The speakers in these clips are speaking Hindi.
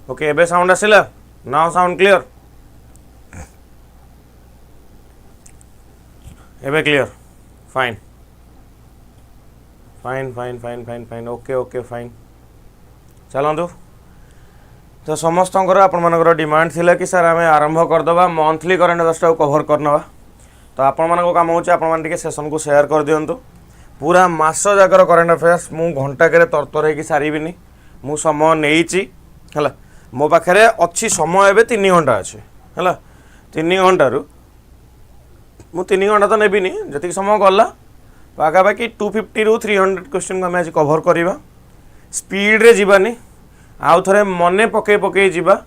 ओके एबे साउंड आसिला नाउ साउंड क्लियर एबे clear fine fine fine fine fine fine okay okay fine चलतु तो समस्त आपर डिमांड थिला कि सर आम आरंभ करदे मंथली करेन्ट अफेयर्स को कवर करनवा तो आपण मान काम हो सेसन को शेयर कर दिंतु पूरा मास जाकर करेन्ट अफेयर्स मु घंटा के तरतर हो सारिनी मु समय नहीं है मो पाखे अच्छी समय ए 3 घंटा अच्छे है 3 घंटा मु 3 घंटा तो नेबिनी जी समय गला पाखापाखि 250 रू 300 क्वेश्चन को आज कवर करवा स्पीड रे जीवानी आउ थे मन पकई पकई जावा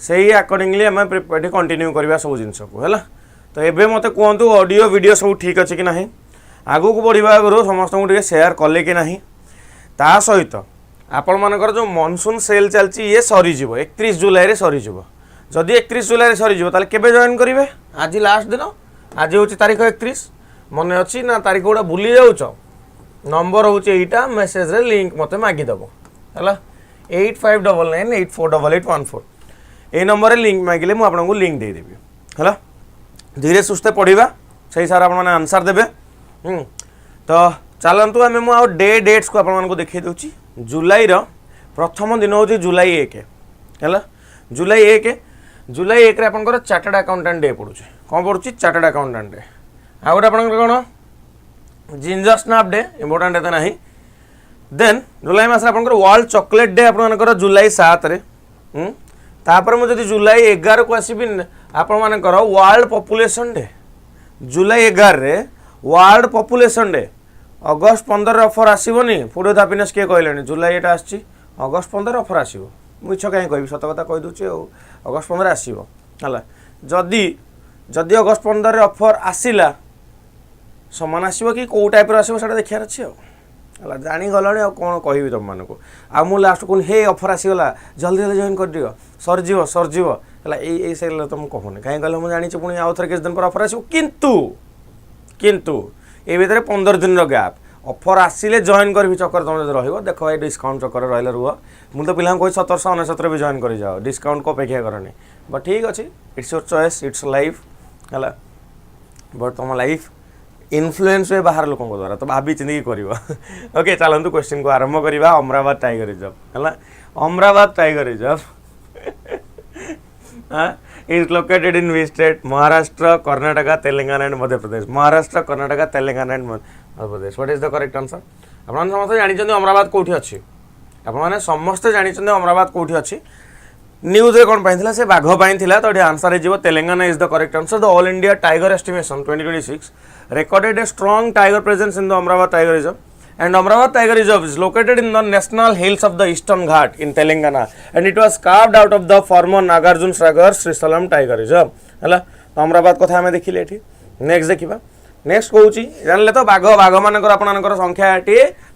से अकॉर्डिंगली आम कंटिन्यू करवा सब जिन को है तो एबे मते कहतु ऑडियो वीडियो सब ठीक अच्छे कि ना आगू को बढ़ा आगु समस्त को शेयर कले कि ना ता सहित आपण मानकर जो मनसून सेल चलती ये सरीज 31 जुलाई सरीज जदि 31 जुलाई सरीज केबे जॉइन करेंगे आज लास्ट दिन आज हूँ तारीख 31 मन अच्छी ना तारीख गुड़ा भूली जाऊच नंबर हूँ यहीटा मेसेज रे लिंक मते मागिदेव है 8599848814 ये नंबर रे लिंक मागिले मुझे आपको लिंक देदेवी है धीरे सुस्थे पढ़ा से हिसाब से आपने आंसर देवे तो चलतु आम मुझे डे डेट्स को आपको देखी दूची जुलाई प्रथम दिन हूँ जुलाई 1 है जुलाई 1 आपंकर चार्टर्ड अकाउंटेंट डे पड़ू कौन पड़ू चार्टर्ड अकाउंटेंट डे आ गए आप कौन जिंजर स्नैप डे इम्पोर्टाट एत ना देन जुलाई मस वर्ल्ड चॉकलेट डे आपर जुलाई 7 तापर मुझे जुलाई 11 को आसबि आपर वर्ल्ड पॉपुलेशन डे जुलाई 11 रे वर्ल्ड पॉपुलेशन डे अगस्त 15 ऑफर आसबनी फूड विथ हैप्पीनेस किए कहले जुलाई एटा आसी अगस्त 15 ऑफर आसो मिछ कहीं कह सत कथा कहीदे अगस्त 15 आसो है जदि जदि अगस्त 15 ऑफर आसला समान आसो कि कौ टाइप आसो से देखार अच्छे है जागल कौन कह तुम मानक आ मु लास्ट कौन हे ऑफर आसीगला जल्दी जल्दी जॉइन कर दियो सरजीव है से तुम कहूनी कहीं कहले मुझे जानी पुणी आउ थे किस दिन पर ऑफर आसो किंतु ये भितर 15 दिन गैप ऑफर आसिले जॉइन कर चक्कर तुम जो रही देख ये डिस्काउंट चक्कर रहा रुह मुझे तो पिला कही 1799 भी जॉइन कर जाओ डिस्काउंट को अपेक्षा करनी बट ठीक अच्छे it's your choice it's life है बट तुम लाइफ इन्फ्लुएंस हुए बाहर लोगों द्वारा तो भाभी चिंती कर ओके चलतु क्वेश्चन को आरंभ करवा अमरावती टाइगर रिजर्व है Amravati tiger reserve is located in which state? Maharashtra, Karnataka, Telangana and Madhya Pradesh. Maharashtra, Karnataka, Telangana and Madhya Pradesh. What is the correct answer? आपने समस्त जानी अमरावती कौटी अच्छी आपने समस्त जानी अमरावती कौटी अच्छी न्यूज कौन पाई से बाघ पाई तो ये आंसर हो Telangana is the correct answer the all India tiger estimation 2026 recorded a strong tiger presence in the Amravati Tiger Reserve and Amravati Tiger Reserve is located in the national hills of the Eastern Ghat in Telangana and it was carved out of the former Nagarjuna Sagar Srisalam Tiger Reserve है अमरावती कथा आम देखिले ये नेक्स्ट देखा नेक्स्ट कौन जानले तो बाघ बाघ मानकर संख्या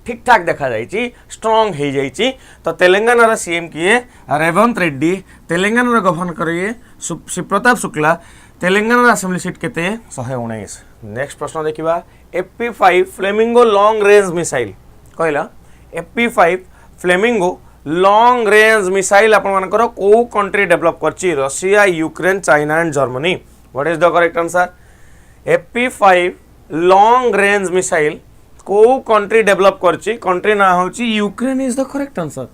ठीक ठाक देखा जाइए स्ट्रंग हो जाइए तो तेलंगाना सीएम किए रेवंत रेड्डी तेलंगाना गवर्नर करिए शिवप्रताप शुक्ला तेलंगाना असेंबली सीट केते 119 नेक्स्ट प्रश्न देखा AP5 Flamingo long range missile कहला AP5 Flamingo long range missile आपनकर को कंट्री डेवलप करछि Russia Ukraine China and Germany what is the correct answer AP5 long range missile को कंट्री डेवलप करछि कंट्री ना होछि Ukraine is the correct answer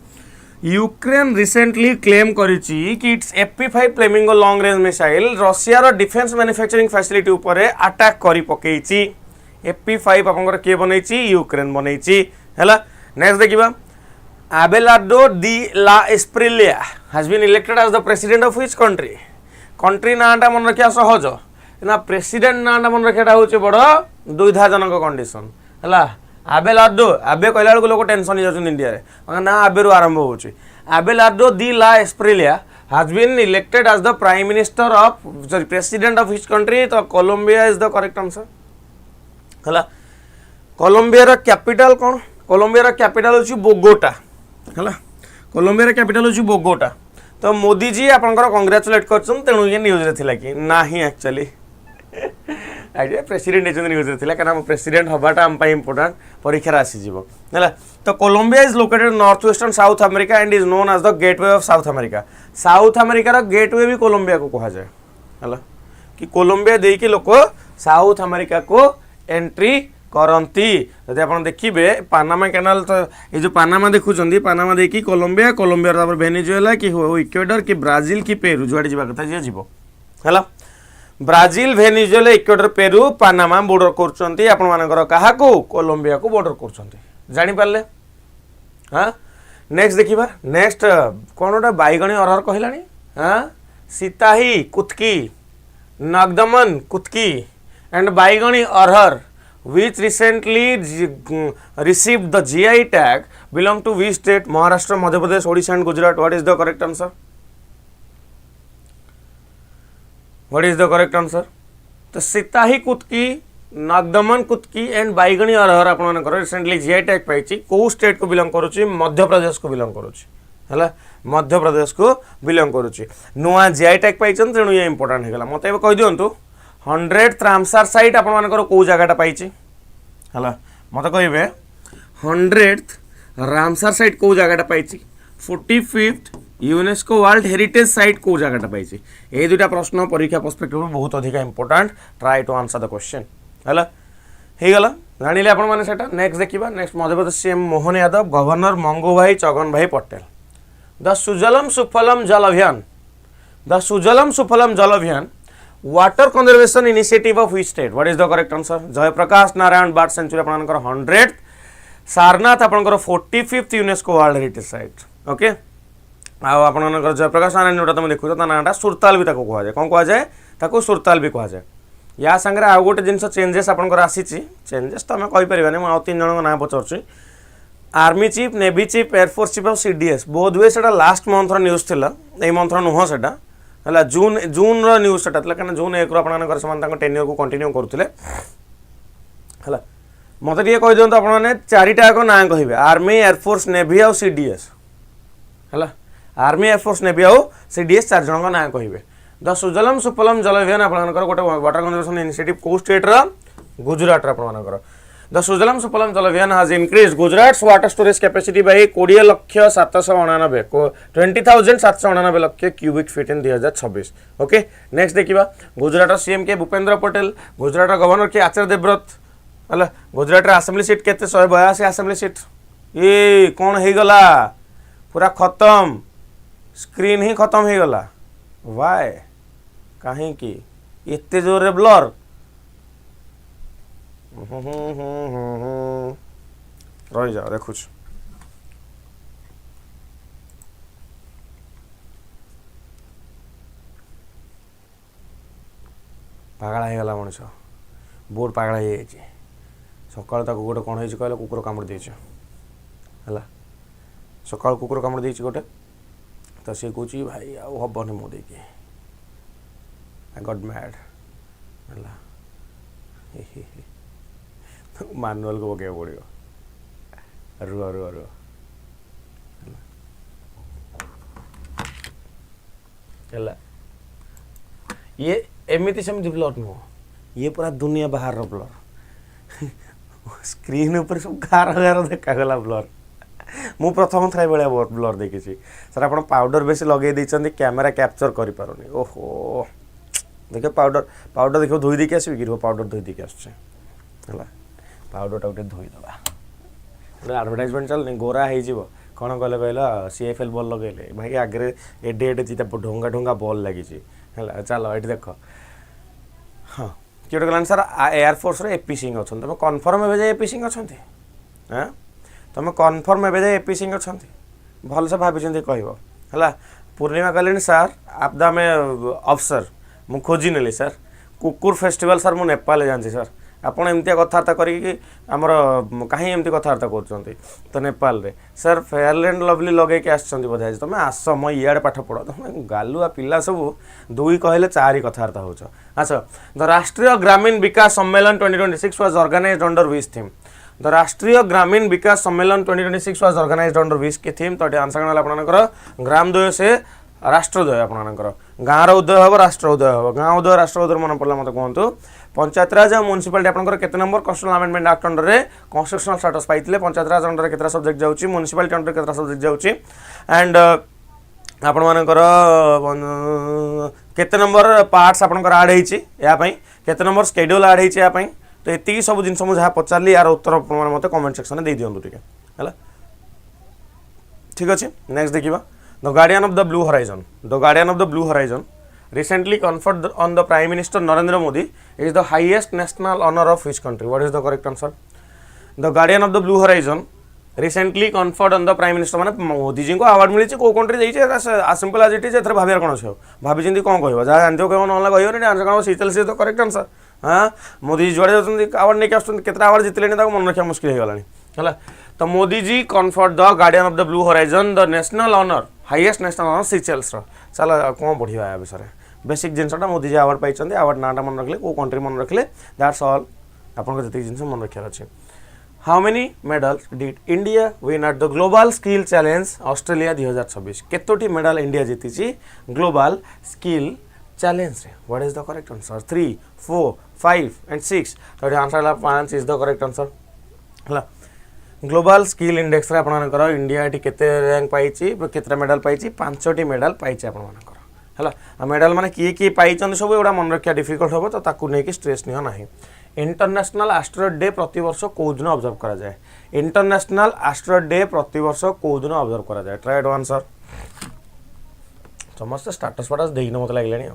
Ukraine recently claim करिछि कि it's AP5 Flamingo long range missile Russia रो डिफेंस मैन्युफैक्चरिंग फैसिलिटी ऊपर अटैक करि पकेछि AP5 आपनकर के बनैछि यूक्रेन बनैछि हैला नेक्स्ट देखिबा Abelardo de la Espriella has been elected as the president of which country? Country नाटा मन रखिया सहज ना प्रेसिडेंट नाटा मन रखियाटा होचे बड़ दुविधाजनक कंडीशन हैला Abelardo आबे कहला बेलको लोक टेंशन जाउछन इंडिया रे ना आबे रु आरंभ होचे Abelardo de la Espriella has been elected as the prime minister of president of which country? तो Colombia is the correct answer हैला कोलंबिया रा कैपिटल कोन कोलंबिया रा कैपिटल होची बोगोटा है कोलंबिया कैपिटल हूँ बोगोटा तो मोदी जी आपंकर कंग्रेचुलेट कर तेणु ये न्यूज रे थिला कि ना ही एक्चुअली आइडिया प्रेसिडेंट होती न्यूज थिला कारण प्रेसिडेंट हवाटा आम इंपोर्टाट परीक्षा आसीजिव है। तो Colombia is located north western South America and is known as the gateway of South America. South अमेरिकार गेटवे भी कोलंबिया को कहा जाए है कि कोलंबिया देकी लोक साउथ अमेरिका को एंट्री करती। जब आप देखिए पानामा कैनाल तो ये जो पानामा देखुं पानामा देखी कोलंबिया कोलंबिया वेनेजुएला कि इक्वेडर कि ब्राजिल कि पेरू जुआड़े जावा कथा जी जीव है। Brazil Venezuela Ecuador Peru Panama border करछंती आपण मानकर काहाकू कोलंबिया को बॉर्डर करछंती जानि पारले। हाँ नेक्स्ट देखिबा नेक्स्ट कोन गोटे बैगणी अरहर कहलानी। हाँ Sitahi Kutki Nagdaman Kutki and Baigani Arhar which recently received the GI tag belong to which state? Maharashtra, Madhya Pradesh, Odisha and Gujarat. What is the correct answer? What is the correct answer? तो सीताही कुतकी नागदमन कुतकी एंड बैगणी अरहर आपण रिसेंटली जीआई टैग पाई को स्टेट को बिलोंग करुच्ची मध्य प्रदेश को बिलोंग करुच्ची है मध्य प्रदेश को बिलोंग करुच्ची नुआ जीआई टैग पाई तेणु ये इंपोर्टाट होगा मत कही दिंतु 100th रामसार साइट आपण कौ जगटा पाई है मत कहे 100th रामसार साइट कौ जगटा पाई 45th UNESCO world heritage site कौ जगटा पाई ये दुटा प्रश्न परीक्षा पर्सपेक्टिव बहुत अधिक important try to answer the question है गला जानिले आपण माने सेटा। नेक्स्ट देखिबा next Madhya Pradesh CM Mohan Yadav governor Mangubhai Chhaganbhai Patel. The Sujalam Sufalam Jal अभियान the Sujalam Sufalam Jal Abhiyan water conservation initiative of which state? What is the correct answer? Jayaprakash Narayan bird sanctuary आपनकर 100th सारनाथ आपनकर 45th UNESCO world heritage site okay आपनकर जयप्रकाश नारायण जोटा तुम देखु ता नाटा सुरताल भी ताको कहा जाए कौन कहा जाए ताको सुरताल भी कहा जाए। या संगे आउ गोटे जिनस चेंजेस आपनकर आसी चेंजेस तो आम कहि परिबानी मु 3 जन ना पचारछि army chief navy chief air force chief of CDS बोध हुए सेटा लास्ट मंथ रो न्यूज़ थिला ए मंथ रो नुह सेटा है जून जून रो न्यूज़ सेटा थिला कारण जून 1 रो आपनकर समान ताको टेन्योर को कंटिन्यू करथिले है। मत टे कही दिखाँ आपने चारिटा ना कहे आर्मी एयरफोर्स नेवी आउ सीडीएस है आर्मी एयरफोर्स नेवी आउ सीडीएस 4 जन ना कहे। द सुजलम सुफलम जल अभियान आपनकर गोटे वाटर कंजर्वेशन इनिशिएटिव को स्टेट रो गुजरात आपनकर the Sujalam Sufalam Jal Abhiyan has increase Gujarat water storage capacity by 20,799 20,799 lakh cubic feet in 2026 okay. Next देखिबा गुजरात सीएम के भूपेंद्र पटेल गुजरात गवर्नर के आचार्य देवव्रत है गुजरात आसेम्बली सीट के 182 आसेम्बली सीट ये कौन हो गला पूरा खत्म स्क्रीन ही खत्म हो गला वाय कहीं की एते जोर ब्लर रही जाओ देखुच पागला हो गला मनुष्य बोर्ड पागला हो जाए सकाल तक गोटे कौन हो कहले कुकुर कामुड़ दे है सकाल कुकुर कामुड़ दे गोटे तो सी कह भाई आउ हबनी मो दे आई गॉट मैड है मानुअल को पकड़ पड़ो रुआ रुआ रुआ है ये एमती सेमती ब्लर नुह ये पूरा दुनिया बाहर ब्लर स्क्रीन ऊपर सब गार गार देखागला ब्लर मु प्रथम थ्राई भाया ब्लर देखी सर आप पाउडर बेस लगे देते कैमेरा कैप्चर कर पारे ओहो देखिए पाउडर पाउडर देखो धोई देकी आसबि कि पाउडर धोई देकी आसुचे है पाउडर टा गोटे धोईदे आडभटाइजमेंट चलनी गोरा हो कौन कले कहला सीएफएल बॉल लगे भाई आगे एडे एडे दीटा ढोंगा ढोंगा बॉल लगी है चलो ये देख हाँ किए कहलानी सर एयरफोर्स एपी सिंह अच्छा तुम कन्फर्म ए जाए एपी सिंह अच्छा तुम कन्फर्म ए जाए एपी सिंह अच्छा भलसे भाई कह है पूर्णिमा कहले सर आप दाम अफसर मु खोजी नेली सर कुकुर फेस्टिवल सर मु नेपाल जानची सर आपड़ एमती कथबार्ता करमर कहीं एमती कथबार्ता कर तो नेपाल रे सर फेयर एंड लवली लगे बोधे तुम आस म इे पाठ पढ़ तुम गालुआ पिला सब 2 कहले 4 कथबार्ता हो। अच्छा the Rashtriya Gramin Vikas Sammelan 2026 was organised under which theme? The Rashtriya Gramin Vikas Sammelan 2026 was organised under which के थीम? तो आंसर आपनकर ग्रामद्वय से राष्ट्रद्वय आपनकर गाँव उदय हम राष्ट्र उदय हम गाँव उदय राष्ट्र उदय मन पड़ा मत कहतु पंचायत राज और म्युनिसिपालिटी आपंकर केते number constitutional amendment act under रे कन्स्टिट्यूशनल स्टेटस पाइले पंचायत राज अंडर केतरा सब्जेक्ट जाउची म्युनिसिपालिटी अंडर केतरा सब्जेक्ट जाउची एंड आपण मानकर केते नंबर पार्ट्स आपनकर ऐड हेची या पई केते नंबर शेड्यूल ऐड हेची या पई तो एति सब जिंस मु जहा पचारली यार उत्तर आपण मते कमेंट सेक्शन में दे दियंतु ठीक है ठीक अच्छे नेक्स्ट देखिबा the guardian of the blue horizon the guardian of the blue horizon recently conferred on the Prime Minister Narendra Modi is the highest national honor of which country? What is the correct answer? The Guardian of the Blue Horizon recently conferred on the Prime Minister माने मोदी जी को अवार्ड मिली को कंट्री देइछे सिंपल एज इट इज एथर भाबियार कोन छै भाबी जिंदी कोन कहबो जा जानतो कहबो नला कहबो नि आंसर कोन सीचल से तो करेक्ट आंसर हां मोदी जी जोड़े जतन अवार्ड नै के आस्तन केतरा अवार्ड जितले नि ताको मन रखिया मुश्किल हे गलानी हला तो Modi ji conferred the guardian of the blue horizon the national honour highest national honour Seychelles रो चला कोन बढ़िया या विषय बेसिक जिनसटा मोदी जी अवार्ड पाइछन अवार्ड नाटा मन रखले को कंट्री मन रखले दैट्स ऑल आपन जति जिनस मन रखिया अछि how many medals did India win at the global skill challenge Australia 2026 केतोटी मेडल इंडिया जीतिछि ग्लोबल स्किल चैलेंज रे what is the correct answer 3 4 5 and 6 तो answer 5 is the correct answer हला ग्लोबल स्किल इंडेक्स रे आपनकर इंडिया एटी केते रैंक पाइछि केतरा मेडल पाइछि 5टी मेडल पाइछि आपनकर हला मेडल माने किए पाई सब एगुड़ा मन रखा डिफिकल्ट हम तो ताकू नहीं स्ट्रेस नियो ना इंटरनेशनल एस्टेरॉयड डे प्रति वर्ष कौ दिन ऑब्जर्व करा जाए इंटरनेशनल एस्टेरॉयड डे प्रति वर्ष कौ दिन ऑब्जर्व करा जाए ट्राई टू आंसर समस्त स्टेटस फाटस देना मत लगे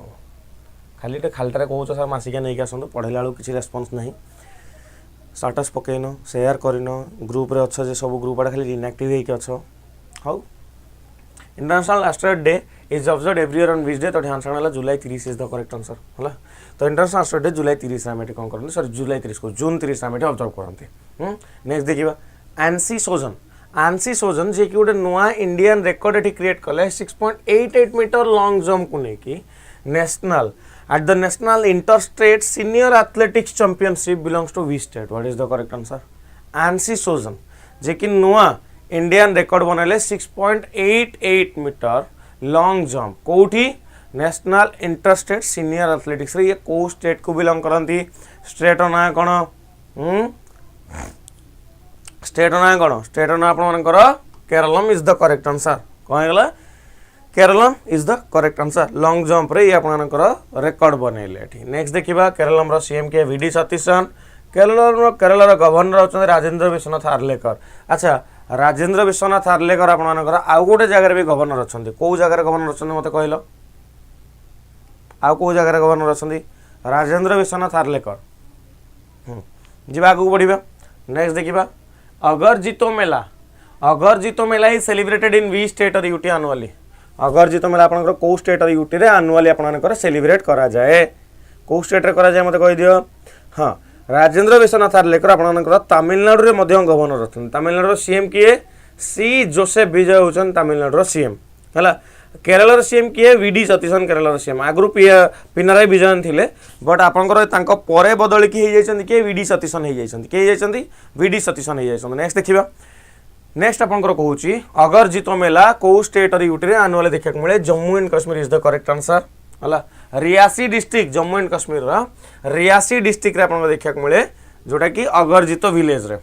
खाली खालीटे कौच सर मसिका नहीं आसतु पढ़ेला बेलू किसी रेस्पॉन्स नहीं स्टेटस पकईन शेयर करन ग्रुप रे अच्छे सब ग्रुप आड़े खाली इनएक्टिव होकर अच्छ how international asteroid day is observed every year on which day तो आंसर वाला जुलाई 30 is the correct answer हला तो इंटरनेशनल एस्टेरॉयड डे जुलाई 30 रे मेटी कोन करन सर जुलाई 30 को जून 30 रे मेटी ऑब्जर्व करनते नेक्स्ट देखिबा आंसी सोजन जे कि गोटे नुआ इंडियन रिकॉर्ड एटी क्रिएट कले 6.88 मीटर लॉन्ग जंप को नेकी national at the national inter state senior athletics championship belongs to which state what is the correct answer Ancy Sojan जे कि नुआ इंडियन रिकॉर्ड बनले 6.88 मीटर लॉन्ग जंप कोठी national inter state senior athletics रे ये को स्टेट को बिलोंग करंती स्टेट ना कोन स्टेट ना कोन स्टेट ना आपण मानकर Keralam is the correct answer कोन गेला Keralam is the correct answer long jump रे ये आपण मानकर रिकॉर्ड बनेले एठी नेक्स्ट देखिबा केरलम रो सीएम के वीडी सतीशन केरल गवर्नर होचन राजेंद्र विश्वनाथ आर्लेकर अच्छा राजेंद्र विश्वनाथ आर्लेकर आपनकर आउ गोटे जगह भी गवर्नर अच्छा कौ जगह गवर्नर अच्छा मत कहल आउ कौ जगह गवर्नर अच्छा राजेंद्र विश्वनाथ आर्लेकर जी आगे बढ़िया नेक्स्ट देखिबा Agar Jitto Mela is celebrated in we state और यूटी एनुअली अगर जीतो मेला आपनकर कौ स्टेट और यूटी रे एनुअली आपनकर सेलिब्रेट करा जाए कौ स्टेट रे करा जाए मत कहि दियो हां राजेंद्र विश्वनाथ आर्लेकर आपनकर तमिलनाडु रे मध्य गवर्नर अछन तमिलनाडु रो सीएम किए सी जोसेफ विजय होचन तमिलनाडु रो सीएम हला केरल रो सीएम किए वीडी सतीशन केरल रो सीएम आगु पिनाराई विजयन थिले बट आपनकर तांको परे बदली कि हे जायछन कि वीडी सतीशन हे जायछन कि जायछन वीडी सतीशन हे जायछन नेक्स्ट देखिबा नेक्स्ट आपनकर कहूची अगर जीतो मेला को स्टेट और यूटी रे एनुअल देखा मिले Jammu and Kashmir is the correct answer हला Reasi district Jammu and Kashmir Reasi district रे आपन देखा मिले जोटा कि अगरजीतो विलेज रे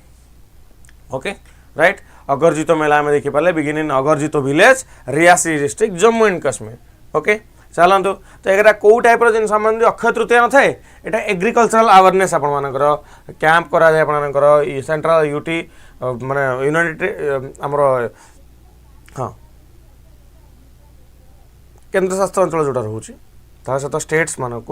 ओके राइट अगरजीतो मेला में देखि पाले begin in Agarjitto village Reasi district Jammu and Kashmir okay चलतु तो एटा को टाइप रो जिन संबंधी अक्षय तृतीया न थाए एटा एग्रीकल्चरल अवेयरनेस आपन मानकर कैंप करा जाय आपन मानकर सेंट्रल यूटी माने यूनिटी हमरो हां केंद्र शासित अंचल जोटा रहउची ता सहित स्टेट्स मानक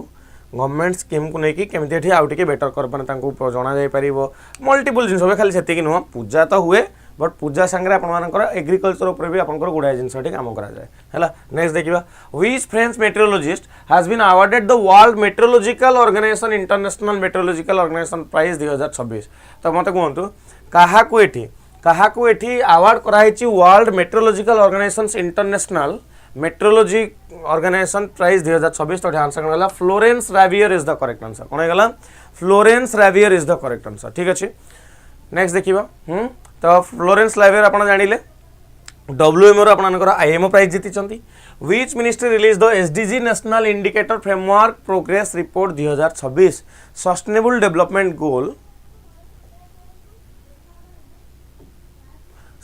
गवर्नमेंट स्कीम को लेकिन केमती आउ टे बेटर कर माने जना जाई परिबो मल्टीपल जिन सब खाली सेति नुह पूजा तो हुए बट पूजा संगे आपनकर एग्रीकल्चर ऊपर भी आपनकर गुड़ाए जिनस काम करा जाए हैला नेक्स्ट देखिबा which French metrologist has been awarded the world metrological organization international metrological organization prize 2026 तो मते कहंतु काहाकू एठी अवार्ड कराइछि world metrological organization international metrology organization prize 2026 तो आंसर गला Florence Ravier is the correct answer कोन गला Florence Ravier is the correct answer ठीक अछि नेक्स्ट देखिबा तो फ्लोरेंस रैवियर आपण जानिले WMO रो आपनकर IMO प्राइज जीति which ministry release the SDG national indicator framework progress report 2026 sustainable development goal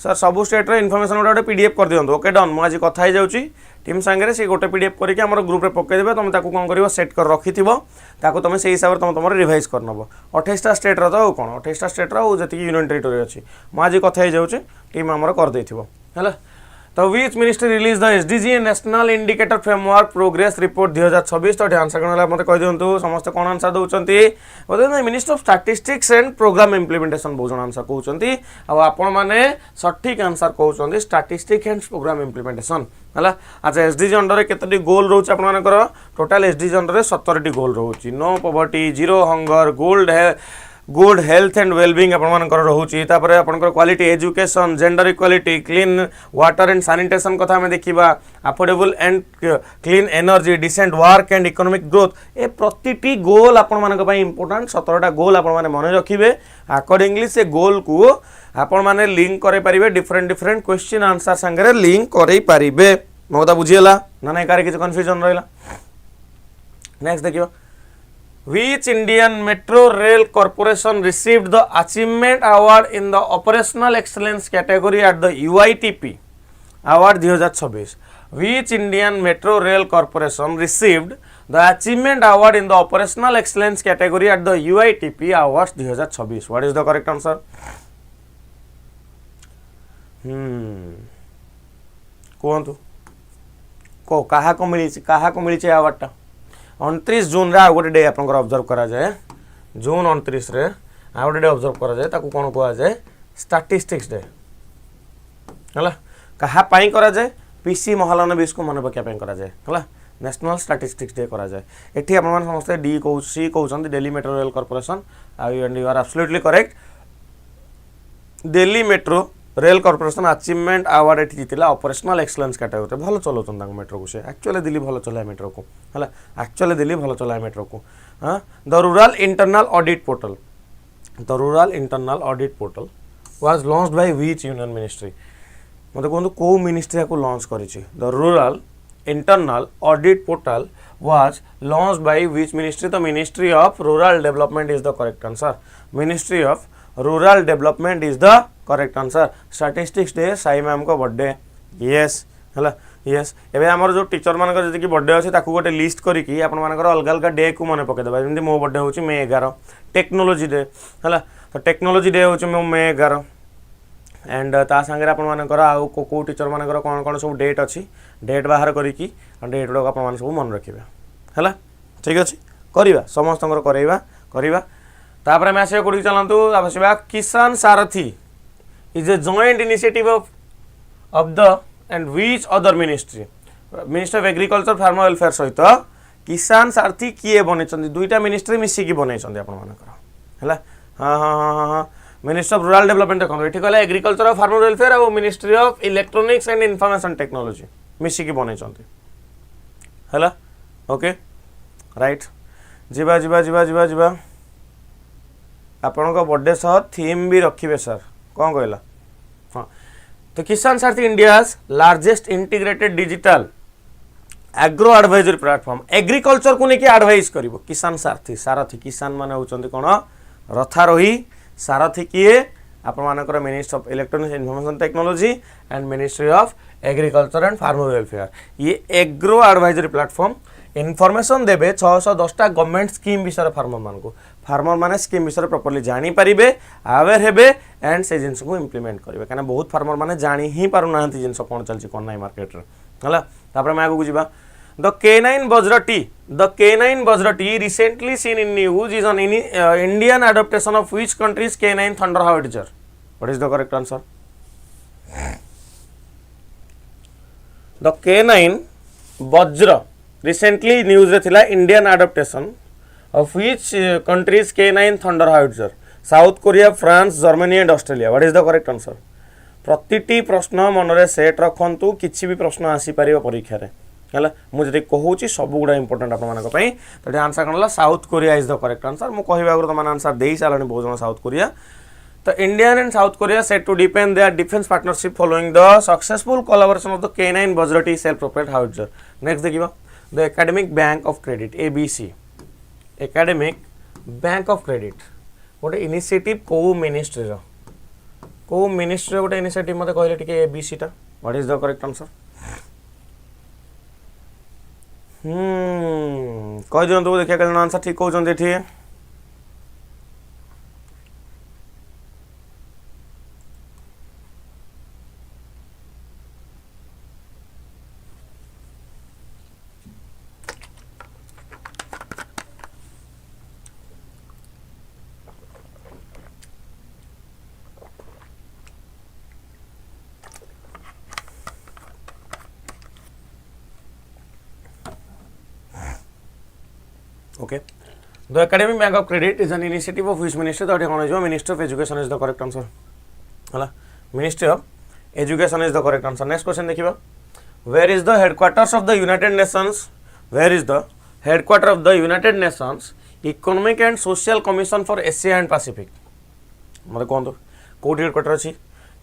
sir सबू स्टेट रो इनफॉरमेशन गोटे PDF कर दियंतु ओके डन मु आज कथा ही जाउची टीम संगे से गोटे PDF करके हमर ग्रुप रे पक्के देबे तुम ताकू कोन करिवो सेट कर रखिथिबो ताकू तुम से हिसाब रे तुम तुमर रिवाइज कर नबो 28 टा स्टेट रो तो कोन 28 टा स्टेट रो जति यूनियन टेरिटरी अछि मु आज कथा ही जाउची टीम हमर कर देथिबो हैला तो which ministry release the SDG national indicator framework progress report 2026 तो आंसर कोन मते कहि दियंतु समस्त कोन आंसर दउचंती बोले minister of statistics and programme implementation बहुत जन आंसर कहउचंती आ आपण माने सटीक answer कहउचंती statistics and programme implementation हला अच्छा SDG अंडर रे केतटी गोल रहउच आपण मानकर टोटल SDG अंडर रे 17 टी गोल रहउची no poverty zero hunger good health and wellbeing आपनकर रहउची तापर आपनकर quality education gender equality clean water and sanitation कथा में देखिबा affordable and clean energy decent work and economic growth ए प्रतिटी गोल आपण मानक पई इंपोर्टेंट 17टा गोल आपण माने मन रखिबे अकॉर्डिंगली से गोल को आपण माने लिंक करे परिबे डिफरेंट क्वेश्चन आंसर संगे लिंक करे परिबे मोता बुझियला ना ना कार किछ कंफ्यूजन रहला नेक्स्ट देखियो Which Indian Metro Rail Corporation received the Achievement Award in the Operational Excellence category at the UITP Award 2026? Which Indian Metro Rail Corporation received the Achievement Award in the Operational Excellence category at the UITP Awards 2026? What is the correct answer? कहतु को कहा को मिली अवार्ड टा 29 जून रे आ गोटे डे आपनकर ऑब्जर्व करा जाए जून 29 रे आ गोटे डे ऑब्जर्व करा जाए ताकू कोन कहआ जाए स्टैटिस्टिक्स डे हला कहा पाई करा जाए पीसी महालनबिस को मन पक्या पाई करा जाए हला नेशनल स्टैटिस्टिक्स डे करा जाए एठी आपन मान समस्त डी को सी कहउछन Delhi metro rail corporation and you are absolutely correct Delhi metro rail corporation achievement award एठी जीतिला ऑपरेशनल एक्सीलेंस कैटेगरी भलो चलाउछन तांग मेट्रो को से एक्चुअली दिल्ली भलो चलाय मेट्रो को हला एक्चुअली दिल्ली भलो चलाय मेट्रो को हां the rural internal audit portal was launched by which union ministry मते कोन को मिनिस्ट्री को लॉन्च करिछि the rural internal audit portal was launched by which ministry? The Ministry of Rural Development is the correct answer. Ministry of Rural Development is the correct answer. Statistics day Sai ma'am को बर्थडे yes हला yes एबे हमर जो टीचर मानकर जति कि बर्थडे अछि ताकू गोटे लिस्ट करी कि आपन मानकर अलग अलग डे को मने पके देबा जेंति मो बर्थडे होछि मे 11 टेक्नोलॉजी डे हला तो टेक्नोलॉजी डे होछि मो मे 11 एंड ता संगे अपन मानकर आ को टीचर मानकर कोन कोन सब डेट अछि डेट बाहर करी कि डेट डक अपन मान सब मन रखिबे हला ठीक अछि करिबा समस्तंकर करिबा तापर हम आसे कोडी चलंतु आबसिबा किसान सारथी is a joint initiative of the end which other ministry minister of agriculture farmer welfare सहित किसान सारथी किए बनेचंदी दुईटा मिनिस्ट्री मिसी की बनेचंदी अपन मानकर हला हां मिनिस्टर ऑफ रूरल डेवलपमेंट देखो एठी कहला एग्रीकल्चर ऑफ फार्मर वेलफेयर और ministry of electronics and information technology मिसी की बनेचंदी हला ओके राइट जीवा आपन को बर्थडे सह थीम भी रखिबे सर कौन कहला हां तो किसान सारथी India's largest integrated digital agro advisory platform agriculture को लेके एडवाइस करिवो किसान सारथी किसान माने होचंती कोन रथारोही सारथी किए आपण मानकर ministry of electronics information technology and ministry of agriculture and farmer welfare ये एग्रो एडवाइजरी प्लेटफॉर्म इनफॉरमेशन देबे 610 टा गवर्नमेंट स्कीम विषय फार्मर माने स्कीम विषय प्रॉपर्ली जानी परिबे अवेयर हेबे एंड से जिंस को इंप्लीमेंट करिवे काना बहुत फार्मर माने जानी ही पारु नाहंती जिंस कोन चलची कोन नाही मार्केट रे हला तापर मैं आगु जिबा The K9 Bajra tea recently seen in news is an Indian adaptation of which country's K9 Thunder Howitzer? What is the correct answer? The K9 Bajra recently news re thila Indian adaptation of which country's K9 Thunder Howitzer? South Korea, France, Germany and Australia. What is the correct answer? प्रतिटी प्रश्न मनरे सेट रखंतु किछि भी प्रश्न आसी परिबो परीक्षा रे हला मु जदि कहूची सब गुडा इंपोर्टेंट आपन मानक पई तो आंसर कोनला South Korea is the correct answer मु कहिबा गुरु तमान आंसर देई सालनी बहुत जण साउथ कोरिया तो India and South Korea set to deepen their defense partnership following the successful collaboration of the K9 Bajrati self-propelled howitzer. Next देखिए the Academic Bank of Credit ABC. Academic Bank of Credit गोटे इनिशिएटिव को मिनिस्ट्री गोटे इनिशिएटिव मते कहले टिके ABC टा. What is the correct answer? कह दियंतु देखिए केन आंसर ठीक कहउछन एठी. Okay. The Academic Bank of Credit is an initiative of which ministry? The Ministry of Education is the correct answer. Hala. Ministry of Education is the correct answer. Next question देखिए. Where is the headquarters of the United Nations? Where is the headquarters of the United Nations Economic and Social Commission for Asia and Pacific? मतलब कौन तो कोडी हेडक्वार्टर अछि?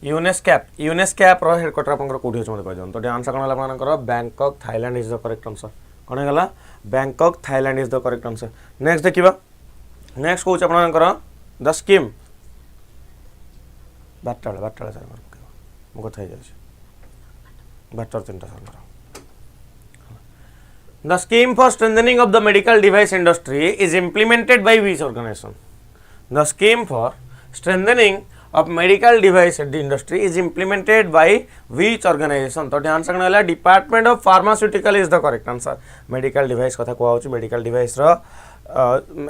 यूनेस्कैप रो हेडक्वार्टर आपनकर कोडी अछि मतलब कहजन. तो आंसर कोन हला आपनकर Bangkok Thailand is the correct answer. कौन गला Bangkok Thailand is the correct answer. Next देखिबा. नेक्स्ट कहूछ आपनकर द स्कीम बाटल सर मो कथा जाय बाटल तीनटा sir. The scheme for strengthening of the medical device industry is implemented by which organization? The scheme for strengthening of medical device industry is implemented by which organization? तो आंसर कौन है? Department of Pharmaceutical is the correct answer. Medical device कथा कहउछ. medical device रो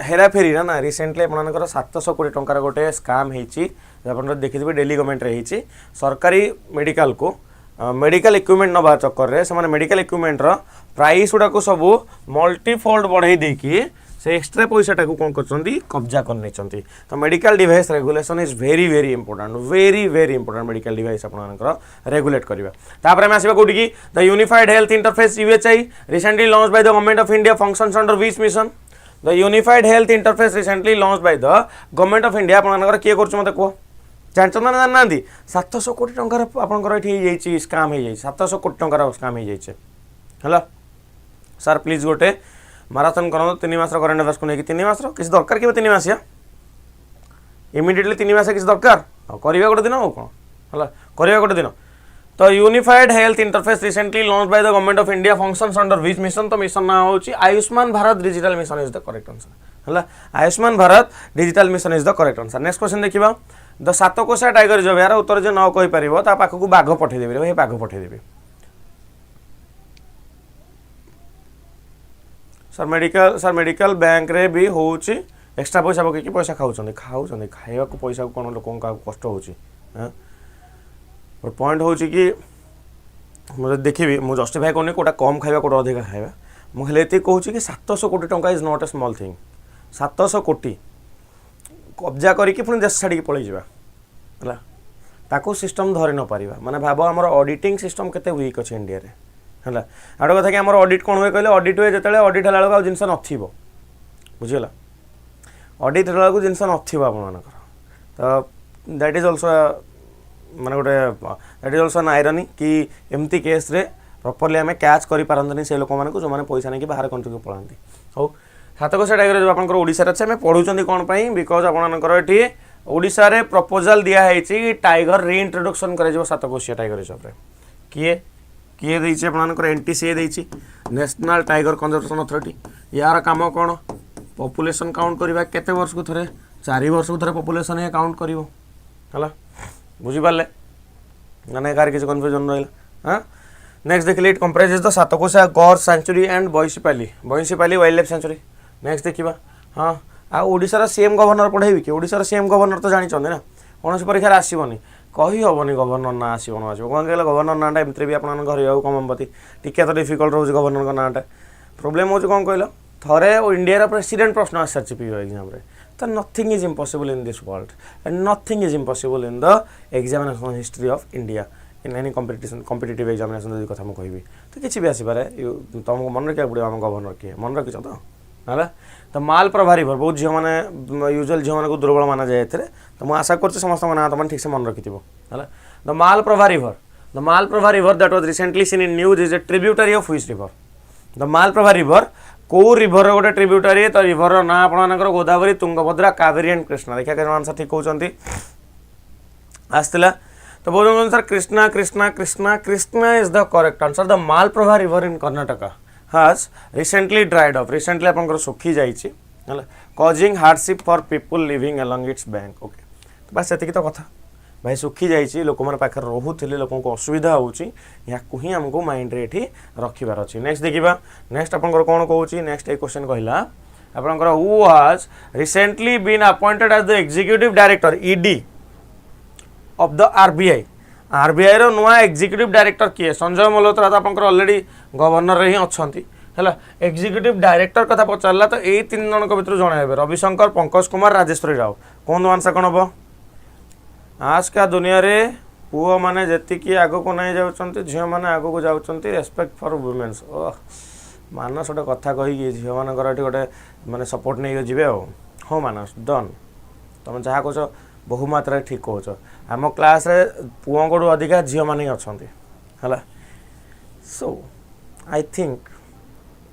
हेरा फेरी ना रिसेंटली आपनकर 700 कोटी टंकार गोटे स्कैम हेची. आपन देखिथिबे दिल्ली गवर्नमेंट रे हेची. सरकारी मेडिकल को मेडिकल इक्विपमेंट नबा चक्कर रे से मेडिकल इक्विपमेंट रो प्राइस गुडा को सब मल्टीफोल्ड बढ़ाई देकी से एक्स्ट्रा पैसा टाकू कौन करछंती कब्जा कर नेचंती. तो medical device regulation is very important. Very important medical device आपनकर रेगुलेट करबा. तापर हम आसीबा कोठी की the unified health interface UHI recently launched by the government of India functions under which mission? The unified health interface recently launched by the government of India आपनकर के करछ मते को जानछन ना जाननांदी 700 कोटी टंकार आपनकर एठी हे जाईची स्कैम हे जाई. 700 कोटी टंकार स्कैम हे जाईचे. हला सर प्लीज गोटे माराथन करो 3 मास करेंट अफेयर्स को लेकिन 3 मास किसी दरकार के 3 मास या इमिडिएटली 3 मास किसी दरकार करवा गोटे दिन हो कौन है करवा गोटे दिन. तो unified health interface recently launch by the government of India functions under which mission? तो मिशन ना होची Ayushman Bharat digital mission is the correct answer. है Ayushman Bharat digital mission is the correct answer. Next question देखिबा. द सातकोसा टाइगर रिजर्व यार उत्तर जे न कहि परिबो ता पाखकु बाघ पठै देबे हे बाघ पठै देबे. सर मेडिकल बैंक रे भी होची एक्स्ट्रा पैसा पके कि पैसा खाउछन खाइबा को पैसा को कोन लोकन का कष्ट होची. हां और पॉइंट होची कि मो देखिबी मो जस्टिफाई कोनी कोटा कम खाइबा कोटा अधिक खाइबा. मो हेलेती कहूची कि 700 कोटी टंका is not a small thing. 700 कोटी कब्जा करिकि पुनी देश छाड़ी पळै जिबा हला ताको सिस्टम धरि न परिबा. माने भाबो हमर ऑडिटिंग सिस्टम केते वीक अछि इंडिया रे. है आड़ कथा कि आम ऑडिट कौन हुए कहले ऑडिट हुए जो ऑडिट है जिनस नथिबो बुझीगला. ऑडिट है जिनस नथिबो आपनकर. तो दैट इज आल्सो माने गोटे that is also an irony कि एमती केस रे प्रॉपर्ली आम कैच करि पारंतनी से लोक मानकु जो माने पैसा नहीं कि बाहर कंट्री को पळांती. हो सातकोसा टाइगर जो आपनकर ओडिसा रे छै पढुचंदी कोन पई बिकॉज आपनकर एठी ओडिसा रे प्रपोजल दिया हेछि टाइगर रीइंट्रोडक्शन करे जो सातकोसा टाइगर रिजर्व रे. किए देइछि आपनकर एनटीसीए देइछि नेशनल टाइगर कंजर्वेशन अथॉरिटी. यार काम कौन पॉपुलेशन काउंट करवा केते वर्ष को थरे 4 वर्ष को थरे पॉपुलेशन ये काउंट करिवो हला बुझी पाले माने कार किछ कंफ्यूजन रहला. हां नेक्स्ट देखिले it comprises the Satkosia gorge sanctuary and Baisipalli wildlife sanctuary. Next देखिबा. हां आ ओडिसा रा सीएम गवर्नर पढाइबी कि ओडिसा रा सीएम गवर्नर तो जानि चंदे ना कोनोसी परीक्षा आसीबनी कही हेनी गवर्नर ना आसो न आसो कौन कहला गवर्नर नाटा एमती भी आप घर जाऊ कमपति टिके तो डिफिकल्ट रोज गवर्नर नाटा प्रोब्लेम हो कौन कहल थे इंडिया प्रेसिडेंट प्रश्न आसार पी एग्जाम तो nothing is impossible in this world and nothing is impossible in the examination history of India in any competitive examination जो कथा मुझे तो किसी भी आसपे तुमको मन रखा पड़ो आम गवर्नर किए मन रखी तो है तो माल प्रभारीभर बहुत झील मैंने यूजुअल झील को दुर्बल माना जाए तो मुझे आशा कर समस्त ना तुम ठीक से मन रखि है the mall Prabha river that was recently seen in news is a tributary of which river the Malaprabha river कौ रिवर गोटे ट्रिब्यूटरी तो रिवर ना आप गोदावरी तुंगभद्रा कावेरी एंड कृष्णा देखिए क्या आंसर ठीक कहते आसला तो बहुत sir Krishna Krishna Krishna Krishna is the correct answer the Malaprabha river in Karnataka has recently dried up recently आपन सुखी जाइए causing hardship for people living along its bank okay बस ये तो कथा भाई सुखी जाइए लोक मैंने पाखे रोते लोक असुविधा होची ही आमको माइंड रे एठी रखिबार अछि नेक्स्ट देखिबा नेक्स्ट आपन कौन कहूची नेक्स्ट ए क्वेश्चन कहला आपन who has recently been appointed as the executive director ED of the RBI रो नुआ एग्जीक्यूटिव डायरेक्टर किए संजय मल्होत्रा तो आपंकर ऑलरेडी गवर्नर ही अच्छा है एग्जीक्यूटिव डायरेक्टर कथा पचारा तो यही 3 जन भर जन रविशंकर पंकज कुमार राजेश्वरी राव कौन आंसर कौन हम आज का दुनिया रे पुओ मैंने जी आग को नहीं जाऊँ झील मैंने आग को जाऊँ रेस्पेक्ट फॉर वुमेन्स ओह मानस गोटे कथा कहीकि झील मानकर गोटे मानने सपोर्ट नहीं जी हाँ मानस डन तुम जहाँ कह बहु मात्रा ठीक कह आम क्लास रे पुओं को अधिका झील मैंने अच्छा है सो आई थिंक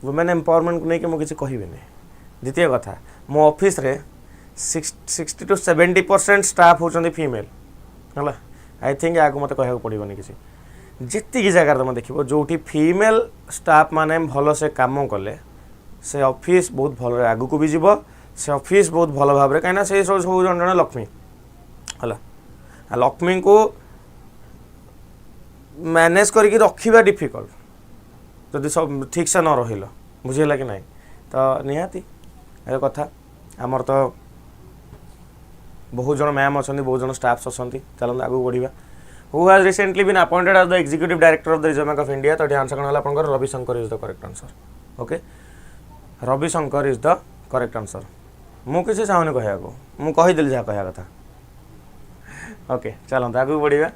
वुमेन एम्पावरमेंट को लेकिन मुझे कहबी द्वितीय कथा मो ऑफिस रे 60 to 70% स्टाफ होचंदी फीमेल है आई थिंक आगे मत कह पड़ोनी किसी जी जगार तुम देखो जो फीमेल स्टाफ माने भल से कम कले से ऑफिस बहुत भल आग को भी जीव से ऑफिस बहुत भल भाव कहीं से सब जन जन लक्ष्मी है लक्ष्मी को मैनेज करके रखा डिफिकल्ट जदि सब ठीक से न रही बुझेगा कि नहीं तो निहाती ए कथा आमर तो बहुत जन मैम अच्छा बहुत जन स्टाफ्स अच्छा चलते आगे बढ़ा who has recently been appointed as the executive director of the Reserve Bank of India तो आंसर कौन है Ravishankar is the correct answer okay Ravishankar is the correct answer मुझे चाहूनी कहूँ मुझे कहीदेली जहाँ कह कथा ओके चलते आगे बढ़ा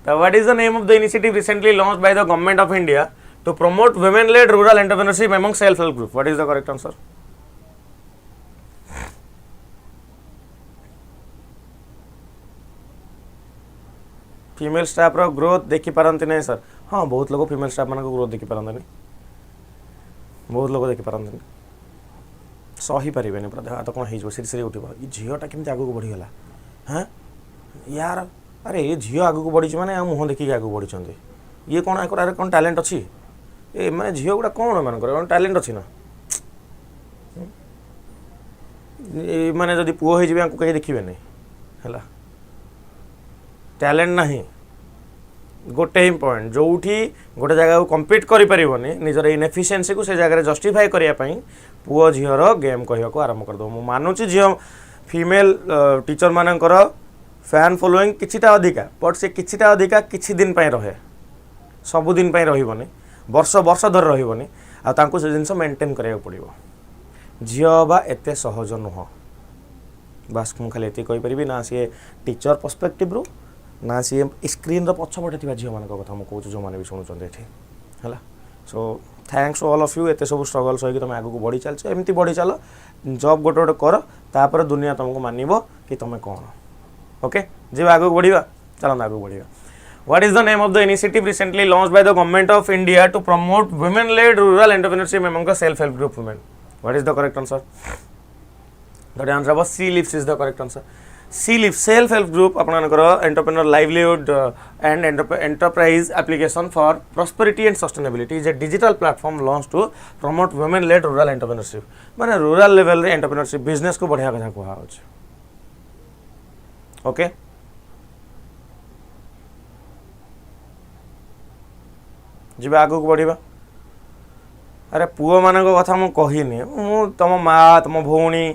तो what is the name of the initiative recently launched by the government of India to promote women led rural entrepreneurship among self help group what is the correct answer female staff रो ग्रोथ देखी पारती नहीं सर हाँ बहुत लोग फीमेल स्टाफ मान ग्रोथ देखी पारती बहुत लोग देखी पारती सही पारे पूरा हाथ कौन हो सीरी उठो झीलटा केमी आगे बढ़ीगला हाँ यार अरे ये झील आग को बढ़ी मैंने मुँह देखिए आगे बढ़ी ये कौन अरे कौन टैलेंट अच्छी ए मैं झील गुड़ा कौन मान टैलेंट अच्छी ना मैंने जब पुओ हो कहीं देखिए नहीं है टैलेंट नहीं गोटे ही पॉइंट जो गोटे जगह कम्पीट करें निजर इनएफिशिएंसी को से जगह जस्टिफाई करने पुओ झीर गेम कहूँ आरंभ करदे मुझे मानुची झील फीमेल टीचर मानकर फैन फॉलोइंग किछिटा अधिका बट से किछिटा अधिका किछि दिन पई रहे सबुदिन रही वर्ष वर्ष धर रही आंकु से जिनस मेंटेन करा पड़ो झील बा एते सहज नुह बास मुझे खाली ये कहीपरि ना सी टीचर पर्सपेक्टिव रू ना सी स्क्रीन पछपटे थी झील मान कथा मुझे कहूँ जो मैंने भी शुणुंट है so thanks all of you एत सब स्ट्रगल सही तुम आगे बढ़ी चलछ एमती बढ़ी चल जॉब गोटे गोटे कर तापर दुनिया तुमको मानव कि तुम कौन ओके जी आगे बढ़ा चलते आगे बढ़ा what is the name of the initiative recently launched by the government of India to promote women led rural entrepreneurship among the self help group women what is the correct answer the answer was C lifts is the correct answer C lift self help group आपनकर entrepreneur livelihood and enterprise application for prosperity and sustainability is a digital platform launch to promote women led rural entrepreneurship माने रूरल लेवल रे एंटरप्रेन्योरशिप बिजनेस को बढ़िया कथा कहा ओके जी आग को बढ़ा अरे पुओ मान कथा मुझे कहनी मु तुम माँ तुम भौणी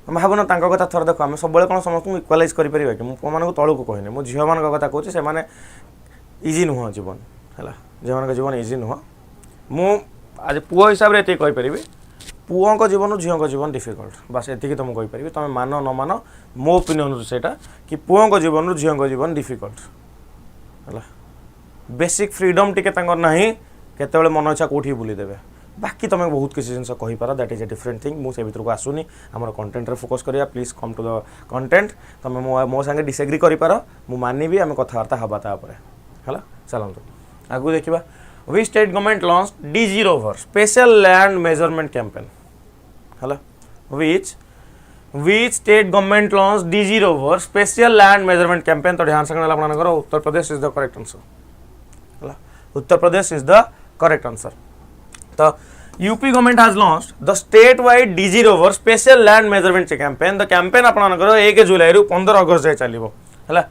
भावना कथा थोड़ा देख आम सब कौन समस्त इक्वालाइज करें कि मुझे पुओ मान तौक कहनी मुझे झील मान कथा कहूँ से इजी नुह जीवन है झील मान जीवन इजी नुह मु आज पुओ हिसाब से ये कहीपरि पुओं को जीवन झील को जीवन डिफिकल्ट बस ये तुम कहीपरि तुम मान न मान मो ओपिनियन से कि पुओं को जीवन झील को जीवन डिफिकल्ट है बेसिक फ्रीडम टी ना केत मन इच्छा कौटी बुलीदेवे बाकी तुम बहुत किसी जिन कहीपर that is a different thing मुझे भर को आसुनी आम कंटेंट फोकस करिया please come to the content तुम मो संगे डिसएग्री कर मानवी आम कथबार्ता हवा है चलते आगू देखा we state government launch D0 special land measurement campaign है which state government launched D0 special land measurement campaign तो ध्यान से अपना Uttar Pradesh is the correct answer Uttar Pradesh is the correct answer तो UP government has launched the state wide D0 special land measurement campaign the campaign आपनकर 1 जुलाई रु 15 अगस्त जाए चलिबो हला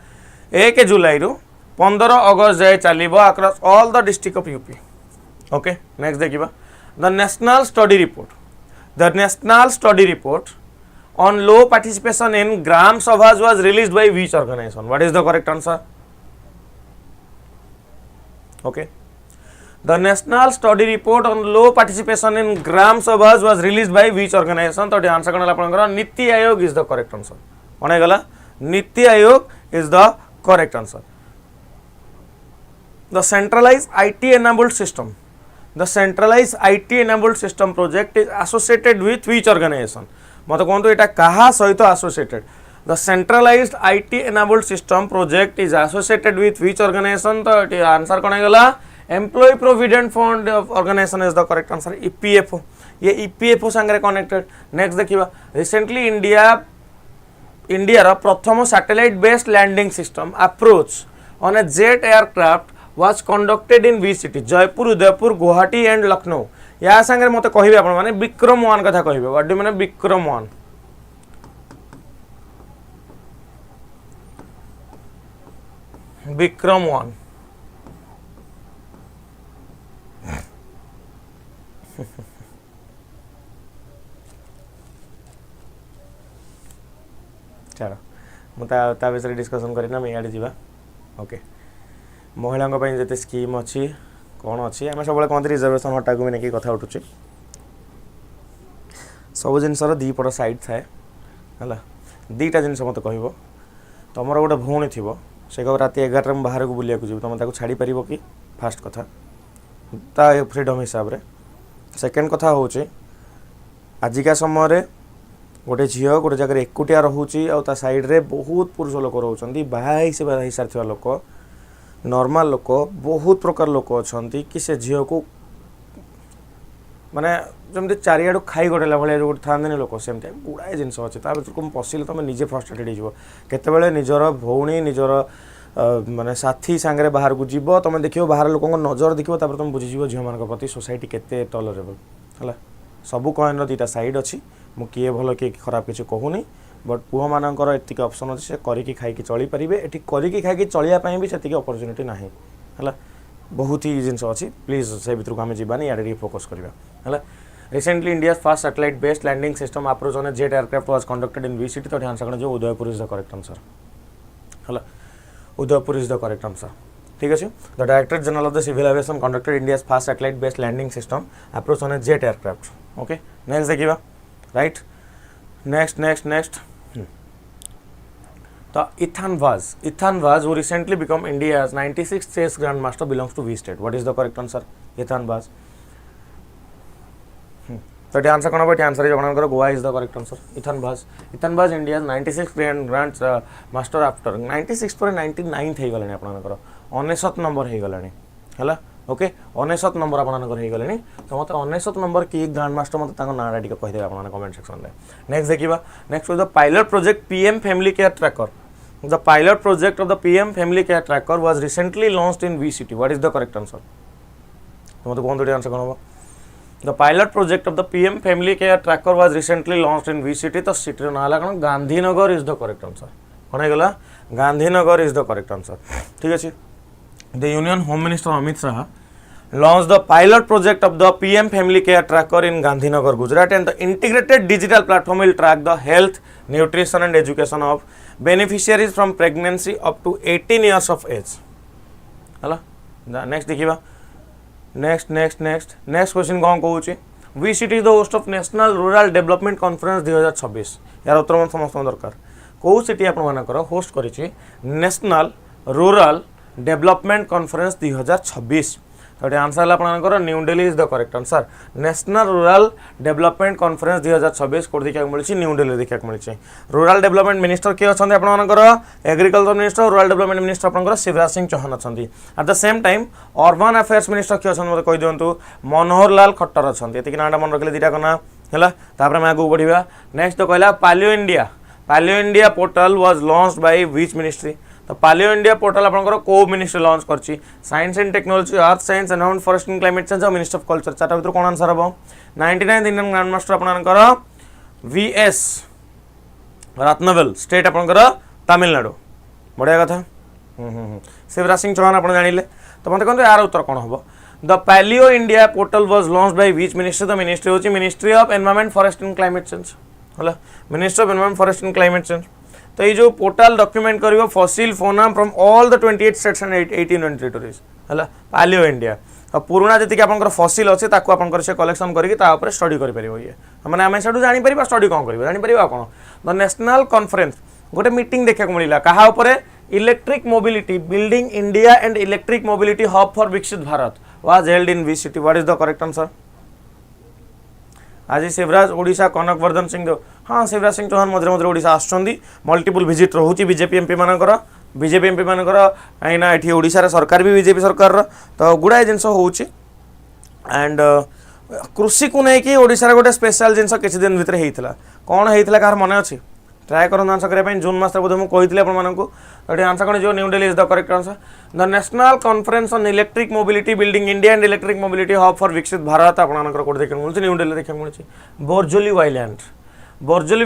1 जुलाई रु 15 अगस्त जाए चलिबो across all the district of UP okay next देखिबा the national study report on low participation in gram sabhas was released by which organization? What is the correct answer? Okay, the national study report on low participation in gram sabhas was released by which organization? तो आंसर करना आपनकर NITI Aayog is the correct answer. कौन गला NITI Aayog is the correct answer. The centralized IT enabled system project is associated with which organization? मत कहतु यहाँ क्या सहित associated the centralised IT enabled system project is associated with which organisation तो ये आंसर कौन गला Employ Provident Fund Organisation is the correct answer EPFO ये ईपीएफओ संगे कनेक्टेड नेक्स्ट देखिबा रिसेंटली इंडिया प्रथम satellite based landing system approach on a jet aircraft was conducted in which city Jaipur Udaipur Guwahati and Lucknow या संगे मत कहे आप विक्रम 1 कथा कहे what do mean Vikram 1 Vikram 1 चलो मुझे विषय डिस्कसन करना इे जा ओके महिला जिते स्कीम अच्छी कौन अच्छी आम सब कहते रिजर्वेशन हटा को भी नहीं कथा उठुचे सब जिनसर दीपट साइड थाए है दीटा जिन मत कह तुम गोटे भौणी थी से कह रात 11 में बाहर को बुलिया जी तुम छाड़ी पार कि फास्ट कथा ता फ्रीडम हिसाब से सेकेंड कथा हूँ आजिका समय गोटे झील गोटे जगह एकुटिया रोचे आ साइड रे बहुत पुरुष लोक रोच बाहा सारी लोक नॉर्मल लोक बहुत प्रकार लोक अच्छा कि से झील को माने जमी चारिआडू खाई गड़ेला भाई जो था लोक सेमती गुड़ाए जिन अच्छे भर को पशिले तुम निजे फ्रस्ट्रेटेड होते निजर भौणी निजर माने साथी सांगे बाहर को जीव तुम देख बाहर लोक नजर देख तुम बुझीज झील मान प्रति सोसाइटी केते टॉलरेबल है सबू कॉइन दीटा साइड अच्छी मु किए भल किए खराब किसी कहूनी बट पुह मानकर एतिक ऑप्शन अच्छे से करिकी खाइकी चली पारिबे एठी करिकी खाइकी चलिया भी सेतिक अपॉर्चुनिटी नाही है बहुत ही जिन अच्छी प्लीज से भर को आम जावानी यार फोकस करवा है recently India first satellite based landing system approach on jet aircraft was conducted in which city तो ध्यान से जो Udaipur is the correct answer है Udaipur is the correct answer ठीक अच्छे the director general of the civil aviation conducted India first satellite based landing system approach on a jet aircraft okay next देखिए राइट नेक्स्ट तो इथान was who recently become India's 96th chess grandmaster belongs to which state? What is the correct answer? Ethane was तो आंसर कौन हम आंसर जो Goa is the correct answer ethane was India 96 grand master after 96 पर 99th हो गलानी आपनकर 99 नंबर हो गलानी है ओके 99 नंबर आपनकर हो गलानी तो मत 99 नंबर की ग्रांड मास्टर मत नाटा टी कहीदे आप कमेंट सेक्शन में नेक्स्ट देखा next the pilot project PM family care tracker The pilot project of the PM Family Care Tracker was recently launched in which city? What is the correct answer? तो मतलब कौन सा आंसर कौन होगा? The pilot project of the PM Family Care Tracker was recently launched in which city? तो सिटी ना लगा कौन Gandhinagar is the correct answer. कौन है गला? Gandhinagar is the correct answer. ठीक है ची? The Union Home Minister Amit Shah launched the pilot project of the PM Family Care Tracker in Gandhinagar, Gujarat, and the integrated digital platform will track the health, nutrition, and education of beneficiaries from pregnancy up to 18 years of age. Hello. Next देखिबा. Next question कौन कहूची? Which city is the host of National Rural Development Conference 2026? यार उत्तर मन समस्त दरकार. कौ सिटी आपण मानकर होस्ट करिछि नेशनल रूरल डेवलपमेंट कॉन्फ्रेंस 2026 तो ये आंसर है आपनकर New Delhi is the correct answer. National rural development conference 2026 कोड देखा मिली न्यू दिल्ली देखा मिली। रूरल डेवलपमेंट मिनिस्टर किए अच्छा आपनकर agriculture minister rural development minister आपनकर शिवराज सिंह चौहान अच्छा। At the same time urban affairs minister किए अच्छा मतलब कही दिंतु मनोहर लाल खट्टर अच्छा। ये नाटा मन रखिले दुटा कना है। तापर मैं आगे बढ़ा। नेक्स्ट तो कहला Palaeo India portal was launched by which ministry. तो पालियो इंडिया पोर्टल आपनकर को मिनिस्ट्री लॉन्च करछि? Science and technology, earth science, environment, forest and climate change और मिनिस्ट्री ऑफ कल्चर। चारटा भीतर कोन आंसर हबो? 99th इंडियन ग्रैंड मास्टर आपनकर वीएस रत्नवेल, स्टेट आपनकर तमिलनाडु। बढ़िया कथा। शिवराज सिंह चौहान आप जानिले। तो मते कहते यार उत्तर कौन हम? The Palaeo India portal was launched by which ministry? The ministry होची ministry of environment, forest and climate change. हला ministry of environment, forest and climate change. तो ये जो पोर्टल डॉक्यूमेंट करिवो fossil fauna from all the 28 states and 18 union territories. हला पैलियो इंडिया पुराना जी आपंकर फसिल अच्छे आपंकर से कलेक्शन करके स्टडी कर मैंने आम से जापर स्टडी कौन कर जापर कौन द नेशनल कॉन्फ्रेंस गोटे मीटिंग देखा मिला क्या electric mobility building India and electric mobility hub for Viksit Bharat was held in which city? What is the correct answer? आज शिवराज ओडिशा कनक वर्धन सिंह देव। हाँ शिवराज सिंह चौहान मझे मझे ओडिशा आसुँच मल्टीपल विजिट रोचे बीजेपी एमपी मानकर बीजेपी एमपी मानकर कहीं ओडिशा सरकार भी बीजेपी सरकार तो गुड़ाए जिनस हो एंड कृषि को लेकिन ओडिशा गोटे स्पेशल जिनस किसी दिन भितर होता कौन होता कहार मन अच्छी ट्राए कर आंसर करने जून मास बोधे मुझे आपको आंसर कौन जो new Delhi is the correct answer. The national conference on electric mobility building India and electric mobility hub for Viksit Bharat आपंकर कोड देखा मिलूँ न्यू दिल्ली देखा मिलूँ। Borjuli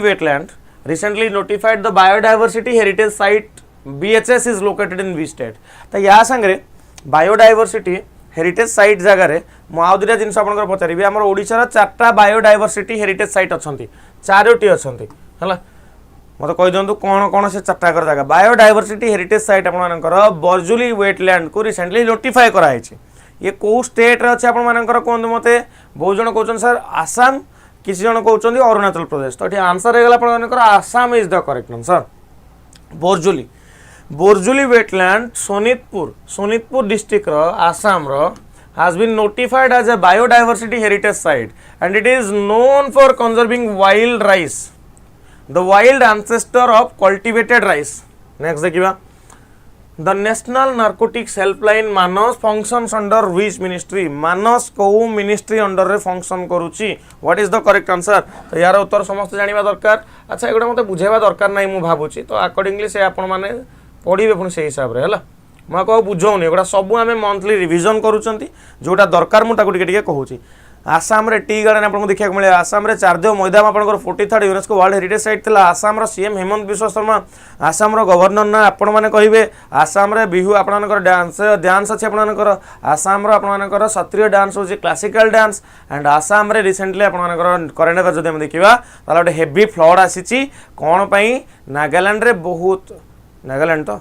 wetland recently notified the biodiversity heritage site BHS is located in which state? तो या सांगे बायोडायवर्सिटी हेरिटेज साइट जगार मुझे दुटा जिन पचारि आम ओडिशार 4टा बायोडायवर्सिटी हेरिटेज साइट अच्छा 4टी अच्छा है मतलब कही दिखाँ कौन कौन से 4टा जगह बायोडायवर्सिटी हेरिटेज साइट आपर बोरजोली वेटलैंड को रिसेंटली नोटिफाई कराई। ये कौ स्टेट अच्छे आपर कहते मत बहुत जन कहते सर आसाम किसी जन कहते अरुणाचल प्रदेश। तो ये आंसर होगा Assam is the correct answer. Borjuli wetland Sonitpur district Assam has been notified as a biodiversity heritage site and it is known for conserving wild rice, the wild ancestor of cultivated rice. Next देखिबा the national narcotics helpline Manas functions under which ministry? मानस को मिनिस्ट्री अंडर रे फंक्शन करूची? What is the correct answer? तो यार उत्तर समस्त जानिबा दरकार। अच्छा एगुडा मते बुझेबा दरकार नाही मु भाबुची तो अकॉर्डिंगली से आपण माने पढ़े पुणी से हिसाब से है मुझे कह बुझाऊनी एगुड़ा सब आम मंथली रिविजन करुँच जोटा दरकार मुझे कहूँ। आसाम रे टी गार्डन आपको देखा मिले आसाम रे चारदेव मैदान आपंकर 43rd UNESCO world heritage site था। आसाम सीएम हेमंत बिश्व शर्मा आसाम गवर्नर ना आपण मैंने कहे आसाम रे बिहू आपंकर डांस अच्छे आपंकर आसाम आपंकर शास्त्रीय डांस हो क्लासिकल डांस एंड आसाम रे रिसेंटली आपंकर करेन्ट अफेयर जो देखा गोटे हेवी फ्लड आसी कौन नागालैंड रे बहुत नागालैंड तो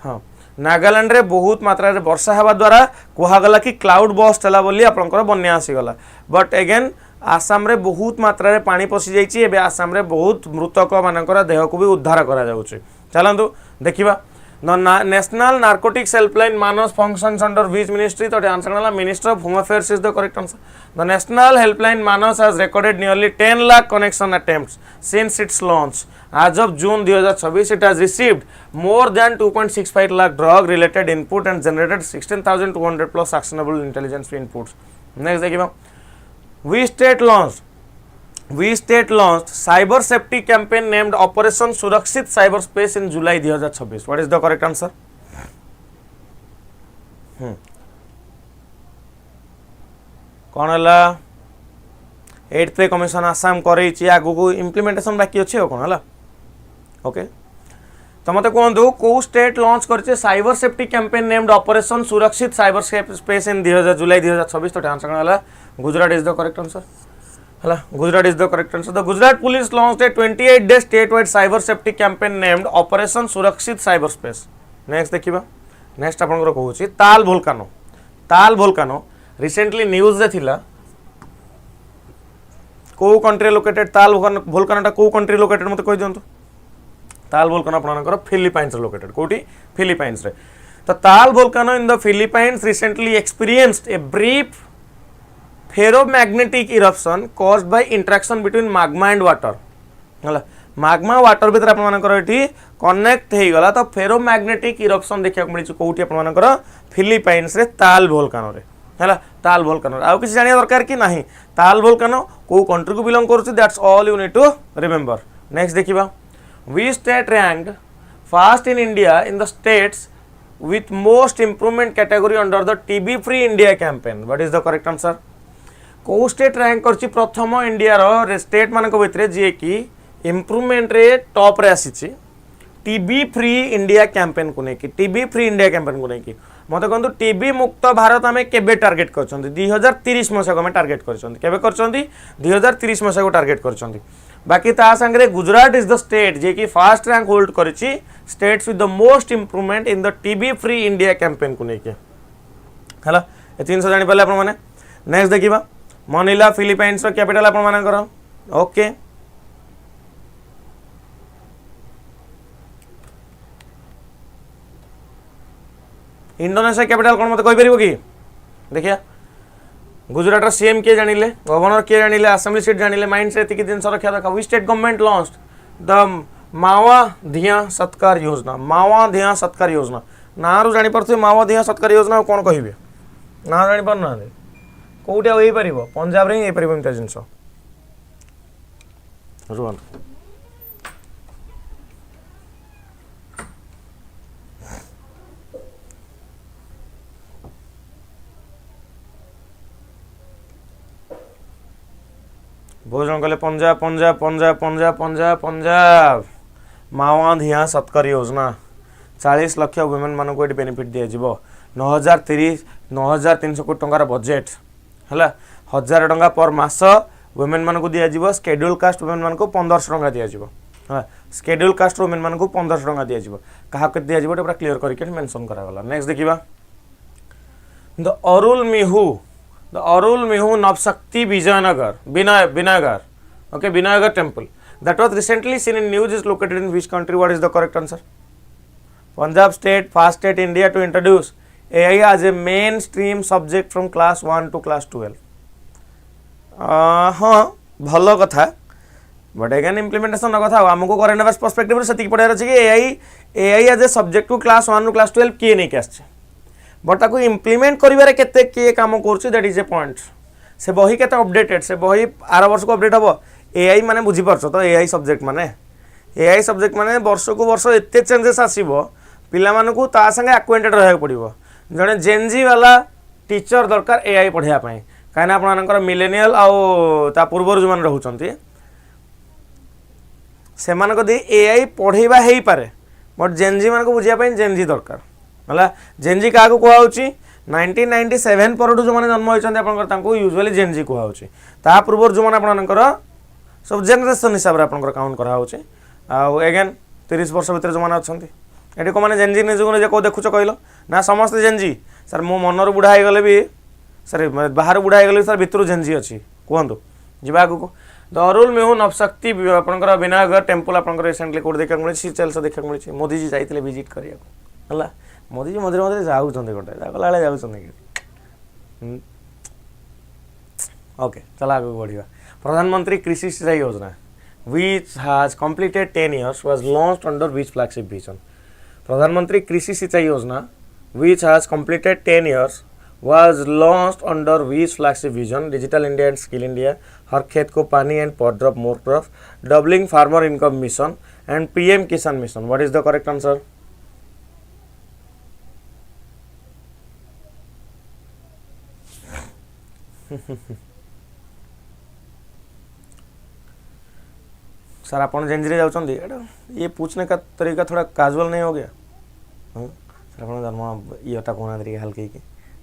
हाँ नागालैंड रे बहुत मात्रा रे वर्षा हवा द्वारा कहगला कि क्लाउड बस्ट है बोली आपंकर बन्या आसीगला बट अगेन आसाम रे बहुत मात्रा रे पानी पशि जाइए एवं आसाम रे बहुत मृतक मानकर देह को भी उद्धार करा जाउछि। चलतु देखिबा national narcotics helpline Manas functions under which ministry? तो आंसर है minister of home affairs is the correct answer. The national helpline Manas has recorded nearly 10 lakh connection attempts since it's launch as of June 2026 it has received more than 2.65 lakh drug related input and generated 16,200 plus actionable intelligence inputs. Next देखिए we state launched cyber safety campaign named Operation Surakshit Cyberspace in July 2026. What is the correct answer? कौन है 8th पे कमिशन आसाम कर आगू इम्प्लीमेंटेशन बाकी अच्छे कौन है ओके तो मत कहतु कौ स्टेट लॉन्च कर cyber safety campaign named operation Surakshit cyber space in July 2026? तो आंसर है Gujarat is the correct answer है Gujarat is the correct answer. The Gujarat police launched a 28-day state wide cyber safety campaign named operation Surakshit cyber space. Next देखिबा नेक्स्ट आपनकर कहूची ताल वोल्कानो रिसेंटली न्यूज रे थिला को कंट्री लोकेटेड ताल वोल्कानोटा को कंट्री लोकेटेड मत कहि दियंतु। ताल वोल्कानो आपनकर फिलीपाइंस लोकेटेड कोठी फिलीपाइंस रे तो ताल volcano in the Philippines recently experienced a brief ferromagnetic eruption caused by interaction between magma and water. ହେଲା magma water ଭିତରେ ଆପଣମାନଙ୍କର ଏଠି କନେକ୍ଟ ହେଇଗଲା ତ ଫେରୋମ୍ୟାଗ୍ନେଟିକ୍ ଇରପ୍ସନ୍ ଦେଖିବାକୁ ମିଳିଛି କୋଉଠି ଆପଣମାନଙ୍କର ଫିଲିପାଇନ୍ସରେ ତାଲ ଭୋଲକାନୋରେ ହେଲା ତାଲ ଭୋଲକାନୋରେ ଆଉ କିଛି ଜାଣିବା ଦରକାର କି ନାହିଁ ତାଲ ଭୋଲକାନୋ କୋଉ କଣ୍ଟ୍ରିକୁ ବିଲଙ୍ଗ କରୁଛି that's all you need to remember next ଦେଖିବା वी state ranked first in India in the states with most improvement category under the TB free India campaign. What is the correct answer? को स्टेट रैंक करछि प्रथम इंडिया रो स्टेट मानक भितरे जे कि इम्प्रूवमेंट रे टॉप रे आसीछि टीबी फ्री इंडिया कैंपेन को नेकी टीबी फ्री इंडिया कैंपेन को नेकी मते कहंतु टीबी मुक्त भारत हमें केबे टारगेट करछंती 2030 मसा को हमें टारगेट करछंती केबे करछंती 2030 मसा को टारगेट करछंती बाकी ता संगे गुजरात इज द स्टेट जे कि फर्स्ट रैंक होल्ड करिछि states with the most improvement in the TB free India campaign को नेकी हला ए 300 जानि पले आपण माने नेक्स्ट देखिबा मनीला फिलिपाइंस रो कैपिटल आपण मानकर ओके इंडोनेशिया कैपिटल कौन मत कही कि देखिए गुजरात सीएम किए जानिले गवर्नर किए जानिले असेंबली सीट जानिले माइंड से एतिक दिन रखा दरकार we state government launched the मावा धिया सत्कार योजना मावा धिया सत्कार योजना ना रु जानि परथि मावा धिया सत्कार योजना कौन कहिबे ना जानि पर ना कोउटा होई परिबो पंजाब रे होई परिबो इनता जिंस रुवन भोजन कले पंजाब पंजाब पंजाब पंजाब पंजाब पंजाब मावा धिया सत्कार योजना 40 लाख वुमेन मान को बेनिफिट दिया 9300 कोटी टंकार बजेट है 1000 टंका पर मास वुमेन मान को दिया शेड्यूल कास्ट वुमेन मान को 1500 टंका दिया शेड्यूल कास्ट वुमेन मान को 1500 टंका दिया क्या दिया पूरा क्लीयर करके मेंशन करागला नेक्स्ट देखिबा the Arulmigu Navasakthi Vijayanagar okay Vinayagar temple that was recently seen in news is located in which country what is the correct answer Punjab state first state India to introduce AI as a mainstream subject from class 1 to class 12 हाँ भलो कथा बट अगेन इम्प्लीमेंटेशन कथा आमको करेंट अफेयर्स पर्सपेक्टिव से पढ़ार अच्छे कि AI as a subject to class 1 to class 12 किए नहीं आसছে बट ताको इम्प्लीमेंट करिवारे केते किए काम करछि दैट इज ए पॉइंट से बही केते अपडेटेड से बही आर वर्ष को अपडेट हबो AI माने बुझी परछो तो AI सब्जेक्ट माने वर्ष को वर्ष एते चेंजेस आसीबो पिला मानकू ता संगे एक्वेंटेड रहय पड़िबो जने जेनजी वाला टीचर दरकार AI पढ़िया पई काना आपण मानकर मिलेनियल आ ता पूर्वर जो मान रहउचंती से मानको दे AI पढ़ेबा हेई पारे बट जेनजी मानको बुझिया पई जेनजी दरकार मतलब जेनजी क्या कहुच्छी 1997 पर जो मैंने जन्म होती यूजुअली जेनजी कहुच्छी ता पूर्व जो मैंने सब जेनेरेशन हिसाब से आप काउंट कराऊँचे आगेन 30 वर्ष भितर जो मैंने अच्छा ये कौन मैंने जेनजी निजे कौ देखुच कहल ना समस्ते जेनजी सर मो मनर बुढ़ा हो गले भी सर बाहर बुढ़ा हो गले सर भितर जेनजी अच्छी कहतु जा आगू द अरुल मेहू नवशक्ति आपंकर विनायगर टेम्पल आप रिसेंटली कौट देखा मिले सीचेल्स देखा मिली मोदी जी जाते विजिट करा है मोदी जी मझे मझे जाऊँच गोटे गला जाऊँ ओके चल आगे बढ़िया प्रधानमंत्री कृषि सिंचाई योजना which has completed 10 years was launched under which flagship vision प्रधानमंत्री कृषि सिंचाई योजना which has completed 10 years was launched under which flagship vision digital India and skill India हर खेत को पानी and per drop more crop doubling farmer income mission and PM Kisan mission what is the correct answer sir आप जेनजी जाऊँगी ये पूछने का तरीका थोड़ा कैजुअल नहीं हो गया सर आप जन्म ये कहना तरीके हल्के की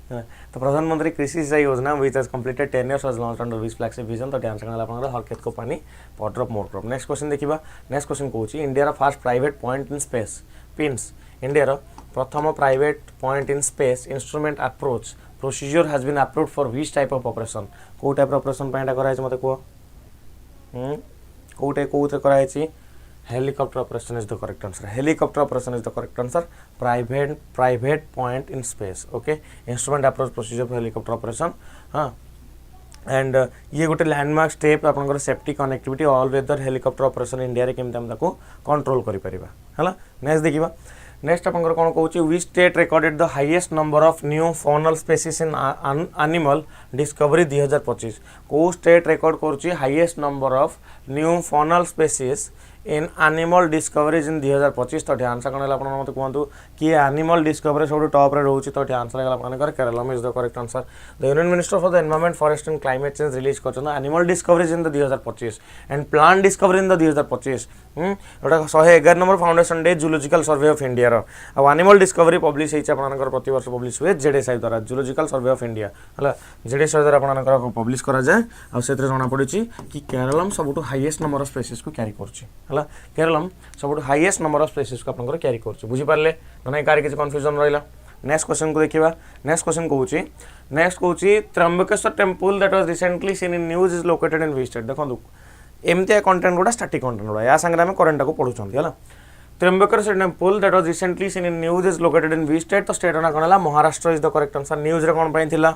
तो प्रधानमंत्री Krishi Sinchayee Yojana which has completed 10 years was launched under which flagship vision तो ध्यान से हर खेत को पानी per drop more crop next question देखिबा नेक्स्ट क्वेश्चन कहूँ India first private point in space PinS India प्रथम private point in space instrument approach procedure has been approved for which type of operation को टाइप ऑपरेशन पे करा मत कह कोटे कराई Helicopter operation is the correct answer. Helicopter operation is the correct answer. Private point in space. Okay. Instrument approach procedure for helicopter operation. हाँ. एंड ये गोटे लैंडमार्क स्टेप आपनकर safety connectivity all weather helicopter operation India रे केमते हम ताको कंट्रोल करि परिबा हला. नेक्स्ट देखिबा. नेक्स्ट आपनकर कोन कहूची we state recorded the highest number of new faunal species in animal discovery 2025. को स्टेट रिकॉर्ड करूची highest number of new faunal species in animal discoveries in 2025. तो आंसर कौन है आप मत कहतु कि एनिमल डिस्कवरी सब टॉप रे रोचे. तो आंसर है आपनकर Keralam is the correct answer. The union minister for the environment forest and climate change release करछन animal discoveries in the 2025 and plant discovery in the 2025. एटा 111 number foundation day zoological survey of India रो. आ एनिमल डिस्कवरी पब्लिश हेछि आपनकर प्रति वर्ष पब्लिश हुए जेडीएसआई द्वारा जूलॉजिकल सर्वे ऑफ इंडिया हला. जेडीएसआई द्वारा आपनकर पब्लिश करा जाय आ सेतरे जणा पड़िछि कि केरलम सबटु हाईएस्ट नंबर ऑफ स्पीसीज को कैरी करछि हला. केरलम सबटु हाईएस्ट नंबर ऑफ स्पीसीज को आपनकर कैरी करछि. बुझि पारले नै कार किछ कंफ्यूजन रहिला. नेक्स्ट क्वेश्चन को देखिबा. नेक्स्ट क्वेश्चन कहूची Trimbakeshwar temple that was recently seen in news is located in which state. देखो एमती कंटेंट गुड़ा स्टैटिक कंटेंट गुड़ा या संगे आम करेंट को पढ़ुंट है. Trimbakeshwar temple that was recently seen in news is located in which state. तो स्टेट ना कौन है Maharashtra is the correct answer. News रे कौन पई थिला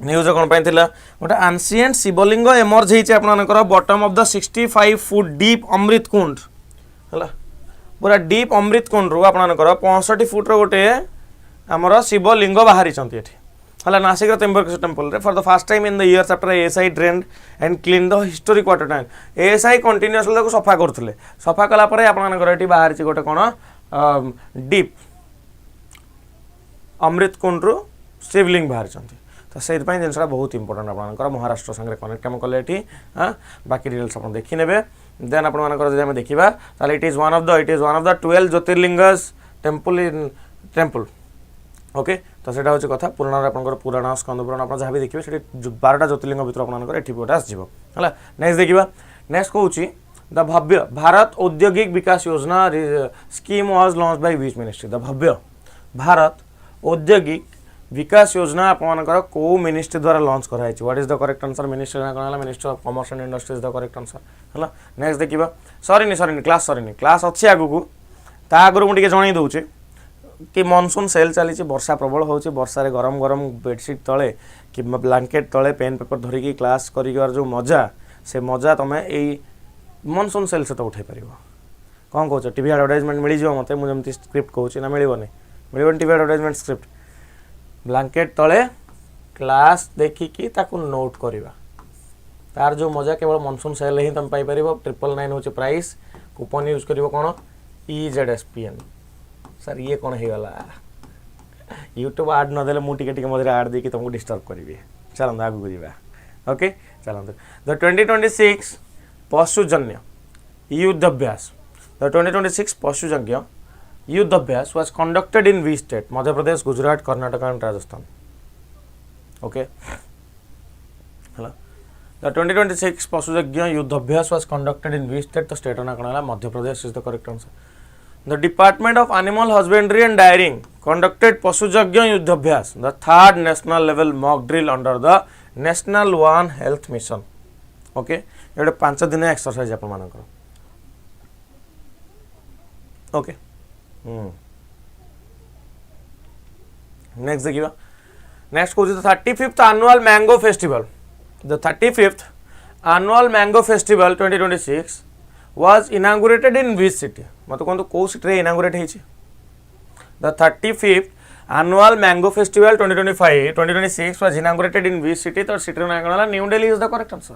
न्यूज रे कौन पई थिला गोटे एंशिएंट शिवलिंग एमर्ज हेछि आपनकर bottom of the 65 foot deep Amrit Kund हला. पूरा डीप अमृत कुंड रु आपनकर 65 फुट रो गोटे हमर शिवलिंग बाहरी चंती एठी हला. नासिक त्र्यंबकेश्वर टेंपल रे for the first time in the years after ASI drained and clean the historic water tank. ASI continuously ताको सफा करथले. सफा कला परे आपनकर एठी बाहर छि गोटे कोन डीप अमृत कुंड रु शिवलिंग बाहर चंती. तो से जिनसा बहुत इंपोर्टेंट आपनकर महाराष्ट्र संगे कनेक्ट कम कले एठी. हाँ बाकी डिटेल्स आप देखि नेबे. देन आपनकर जे हम देखिबा ताले it is one of the 12 jyotirlingas temple in temple. Okay. तो सेटा होची कथा पुराण आपनकर पुराण स्कंद पुराण आप जहाँ भी देखिए से 12टा ज्योतिर्लिंग भितर आपनकर एठी पोटा आसीबो हला. नेक्स्ट देखिबा. नेक्स्ट कहूची the Bhavya Bharat Audyogik Vikas Yojana scheme was launch by which ministry. The Bhavya Bharat Audyogik Vikas Yojana आपनकर को मिनिस्ट्री द्वारा लॉन्च कराई. What is the correct answer. Ministry ना कोन minister of commerce and industry is the correct answer हला. नेक्स्ट देखिबा. सॉरी क्लास क्लास अच्छी आगु को ता आगु मुझे जणाई दउचे कि मानसून सेल चली. वर्षा प्रबल होची. वर्षा रे गरम गरम बेडशीट तले कि ब्लैंकेट तले पेन पेपर धरिकी क्लास करिवार जो मजा से मजा तुम यही मानसून सेल से तो उठे पार. कौन कौच टीवी एडवर्टाइजमेंट मिल जाव मत मुझे स्क्रिप्ट कहूँ ना मिलने टीवी एडवर्टाइजमेंट स्क्रिप्ट ब्लैंकेट तले क्लास देखिकी ताकू नोट करवा. तार जो मजा केवल मानसून सेल ही तुम पाइपर. 999 हूँ प्राइस. कूपन यूज कर कौन EZSPN. सर ये कौन हो गला यूट्यूब आड नदेले मुझे मझे आड देकी तुमको डिस्टर्ब करी. चलते आगू जावा. ओके चलते. द 2026 पशुजन्य युद्धाभ्यास. The 2026 Pashujanya Yudhabhyas was conducted in which state. Madhya Pradesh, Gujarat, Karnataka and Rajasthan. Okay हला. The 2026 Pashujanya Yudhabhyas was conducted in which state. तो स्टेट ना कौन है Madhya Pradesh is the correct answer. The Department of Animal Husbandry and Dairying conducted Pasujagya Yuddhabhyas, the third national level mock drill under the National One Health Mission. Okay, ये 5 दिन एक्सरसाइज अपन मानकर. Okay. Next देखिबा. Next को the 35th annual mango festival. The 35th annual mango festival 2026 was inaugurated in which city. मतलब कौन तो कौ सिटी रे inaugurate हेछि. The 35th annual mango festival 2026 was inaugurated in which city. तो सिटी ना कोन New Delhi is the correct answer.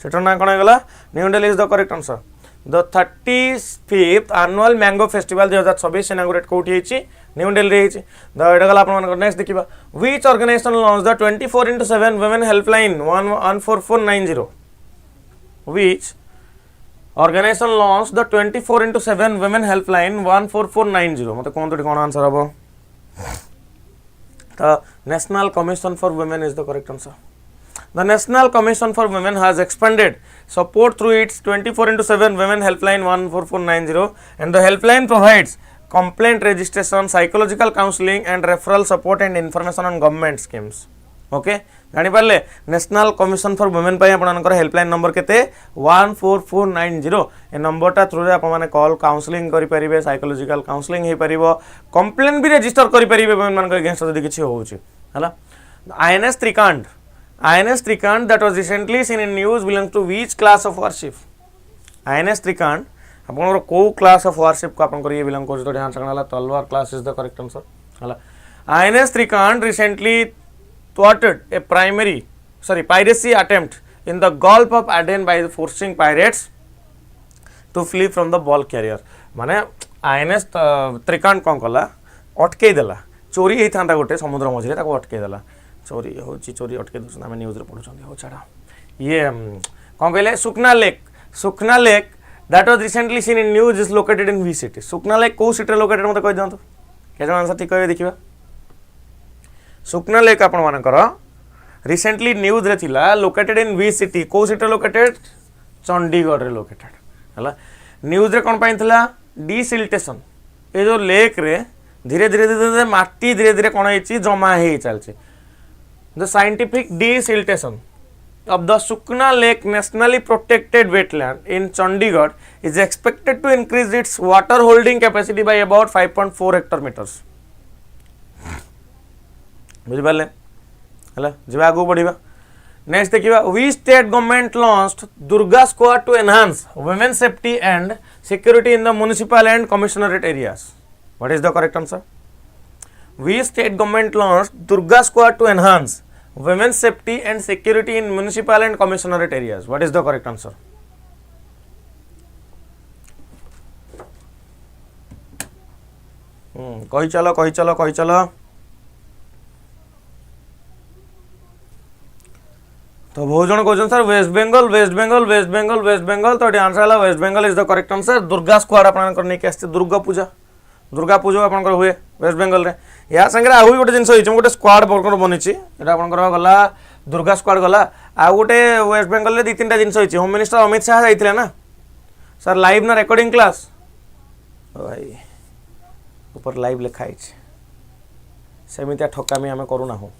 City ना कोन गला New Delhi is the correct answer. The 35th annual mango festival 2026 inaugurate कोठी हेछि न्यू दिल्ली हेछि. द एटा गला अपन नेक्स्ट देखिबा. Which organization launched the 24/7 women helpline 14490. Which organization launched the 24/7 women helpline 14490. मतलब कौन तो कौन आंसर हम. The National Commission for Women is the correct answer. The National Commission for Women has expanded support through its 24/7 women helpline 14490 and the helpline provides complaint registration, psychological counseling and referral support and information on government schemes. Okay जानी पारे नेशनल कमिशन फॉर वुमेन पर हेल्पलाइन नंबर केते 14490 ए नंबरटा थ्रू आप कॉल काउंसलिंग करेंगे साइकोलॉजिकल काउंसलिंग हो पार कंप्लेन भी रजिस्टर करेंगे वुमेन मान अगेंस्ट जब किसी होगा INS Trikant that was recently seen in news belongs to which class of warship INS Trikant आपन को क्लास ऑफ वारशिप को आपन ये बिलोंग कर तो ध्यान रखना तलवार class is the correct answer हला INS Trikant recently thwarted a piracy attempt in the Gulf of Aden by forcing pirates to flee from the ball carrier माने INS Trikant कोन कला अटके देला चोरी हे थांता गोटे समुद्र मझिरे ताको अटके देला चोरी होची चोरी अटके दस आम न्यूज रे पढुछन हो छाड़ा ये कोन कहले सुखना lake that was recently seen in news is located in which city Sukhna lake को सिटी लोकेटेड मते कहि दंतो के जन आंसर ठीक कहबे देखिबा सुखना लेक आपण मानकर रिसेंटली न्यूज रे थिला लोकेटेड इन which city को सिटी लोकेटेड चंडीगढ़ रे लोकेटेड हला न्यूज रे कोन पई थिला डिसिल्टेशन ए जो लेक रे धीरे धीरे माटी धीरे धीरे कोन हेची जमा हे चलचे the scientific desiltation of the Sukna Lake nationally protected wetland in Chandigarh is expected to increase its water holding capacity by about 5.4 hectometers. बुझ पाले हला जब आगु बढ़िबा नेक्स्ट देखिबा we state government launched Durga squad to enhance women safety and security in the municipal and commissionerate areas what is the correct answer we state government launched Durga squad to enhance women's safety and security in municipal and commissionerate areas what is the correct answer कही चलो तो बहुत जन कहते सर वेस्ट बेंगल तो आंसर है West Bengal is the correct answer Durga squad आप नहीं आसते दुर्गा पूजा आप हुए वेस्ट बेंगल रे या संगे आउ गोटे जिन गोटे स्क्वाड बनी गला दुर्गा स्क्वाड गला आउ गोटे वेस्ट बेंगल दी तीन जिन होम मिनिस्टर अमित शाह जाइए ना सर लाइव ना रिकॉर्डिंग क्लास भाई ऊपर लाइव लिखाई सेमितिया ठकामी आम करूना हो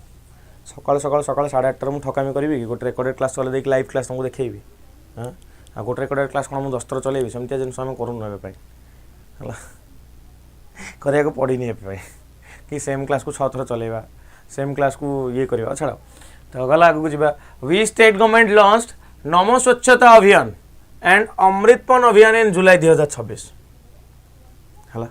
सकाल 8:30 मुझे ठकामी करी कि गोटे रेकर्डेड क्लास चल देख लाइव क्लास तुमको देखी हाँ आ गोटे रेकर्डेड क्लास कौन मुझे 10 थर चलेबी सेमती जिन आम करूना है करने को पड़ी कि सेम क्लास को 6 थर चलेगा सेम क्लास को ये करवा छाड़ तो गला आगे जावा we state government launched Namo Swachhata अभियान एंड अमृतपन अभियान इन जुलाई 2026 हला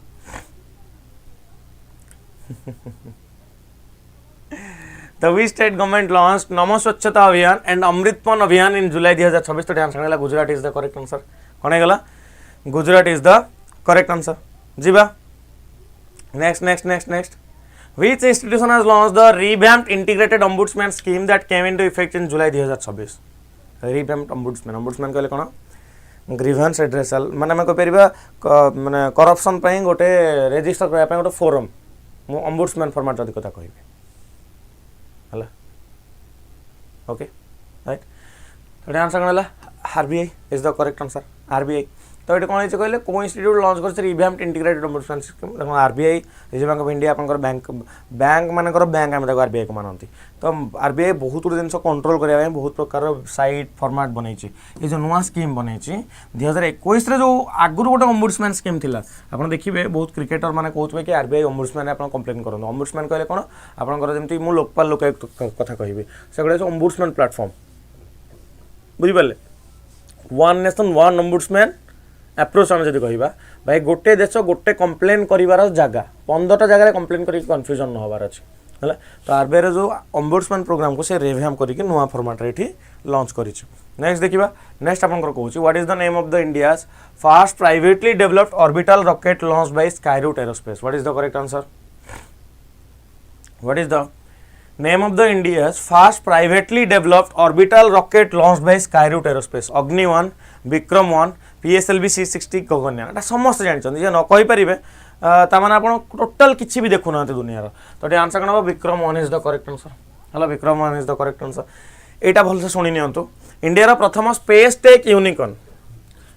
The we state government launched नमो स्वच्छता अभियान एंड अमृतपन अभियान इन जुलाई 2026 तो ध्यान रखना Gujarat is the correct answer कौन है गला Gujarat is the correct answer जीवा Next. Which institution has launched the revamped integrated ombudsman scheme that came into effect in July 2026? Revamped ombudsman कहले कोन ग्रीवेंस एड्रेसल माने मैं कह माने करप्शन पई गोटे रजिस्टर करबा पई गोटे फोरम मु ombudsman फॉर्मेट जदी कथा कहबे हला ओके राइट तो answer cone RBI is the correct answer RBI तो ये कौन कहले को इंस्टीट्यूट लॉन्च कर रिवैम्प्ड इंटीग्रेटेड ओम्बुड्समैन स्कीम देखो RBI reserve Bank of India आपनकर बैंक मानकर बैंक आम RBI को मानती तो RBI बहुत गुड जिन कंट्रोल करने बहुत प्रकार साइट फॉर्मेट बनई ये जो नुआ स्कीम बनई 2021 जो आगुरी गोटे ओम्बुड्समैन स्कीम थिला आपन देखिबे बहुत क्रिकेटर माने कहउतबे कि RBI ओम्बुड्समैन आपन कंप्लेन करन ओम्बुड्समैन कहले कोन आपनकर जेमति मु लोकपाल लोकायुक्त कथा कहिबे से गोटे ओम्बुड्समैन प्लेटफॉर्म बुझि पाले one nation one ombudsman approach आम जब कह भाई गोटे देश गोटे कंप्लेन कर जगह 15टा जगह कंप्लेन कर कन्फ्यूजन न होबार अच्छे है तो RBI जो ओम्बुड्समैन प्रोग्राम को से रिवैम्प करके नुआ फॉर्मेट रे लॉन्च कर नेक्स्ट देखा नेक्स्ट आपन कहूँ what is the name of the India's first privately developed orbital rocket launch by Skyroot aerospace what is the correct answer what is the name of the India's first privately developed orbital rocket launch by Skyroot aerospace अग्नि 1 विक्रम 1 PSLV C60 गगनयान समस्त जानते जे न कही पारे ताने आप टोटाल किसी भी देखुना दुनिया तो ये आंसर कौन Vikram 1 is the correct answer है Vikram 1 is the correct answer यहाँ भलसे शुणी नियंतु इंडिया प्रथम स्पेस टेक यूनिकॉर्न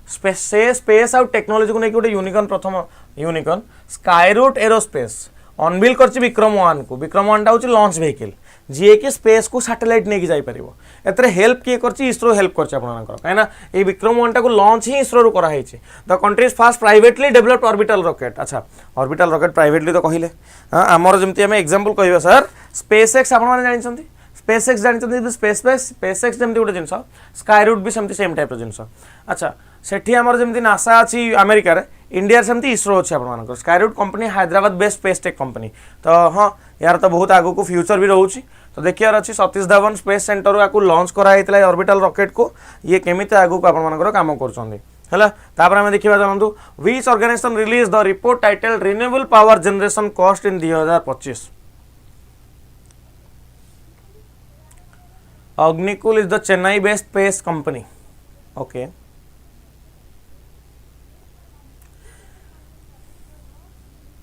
स्पेस आउ टेक्नोलोजी को लेकिन गोटे यूनिकॉर्न प्रथम यूनिकॉर्न स्काईरूट एरोस्पेस अनविल कर विक्रम 1 को विक्रम 1 टा हूँ लॉन्च व्हीकल जी कि स्पेस को सैटेलाइट नहीं जाई परिबो एतरे हेल्प किए करछि इसरो हेल्प करछि आपनकर काहेना ए विक्रम 1 टा को लॉन्च ही इसरो रो करा हैछि the countries first privately developed orbital rocket अच्छा ऑर्बिटल रॉकेट प्राइवेटली तो कहिले हां हमर जेमति हमें एग्जांपल कहबा सर स्पेसएक्स आपन माने जानि छथि स्पेसएक्स जानि छथि स्पेसएक्स जेमति उडे जिंस स्काई रूट भी सेमति सेम टाइप रो जिंस अच्छा सेठी हमर जेमति नासा अछि अमेरिका रे इंडिया सेमति इसरो अछि आपन मानकर Skyroot company Hyderabad based space tech company तो हां यार तो बहुत आगु को फ्यूचर भी रहउछि तो देखियार अछि सतीश धवन स्पेस सेंटर को लॉन्च करा हैतला ऑर्बिटल रॉकेट को ये केमिति आगु को आपन मानकर काम करछन्ती हला तापर हम देखिबा जानंतु which organization release the report title renewable power generation cost in 2025 Agnikul is the Chennai based space company. Okay.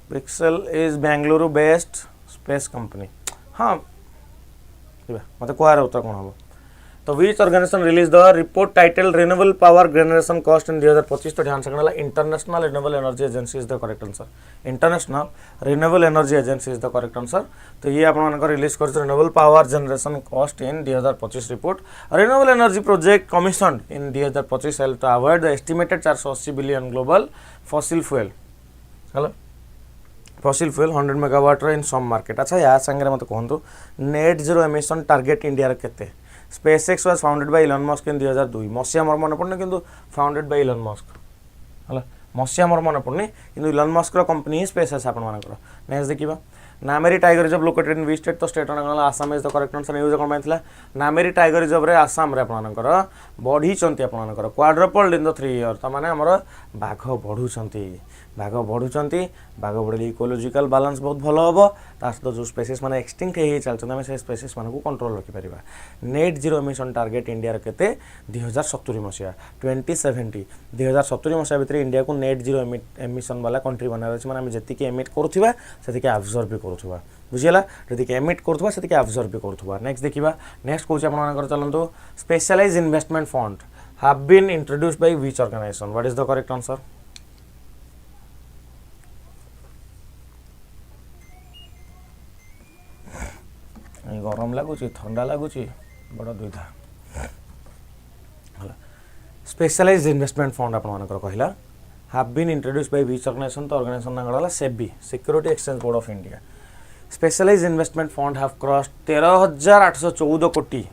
Pixel is Bangalore based space company. हाँ मतलब कुआर होता कौन हम तो which organization released the report titled renewable power generation cost in 2025 तो ध्यान से करना International Renewable Energy Agency is the correct answer. International Renewable Energy Agency is the correct answer. तो ये अपन मानकर रिलीज कर renewable power generation cost in 2025 report. Renewable energy project commissioned in 2025 helped to avoid the estimated 480 billion global fossil fuel. Hello fossil fuel 100 megawatt in some market. अच्छा यार संगे मत कहंतु net zero emission target India रे केते SpaceX was founded by Elon Musk in 2002 मसिया मोर मन पड़ने किंतु फाउंडेड बाय Elon Musk हला मसिया मोर मन पड़ने किंतु Elon Musk रो कंपनी ही SpaceX आपन मानकर नेक्स्ट देखिबा Nameri tiger reserve located in which state तो स्टेट अनगला Assam is the correct answer यूज कोन मानथिला नामेरी टाइगर रिजर्व रे आसाम रे आपन मानकर बढ़ी चंती आपन मानकर क्वाड्रपल्ड इन द 3 इयर त माने हमर बाघ बढ़ुचंती बाघ बढ़ले इकोलॉजिकल बैलेंस बहुत भलो हबो तास तो जो स्पीसीज माने एक्सटिंक्ट हे चलछन हम से स्पीसीज माने को कंट्रोल रखि परिबा net zero emission target India रे केते 2070 मसिया 2070 2070 मसिया भितर इंडिया को नेट जीरो एमिशन वाला कंट्री बनार अछि माने हम जति के एमिट करथुबा सेति के अब्जॉर्ब भी करथुबा बुझियला जति के एमिट करथुबा सेति के अब्जॉर्ब भी करथुबा नेक्स्ट देखिबा नेक्स्ट कोच आपन मानकर चलंतु specialised investment fund have been introduced by which organisation what is the correct answer गरम लगुच ठंडा लगुच बड़ दुविधा स्पेशलाइज्ड इन्वेस्टमेंट फंड आपन मानकर कहला have been introduced by which organisation तो ऑर्गेनाइजेशन ना गला SEBI Security Exchange Board of India specialised investment fund have crossed 13814 crore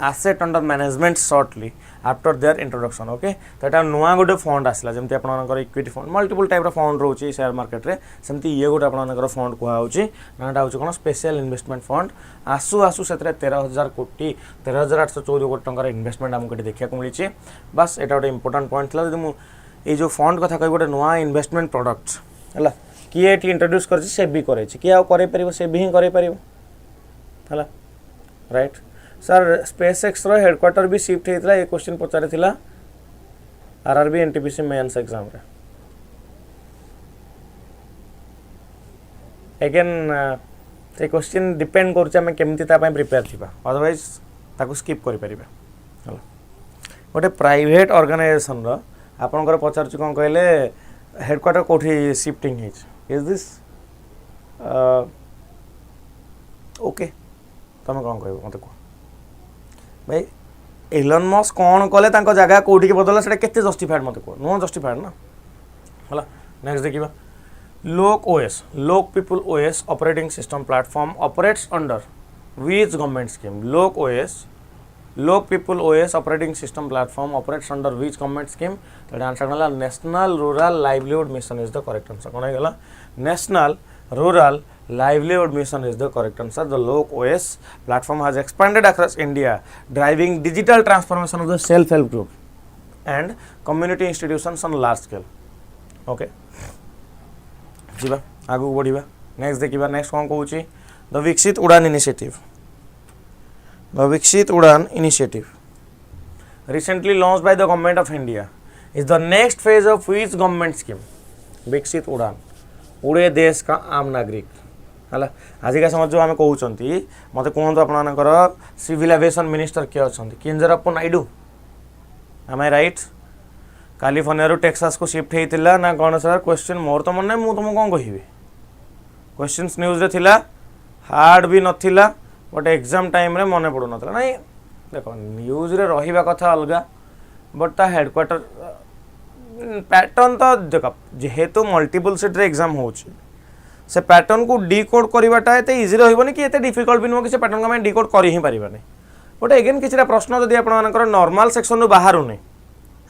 asset under management shortly after their introduction okay तो एटा नुआ गोटे फंड आसला जेमति आपन मानकर इक्विटी फंड मल्टीपल टाइप रो फंड रहउची शेयर मार्केट रे सेमति ये गोटे आपन मानकर फंड कोहा होची नाटा होची कोन स्पेशल इन्वेस्टमेंट फंड आसु आसु सेतरे 13000 कोटी 13814 कोटी टंका इन्वेस्टमेंट हमको देखिया को मिलिची बस एटा गोटे इंपोर्टेंट पॉइंट थला जदि मु ए जो फंड कथा कहि गोटे नुआ इन्वेस्टमेंट प्रोडक्ट हला किए एटी इंट्रोड्यूस करछि से भी करे छी कि आ करे परिबो से भी करे परिबो हला राइट सर SpaceX रो हेडक्वार्टर भी शिफ्ट हेतला ए क्वेश्चन पचारे थिला आरआरबी एनटीपीसी मेंस एग्जाम रे अगेन ए क्वेश्चन डिपेंड करछ हम केमति ता पय प्रिपेयर थिबा अदरवाइज ताको स्किप करि परिबा हला गोटे प्राइवेट ऑर्गेनाइजेशन रो आपनकर पचारछु कोन कहले हेडक्वार्टर कोठी shifting his is this okay तमे कोन कहबो मते को भाई एलन मस्क कौन कले तांको जगह कोठी के बदला सेटा केते जस्टिफाइड मते को नो जस्टिफाइड ना हला नेक्स्ट देखिबा Lok OS Lok people OS operating system platform operates under which government scheme Lok OS Lok people OS operating system platform operates under which government scheme तो आंसर गला national rural livelihood mission is the correct answer कोन गला national rural livelihood mission is the correct answer the LOC OS platform has expanded across India driving digital transformation of the self help group and community institutions on large scale okay jiba agu bodiba next dekiba next kon कहूची the Viksit Udan initiative recently launched by the government of India is the next phase of which government scheme Viksit Udan उड़े देश का आम नागरिक हला आजिका समझ जो आमे कहउचंती मते कोन तो आपनकर सिविल एविएशन मिनिस्टर के अछंती Kinjarapu Naidu am I right California रो टेक्सास को शिफ्ट हेतिला ना कोन सर क्वेश्चन मोर तो मन नै मु तुम कोन कहिबे क्वेश्चंस न्यूज रे थिला हार्ड भी नथिला बट एग्जाम टाइम रे मन पड़ू ना नहीं देख न्यूज रे रहिबा कथा अलगा बट ता हेडक्वार्टर पैटर्न तो देख जेहेतु मल्टीपल सीट रे एग्जाम होची से पैटर्न को डिकोड करवाटा एत इजी रही कि एत डिफिकल्ट भी नुह कि से पैटर्न को आम डिकोड कर ही पारानी बट एगेन किसी प्रश्न जदि आपर नॉर्मल सेक्शन बाहर नहीं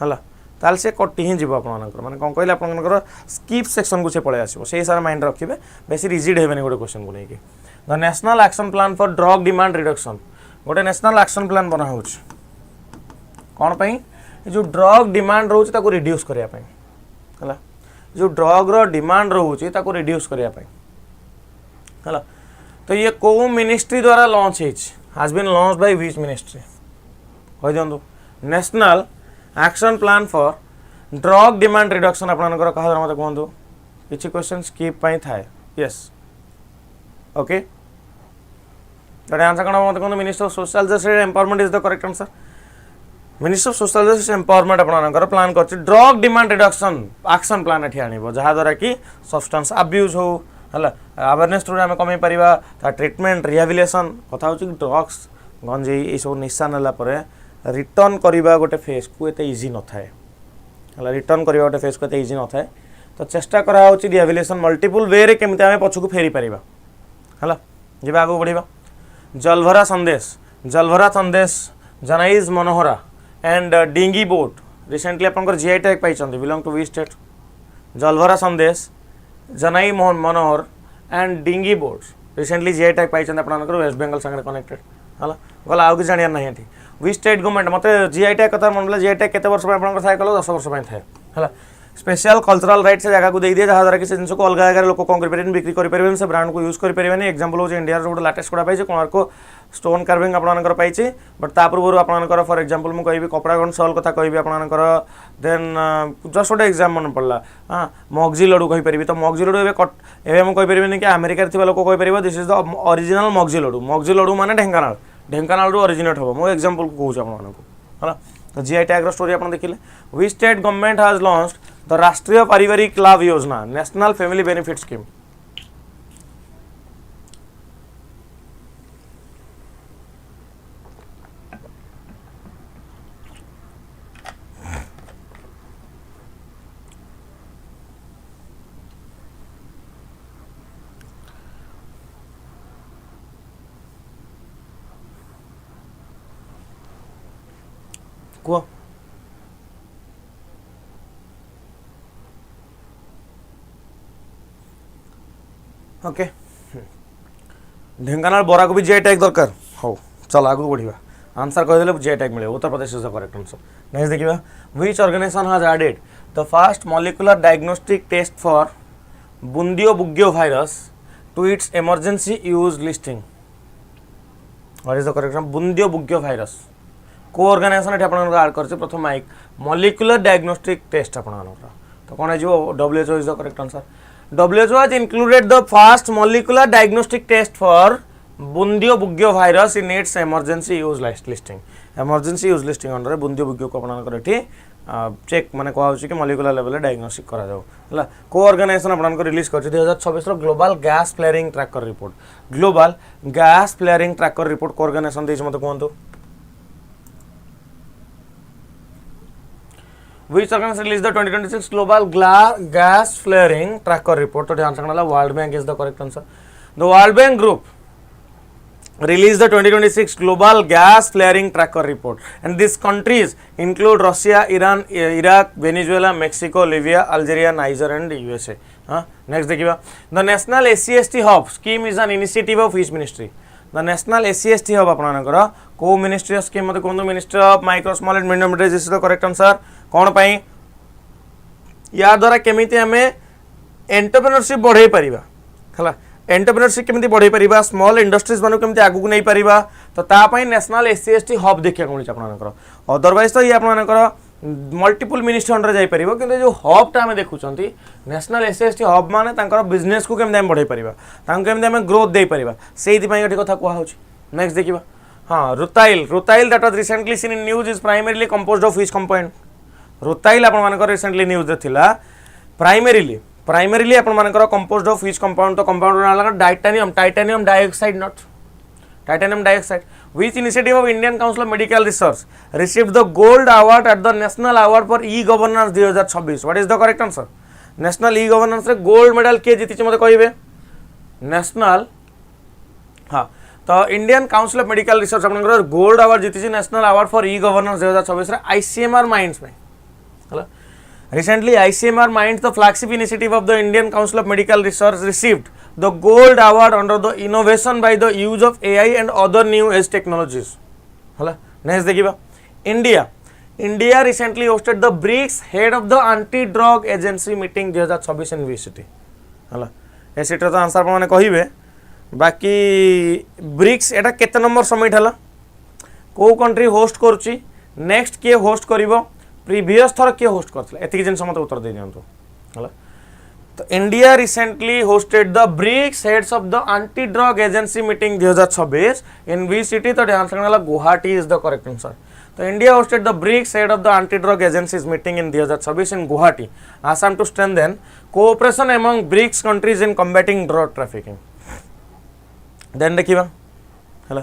है ताल से कटि ही जीव आपर मैंने कौन कहले आपर स्किप सेक्शन को से पलि आसो से सारा माइंड रखिए बेसी रिजिड हेबे गोटे क्वेश्चन को लेकिन the national action plan for drug demand reduction गोटे नेशनल एक्शन प्लान बना हो कौन पाई जो ड्रग डिमांड रोचे ताको रिड्यूस करने है जो ड्रग रो डिमांड रोचे ताको रिड्यूस करने है तो ये को मिनिस्ट्री द्वारा launch has been launch by which ministry कह दिंतु national action plan for drug demand reduction आपनकर कहा मत कहतु किसी क्वेश्चन स्किप थाए यस ओके दैट आंसर कौन मत कहतु minister of social justice empowerment is the correct answer minister of social justice empowerment आपनकर प्लान कर drug demand reduction action plan एठी आनिबो जहा द्वारा कि सब्सटेंस अब्यूज हो है अवेयरनेस थ्रू आम कमे पारिबा ट्रिटमेंट रिहाबिलिटेशन कथा हो ड्रग्स गंजेई ये सब निशा नेला परे रिटर्न करवा गोटे फेस को एत इजी न थाए रिटर्न करवा गोटे फेस को एत इजी न थाए तो चेष्टा करा रिहाबिलिटेशन मल्टीपल वे रे केमती आम पछकु फेरी पारिबा है जी आगू बढ़िबा जलभरा संदेश जनाइज Manohara and dinghy boat recently आपनकर जीआई टैग पाइछन्ती belong to which state Jalbhara sandesh Janai Manohar and dinghy boats recently GI tag पाइछन्ती आपनकर वेस्ट बेंगल संगे कनेक्टेड है गला आउ कि जानिया नहीं एठी व्हिच स्टेट गवर्नमेंट मत जीआई टैग कथा मन जीआई टैग केते वर्ष आपनकर थाए कलो 10 वर्ष थाए है स्पेशल कल्चरल राइट से जगह को दे दिए जहाँ द्वारा कि से जिन को अलग जगह लोक कौन कर बिक्री करें से ब्रांड को यूज करें एग्जांपल हो इंडिया गोटे लाटेस्ट कड़ा पाई कोणार्क स्टोन कार्विंग आपनकर पाई बट ता पूर्व आपनकर फॉर एग्जांपल मुझे कहि कपड़ा गन सॉल कथा कहि आपनकर देन जस्ट गोटे एग्जाम मन पड़ला हाँ मगजी लड्डू कहि परिबी तो मगजी लड्डू एबे मुझे कहि परिबेनी कि अमेरिका थिबा लोक कहि परिबो this is the original Magaji laddu माने ढेंकानाल ओरिजिनेट हो मो एग्जांपल को कहूँ आपको है तो जीआई टैग स्टोरी आप देखिले which state government has launched the राष्ट्रीय पारिवारिक लाभ योजना नेशनल फैमिली बेनिफिट स्कीम को ओके ढेंकानाल बरा को भी जीआई टैग दरकार हो चल आगू बढ़िया आंसर कहदेले जीआई टैग मिले Uttar Pradesh is the correct answer next देखिबा which organisation has added the first molecular diagnostic test for Bundibugyo virus to its emergency use listing what is the correct answer Bundibugyo virus को ऑर्गेनाइजेशन एठी आपन ऐड करछ प्रथम माइक मॉलिक्यूलर डायग्नोस्टिक टेस्ट आपन तो कोन जो WHO is the correct answer WHO has included the first molecular diagnostic test for Bundibugyo virus in its emergency use listing emergency use listing under Bundibugyo को आपन एठी चेक माने कहा कि मॉलिक्यूलर लेवल डायग्नोस्टिक करा जाओ है को ऑर्गेनाइजेशन आपन रिलीज कर 2026 रो global gas flaring tracker report global gas flaring tracker report को ऑर्गेनाइजेशन देछ मते कहंतु Which organization released the 2026 Global Gas Flaring Tracker Report? तो ध्यान रखना World Bank is the correct answer. The World Bank Group released the 2026 Global Gas Flaring Tracker Report, and these countries include Russia, Iran, Iraq, Venezuela, Mexico, Libya, Algeria, Niger, and USA. Next देखिए the National SC/ST Hub scheme is an initiative of which ministry? The National SC/ST Hub अपना को मिनिस्ट्री ऑफ स्कीम मतलब कौन ministry of micro small and medium enterprise is the correct answer कौन पाई या द्वारा केमिति हमें एंटरप्रेन्योरशिप बढ़ाई परिबा हला एंटरप्रेन्योरशिप केमिति बढ़ाई परिबा स्मॉल इंडस्ट्रीज मानु केमिति आगु नै परिबा तो ता पई नेशनल SC/ST हब देखिया कोन आपनकर अदरवाइज तो ये आपनकर मल्टीपल मिनिस्ट्री अंडर जाई परिबो किंतु जो हब ता हमें देखुचंती नेशनल SC/ST हब माने तांकर बिजनेस को केमिति हम बढ़ाई परिबा तांको केमिति हम ग्रोथ दे परिबा सेहि पई एठी कथा कुआ होची नेक्स्ट देखिबा हाँ रुताइल that was recently seen in news is primarily composed of which component? रुताइल आपण मानकर रिसेंटली न्यूज रे थिला प्राइमरीली आपण मानकर composed of which compound? तो कंपाउंड नाला titanium dioxide not titanium dioxide. Which initiative of Indian Council of Medical Research received the gold award at the National Award for E-Governance 2026? What is the correct answer? National E-Governance रे gold medal किए जीती मते कहिबे? National हाँ तो Indian Council of Medical Research आपनकर गोल्ड अवार्ड जीती national award for e governance 2026 रे आईसीएमआर माइंड्स में हला recently ICMR minds the flagship initiative of the Indian Council of Medical Research received the gold award under the innovation by the use of AI and other new age technologies हला नेक्स्ट देखिबा India recently hosted the BRICS head of the anti drug agency meeting 2026 इन विसिटी हला ए सीटर तो आंसर माने कहिबे बाकी ब्रिक्स एटा केते नंबर समिट हला को कंट्री होस्ट करूची नेक्स्ट के होस्ट करिवो प्रीवियस थर के होस्ट करथले एतिक जिन समत उत्तर दे दियंतु हला तो India recently hosted the BRICS heads of the anti drug agency meeting 2026 in which city तो आंसर हला Guwahati is the correct answer तो India hosted the BRICS head of the anti drug agencies meeting in 2026 in Guwahati Assam to strengthen cooperation among BRICS countries in combating drug trafficking then देखिबा हला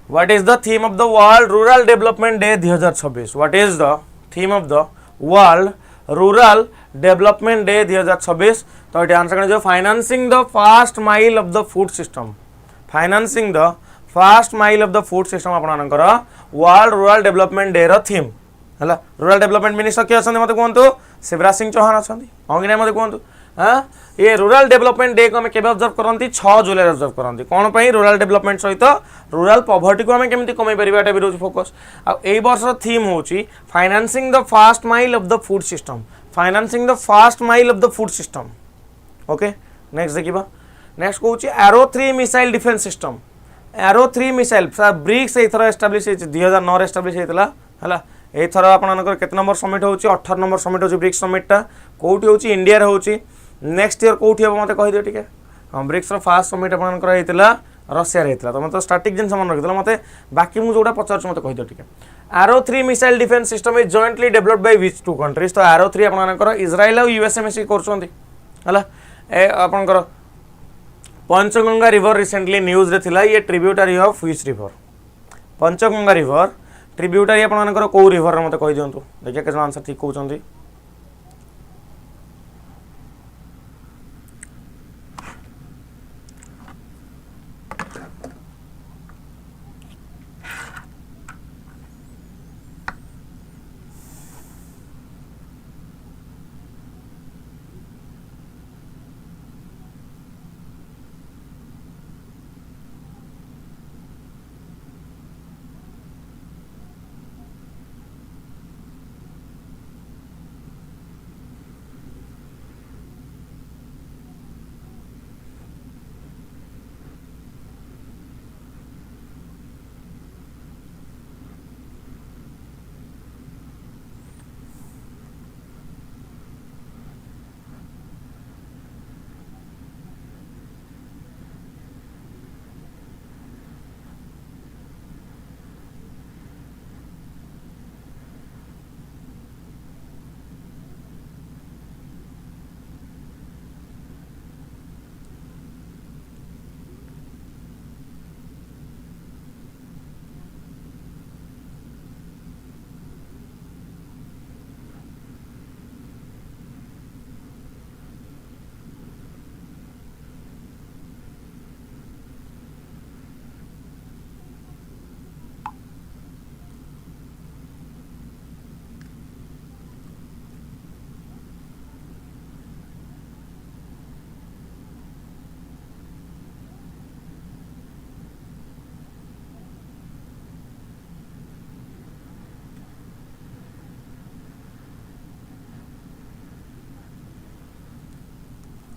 what is the theme of the world rural development day 2026 what is the theme of the world rural development day 2026 तो ये आंसर जो financing the fast mile of the food system financing the fast mile of the food system आपनकर वर्ल्ड रूरल डेवलपमेंट डे रो थीम हला रूरल डेवलपमेंट मिनिस्टर के अछन मते कोंतु शिवराज सिंह चौहान अछन अंगिना मते कोंतु हाँ ये रूरल डेवलपमेंट डे को आम के ऑब्जर्व करती 6 जुलाई ऑब्जर्व करती कौन पर रूरल डेवलपमेंट सहित रूरल पॉवर्टी को आम केमी कमे पारे भी रोज फोकस आई वर्ष थीम हूँ financing the fast mile of the food system financing the fast mile of the food system okay next देखिबा नेक्स्ट कहूँ Arrow 3 missile defence system Arrow 3 missile BRICS एथर एस्टाब्लिश 2009 एस्टाब्लिश होता है एथर आपंकर केते नंबर समिट होची 18 नंबर समिट होची ब्रिक्स समिटटा कोठी होची इंडिया रे होची नेक्स्ट ईयर कोठी हम मते कहि दियो ठीक है हम ब्रिक्स रो फास्ट समिट आपनकर हेतिला रशिया रे हेतिला तो मते स्टैटिक जिन समान रखितला मते बाकी मु जोडा पचार मते कहि दियो ठीक है Arrow 3 missile defence system is jointly developed by which two countries तो एरो 3 आपनकर इजराइल और यूएसए मिसी करछंती हला ए आपनकर पंचगंगा रिवर रिसेंटली न्यूज रे थिला ये tributary of which river Panchganga river tributary आपनकर को रिवर मते कहि दियंतु देखिए केतना आंसर ठीक कहउचंती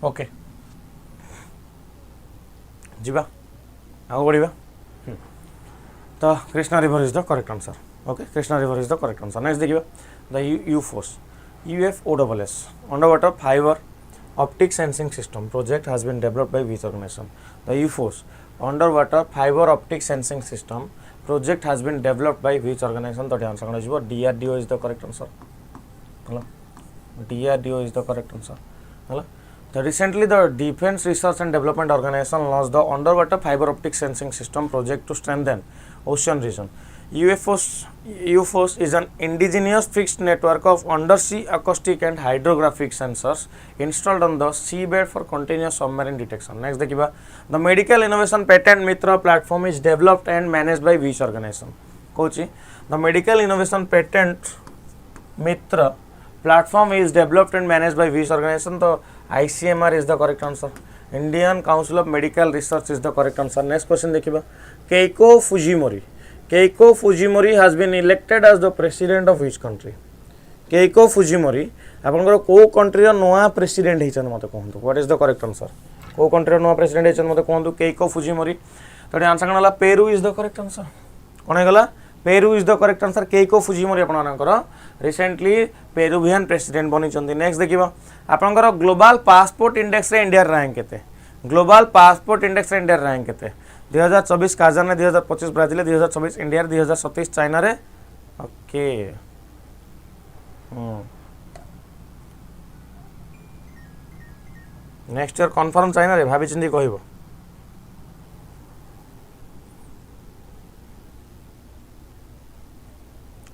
ओके जीवा आगे बढ़िया तो Krishna river is the correct answer okay Krishna river is the correct answer next देखिए the यूफोस UFOSS underwater fiber optic sensing system project has been developed by which organization the UFOS underwater fiber optic sensing system project has been developed by which organization तो आंसर कौन हो DRDO is the correct answer hello DRDO is the correct answer hello Recently, the Defense Research and Development Organization launched the underwater fiber optic sensing system project to strengthen ocean region. UFOS is an indigenous fixed network of undersea acoustic and hydrographic sensors installed on the seabed for continuous submarine detection. Next, the Medical Innovation Patent Mitra platform is developed and managed by which organization? Kochi. The Medical Innovation Patent Mitra platform is developed and managed by which organization? The ICMR is the correct answer. Indian Council of Medical Research is the correct answer. Next question देखिबा Keiko Fujimori. Keiko Fujimori has been elected as the president of which country? Keiko Fujimori आपनकर को कंट्री रो नया प्रेसिडेंट हिचन मते कहंतु. What is the correct answer? को कंट्री रो नया प्रेसिडेंट हिचन मते कहंतु Keiko Fujimori. तो आंसर कनला Peru is the correct answer. कोन गला Peru is the correct answer. Keiko Fujimori आपनकर रिसेंटली पेरुवियन प्रेसिडेंट बनी चंदी. नेक्स्ट देखिबा आपनकर ग्लोबल पासपोर्ट इंडेक्स रे इंडिया रैंक केते? ग्लोबल पासपोर्ट इंडेक्स रे इंडिया रैंक केते? 2024 काजान, 2025 ब्राजिल, 2026 इंडिया, 2027 चाइना रे. Okay next year confirm China रे भाबी चिंदी कहबो.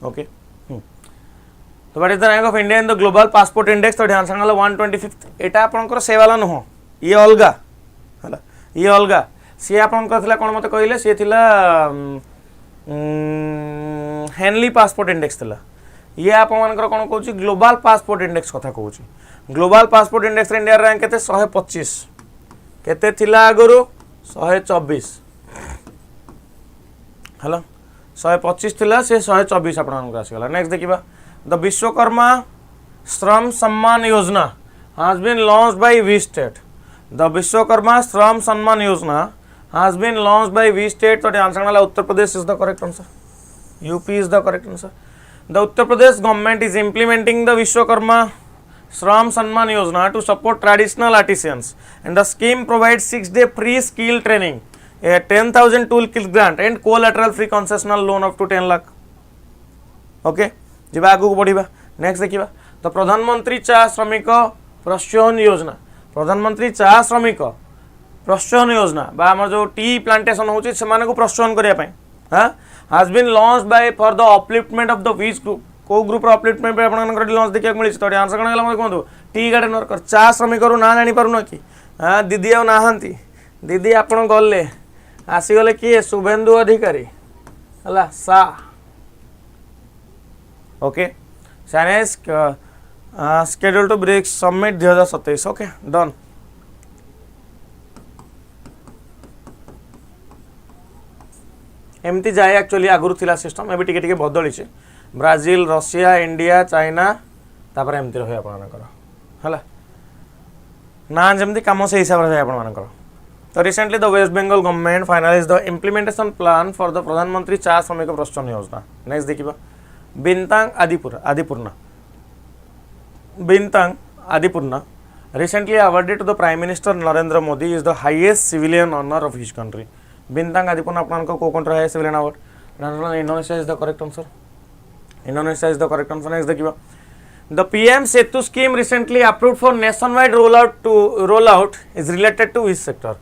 ओके तो what is the rank of India in the global passport index? तो ध्यान संगला 125. एटा आपनकर से वाला न हो, ये अलगा हला, ये अलगा. सी आपनकर थिला कोन मते कहले? सी थिला हेनली पासपोर्ट इंडेक्स थिला. ये आपनकर कोन कहूची? ग्लोबल पासपोर्ट इंडेक्स कथा कहूची. ग्लोबल पासपोर्ट इंडेक्स रे इंडिया रैंक केते? 125. केते थिला आगुरु? 124 हला, 125 थिला, से 124 आपनकर आसी गला. नेक्स्ट देखिबा द विश्वकर्मा श्रम Samman Yojana has been launched by which state? The Vishwakarma Shram Samman Yojana has been launched by which state? So the answer is Uttar Pradesh is the correct answer. UP is the correct answer. The Uttar Pradesh government is implementing the Vishwakarma Shram Samman Yojana to support traditional artisans, and the scheme provides 6-day free skill training, a 10,000 toolkit grant and collateral free concessional loan up to 10 lakh. Okay, जिबा आगु बढ़िबा. नेक्स्ट देखिबा तो प्रधानमंत्री चा श्रमिक प्रोत्साहन योजना. प्रधानमंत्री चा श्रमिक प्रोत्साहन योजना बा हमर जो टी प्लांटेशन होची से माने को प्रोत्साहन करिया पय हां has been launched by for the upliftment of the which group. को ग्रुप रो अपलिफ्टमेंट पे आपन लॉन्च देखिया मिली. तो आंसर कण गेला मते कोंदु टी गार्डन वर्कर. चा श्रमिक रो ना जानि पारुन की हां दीदी आ नाहंती. दीदी आपन गले आसी गले की शुभेंदु अधिकारी हला सा. Okay Chinese scheduled to break summit 2027. Okay, done. एमती जाए एक्चुअली आगुरु थिला सिस्टम एबे टिके टिके बदली छे. ब्राजील, रशिया, इंडिया, चाइना तापर एमती रहे आपन मानकर हला ना जेमती काम से हिसाब रहे आपन मानकर. तो recently the West Bengal government finalise the implementation plan for the Pradhanmantri चा श्रमिक प्रोत्साहन योजना. नेक्स्ट देखिबा Bintang Adipurna recently awarded to the Prime Minister Narendra Modi is the highest civilian honor of his country. Bintang Adipurna आपन को country है civilian award? Indonesia is the correct answer. Indonesia is the correct answer. Next देखिबा the PM Setu scheme recently approved for nationwide rollout is related to which sector?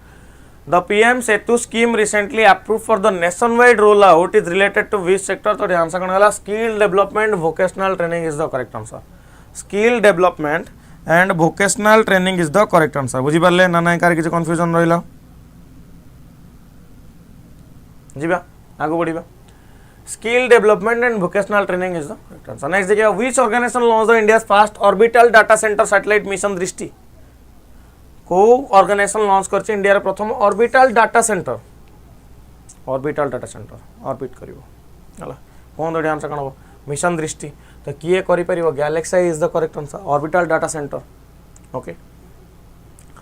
The PM Setu scheme recently approved for the nationwide rollout is related to which sector? So the answer is skill development, vocational training is the correct answer. Skill development and vocational training is the correct answer. बुझी पारले ना ना कार किछ कंफ्यूजन रहिला. जीबा आगो बढ़िबा. Skill development and vocational training is the correct answer. Next देखिए which organization launched India's first orbital data center satellite mission दृष्टि? को ऑर्गेनाइजेशन लॉन्च करछि इंडिया रे प्रथम orbital data centre. Orbital data centre orbit करिवो हला कोन दडी आंसर कनो मिशन दृष्टि. तो किए करि परिवो? Galaxy is the correct answer. Orbital data centre. Okay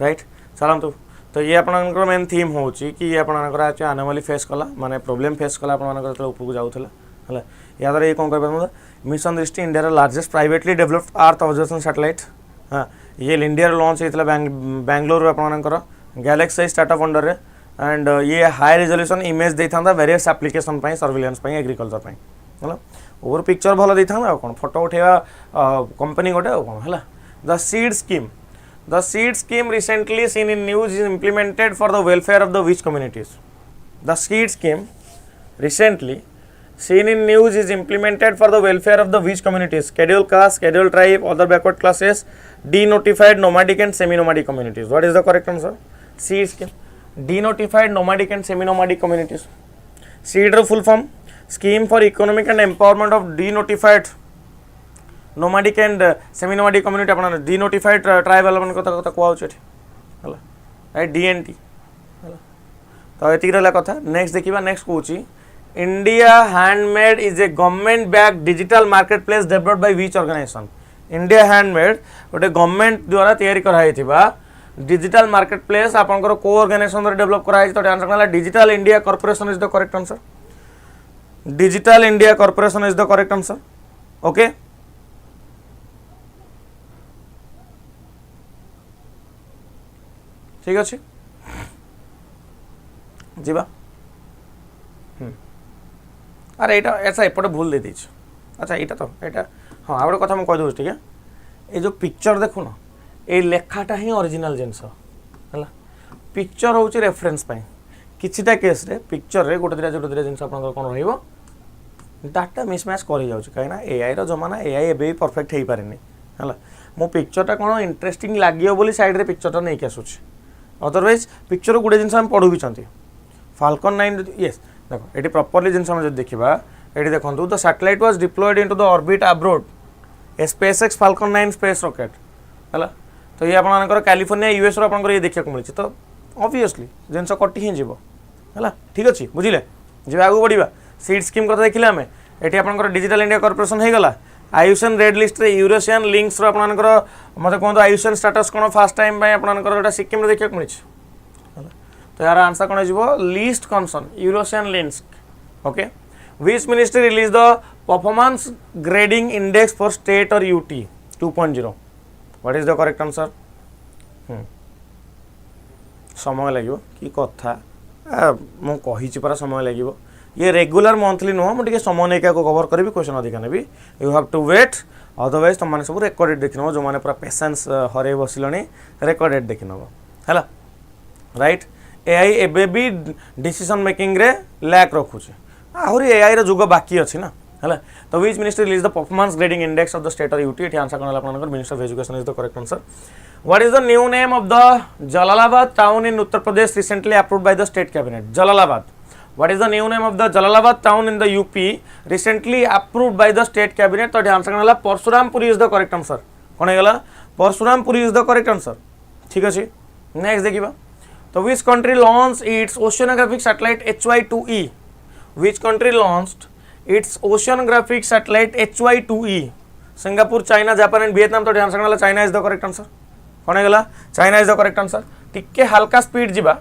right चलंतु. तो ये आपनकर मेन थीम होची कि ये आपनकर आचे एनोमली फेस कला माने प्रॉब्लम फेस कला आपनकर तले ऊपर को जाउथला हला. या दरे ये कोन करबे मिशन दृष्टि इंडिया रे largest privately developed earth observation satellite. हां ये इंडिया लॉन्च होता बेंगलोर आपनकर गैलेक्सी स्टार्टअप अंडर रे. एंड ये हाई रिजोल्यूशन इमेज देता वेरियस एप्लिकेशन सर्विलेंस एग्रीकल्चर है ओवर पिक्चर भल देता कौन फोटो उठेवा कंपनी गोटे कौन है the seed scheme. The seed scheme recently seen in news is implemented for the welfare of the which communities? The seed scheme recently seen in news is implemented for the welfare of the which communities? Scheduled caste, scheduled tribe, other backward classes, denotified, nomadic and semi-nomadic communities. What is the correct answer? Seed scheme. Denotified, nomadic and semi-nomadic communities. Seed full form, scheme for economic and empowerment of denotified, nomadic and semi-nomadic community. अपना denotified tribe वाला मन को तो कुआ उच्चे हला right DNT हला तो ये तीर ला कथा. Next देखिबा next Kochi India Handmade is a government backed digital marketplace developed by which organization? India Handmade गोटे गवर्नमेंट द्वारा तैयारी कराई थिबा डिजिटल मार्केटप्लेस आपनकर को ऑर्गेनाइजेशन द्वारा डेवलप कराई तो आंसर कला digital India corporation is the correct answer. Digital India corporation is the correct answer. Okay ठीक अच्छे जीवा. अरे एटा ऐसा एपटे भूल दे दीछ. अच्छा एटा तो एटा हाँ आ गोटे कथा मुझे कहीदे ठीक है. ये जो पिक्चर देखु ना ये लेखाटा ही ओरिजिनल जिनस है. पिक्चर हूँ रेफरेन्स किछिटा केस रे पिक्चर रे गोटे दिटा जिनस आपन कौन रहिबो डाटा मिसमैच कर जाउछ कहीं एआई रो जमाना एआई एबे परफेक्ट हो पारे है. मो पिक्चरटा कौन इंटरेस्टिंग लगे बोली साइड रे पिक्चरटा नहीं आसूँ. अदरवाइज पिक्चर गुड़े जिन पढ़ू भी फाल्कन 9 येस देखो ये प्रॉपर्ली जिन देखा ये देखो the satellite was deployed into the orbit abroad a SpaceX Falcon 9 space rocket है. तो ये आपर कैलिफोर्निया यूएस रो ये देखा मिली तो ऑब्वियसली जिनस कटि ही जीव है. ठीक अच्छे बुझे जी आगे बढ़ा. सीड स्कीम कथा देखिले आम ये आपर डिजिटल इंडिया कॉर्पोरेशन हो गला. आयुषन रेड लिस्ट रे यूरोसियन लिंक्स आपर मत कहते आयुषन स्टेटस कौन फास्ट टाइम आपर सिक्किम देखा मिली. तो यार आंसर कौन हो least concern Eurasian lynx. Okay which ministry release the performance grading index for state और UT 2.0? What is the correct answer? समय लगे कि कथा मुझे पारा समय लगे. ये रेगुलर मंथली नुह मुझे समय नहीं क्या कवर करी क्वेश्चन अधिका नेबी. You have to wait otherwise तुम मैंने सब रेकर्डेड देखी नब जो मैंने पूरा पेसेंस हर बसिले रेकर्डेड देखी नब है. राइट एआई एबे भी डिसीजन मेकिंग रे लैक रखुचे आहरी एआई रो जुग बाकी अच्छी ना है. तो विच ministry release the performance grading index of the state और यूटी. आंसर कौन है minister of education is the correct answer. What is the new name of the Jalalabad town in Uttar Pradesh recently approved by the state cabinet? Jalalabad. What is the new name of the Jalalabad town in the UP recently approved by the state cabinet? तो आंसर कौन है Parshurampuri is the correct answer. कौन है Parshurampuri is the correct answer. ठीक अच्छे नेक्स्ट देखिबा. तो which country launched its oceanographic satellite HY2E? Which country launched its oceanographic satellite HY2E? Singapore, China, Japan and Vietnam. तो आंसर कौन है China is the correct answer. कौन है China is the correct answer. टिके हल्का स्पीड जीवा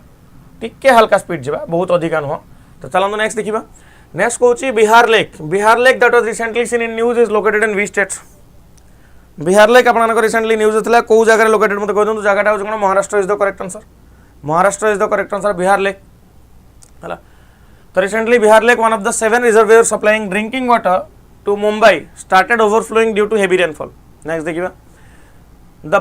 टिके हल्का स्पीड जीवा बहुत अधिका नुह. तो चलो नेक्स्ट देखिबा. नेक्स्ट कहूँ Vihar lake. Vihar lake that was recently seen in news is located in which state? Vihar lake आपन रिसेंटली न्यूज होता कौ जगह लोकेटेड मत कहूँ. जगह हूँ कौन Maharashtra is the correct answer. Maharashtra is the correct answer Vihar lake है. तो recently Vihar lake one of the 7 reservoir supplying drinking water to Mumbai started overflowing due to heavy rainfall. Next देखिबा. The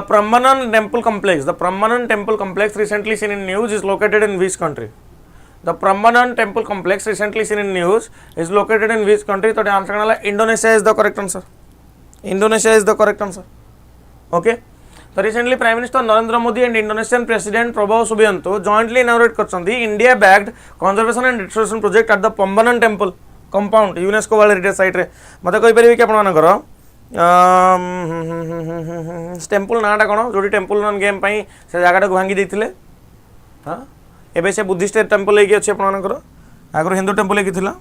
Prambanan temple complex. The Prambanan temple complex recently seen in news is located in which country? The Prambanan temple complex recently seen in news is located in which country? तो आंसर करना है Indonesia is the correct answer. Indonesia is the correct answer. Okay. तो recently Prime Minister Narendra Modi and Indonesian President Prabowo Subianto jointly inaugurate करछन्ती India backed conservation and restoration project at the Prambanan temple compound UNESCO World Heritage Site रे. मते कहि परिबे कि आपण मानकर टेम्पल नाटा कौन जो टेम्पल रन गेम से जगह भांगी देते. हाँ एवं से बुद्धिस्ट टेम्पल लेकिन अच्छे आपर आगर हिंदू टेम्पल लेकिन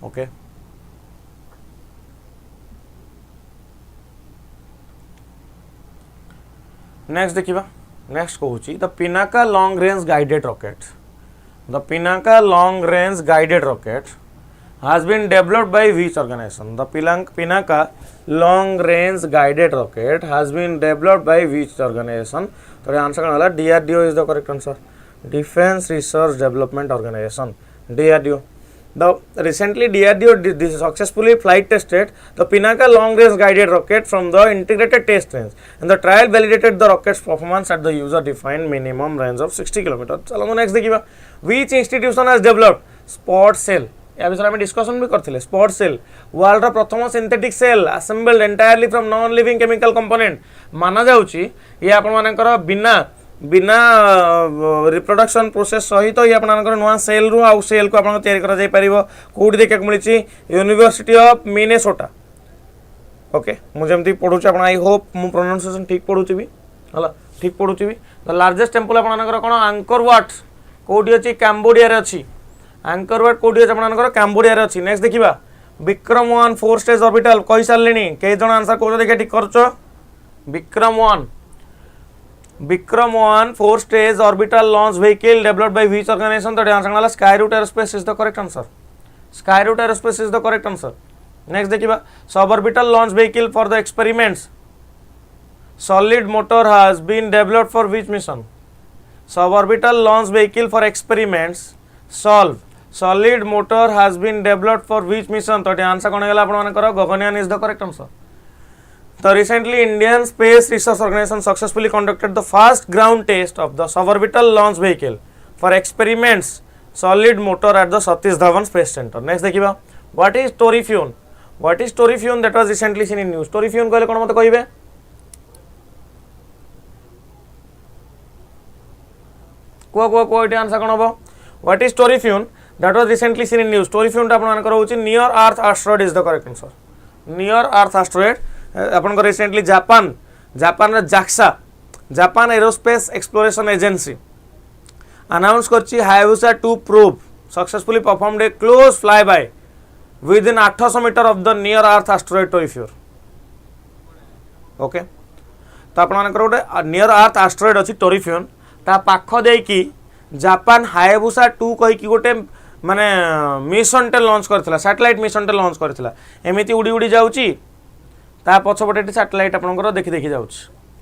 ओके. नेक्स्ट देखिबा नेक्स्ट कहूची the Pinaka long range guided rocket the Pinaka long range guided rocket has been developed by which organization the pinaka long range guided rocket has been developed by which organization तो आंसर कौन होला DRDO is the correct answer Defense Research Development Organization DRDO the recently DRDO successfully flight tested the Pinaka long range guided rocket from the integrated test range and the trial validated the rocket's performance at the user defined minimum range of 60 km चलो नेक्स्ट देखिबा which institution has developed spot cell या विषय में डिस्कशन भी करथिले स्पॉट सेल वर्ल्ड रो प्रथम synthetic cell assembled entirely from non living chemical component माना जाउची ये आपण मानकर बिना बिना रिप्रोडक्शन प्रोसेस सहित ये आपण मानकर नवा सेल रु आ सेल को आपण तयारी करा जाय परिबो कोड देखक मिलिची यूनिवर्सिटी ऑफ मिनेसोटा ओके मु जेमति पढुची आपण आई होप मु प्रोनाउंसिएशन ठीक पढुची भी हला ठीक पढुची भी द लार्जेस्ट टेंपल आपण मानकर कोन एंकर वाट कोडी अछि कैम्बोडिया रे अछि एंकर वाट कोडी अछि आपण मानकर कैम्बोडिया रे अछि नेक्स्ट देखिबा विक्रम 1 4 स्टेज ऑर्बिटल कहि सारलेनी के जण आंसर कोजो देखि ठीक करछो Vikram 1 4 stage orbital launch vehicle developed by which organization तो आंसर वाला Skyroot Aerospace is the correct answer Skyroot Aerospace is the correct answer next देखिबा suborbital launch vehicle for the experiments solid motor has been developed for which mission suborbital launch vehicle for experiments solid motor has been developed for which mission तो आंसर कोन गेला आपण मानकर Gaganyaan is the correct answer So recently, Indian Space Research Organization successfully conducted the first ground test of the suborbital launch vehicle for experiments solid motor at the Satish Dhawan Space Center. Next, देखिबा what is Torifune? What is Torifune that was recently seen in news? Torifune कहले कोन मते कहिबे? को इटे आंसर कोन हबो? What is Torifune that was recently seen in news? Torifune ता आपण मानकर होची near earth asteroid is the correct answer. Near earth asteroid अपन को recently Japan JAXA Japan aerospace exploration agency announce करछि Hayabusa 2 probe successfully performed a close fly by within 800 metre of the near earth asteroid Torifune okay तो अपन मानकर गोटे नियर अर्थ एस्टेरॉइड अछि टोरिफ्यूर ता पाख देई कि जापान हायाबुसा 2 कहि कि गोटे माने मिशन टे लॉन्च करथिला सैटेलाइट मिशन टे लॉन्च करथिला एमिति उडी उडी जाउची ता पछपटे सैटेलाइट आपनकर देखि जाउछ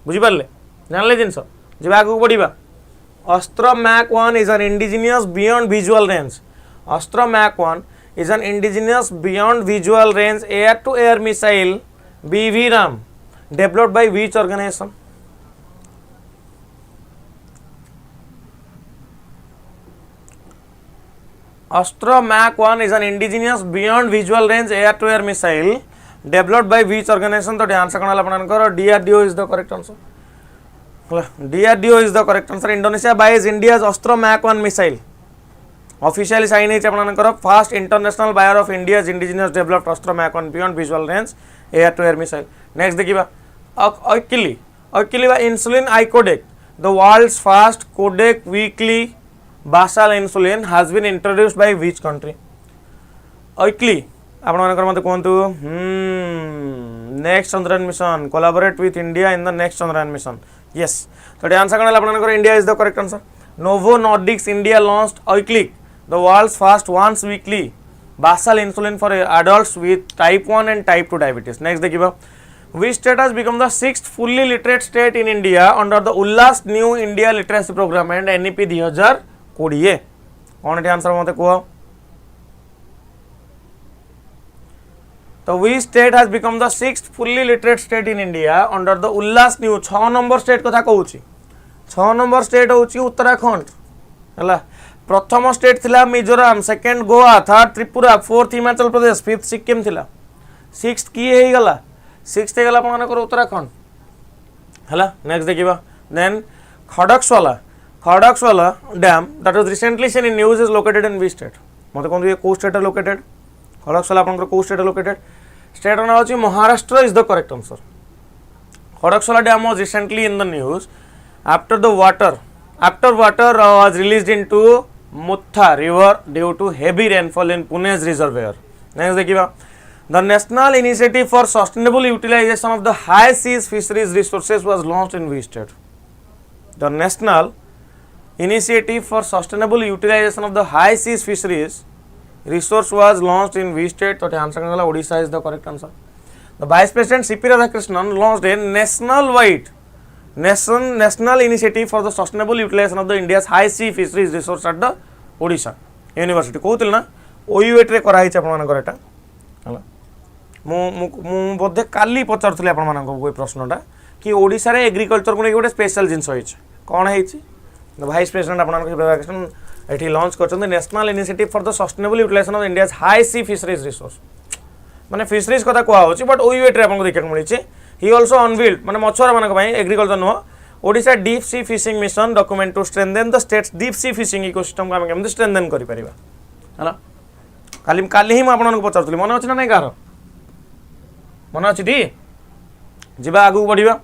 बुझि पारले जानले जिंस जेबा आगु पढिबा Astra Mk 1 is an indigenous beyond visual range Astra Mk 1 is an indigenous beyond visual range air to air missile BVRAAM developed by which organisation Astra Mk 1 is an indigenous beyond visual range air to air missile developed by which organization तो आंसर कोन आपनकर DRDO is the correct answer DRDO is the correct answer Indonesia buys India's Astra Mach 1 missile officially sign है आपनकर first international buyer of India's indigenous developed Astra Mach 1 beyond visual range air to air missile next देखिबा by insulin icodec the world's first codec weekly basal insulin has been introduced by which country oikli आपण मानकर मते कोंतु next Chandrayaan mission collaborate with India in the next Chandrayaan mission yes तो आंसर कोन आपण मानकर India is the correct answer Novo Nordisk India launched Awiqli the world's first once weekly basal insulin for adults with type 1 and type 2 diabetes next देखिबा which state has become the sixth fully literate state in India under the Ullas New India Literacy Program and NEP 2020 कोन एठी आंसर मते को तो which state has become the sixth fully literate state in India under the Ullas New 6 number state कथा कहूची 6 नंबर स्टेट होची उत्तराखंड हला प्रथम स्टेट थिला Mizoram second Goa third Tripura fourth Himachal Pradesh fifth Sikkim थिला सिक्स्थ की हे गला सिक्स्थ हे गला अपन कर उत्तराखंड हला नेक्स्ट देखिबा then Khadakwasla dam that was recently seen in news is located in which state मते कोन ये को स्टेट लोकेटेड खड़कसवाला अपन को स्टेट लोकेटेड स्टेट ना होची Maharashtra is the correct answer Khadakwasla dam was recently in the news after water was released into Mutha river due to heavy rainfall in Pune's reservoir next देखिबा the national initiative for sustainable utilization of the high seas fisheries resources was launched in which state the national initiative for sustainable utilisation of the high seas fisheries resource was launched in which state? तो आंसर कौन Odisha is the correct answer. The vice president CP Radhakrishnan launched a national initiative for the sustainable utilization of the India's high sea fisheries resource at the Odisha University. कहूँ ना OUET रे कराई आपंकर एटा है बोधे काली पचारूली आप प्रश्नटा कि ओडिशा रे एग्रीकल्चर को गोटे स्पेशल जिनस कौन है वाइस प्रेसिडेंट आप ये लॉन्च कर national initiative for the sustainable utilisation of India's high sea fisheries resource माने फिशरीज कथा कहूँ बट OUET रे आपको देखा मिली. ही ऑल्सो अनवील्ड माने मछुआरा मानक एग्रीकल्चर नुह Odisha deep sea fishing mission document to strengthen the state's deep sea fishing ecosystem को आम केमती स्ट्रेंथेन कर पारिबा है काली ही मुझे पचारूली मन अच्छे ना नहीं कह मन अच्छी टी जा आगू बढ़ा.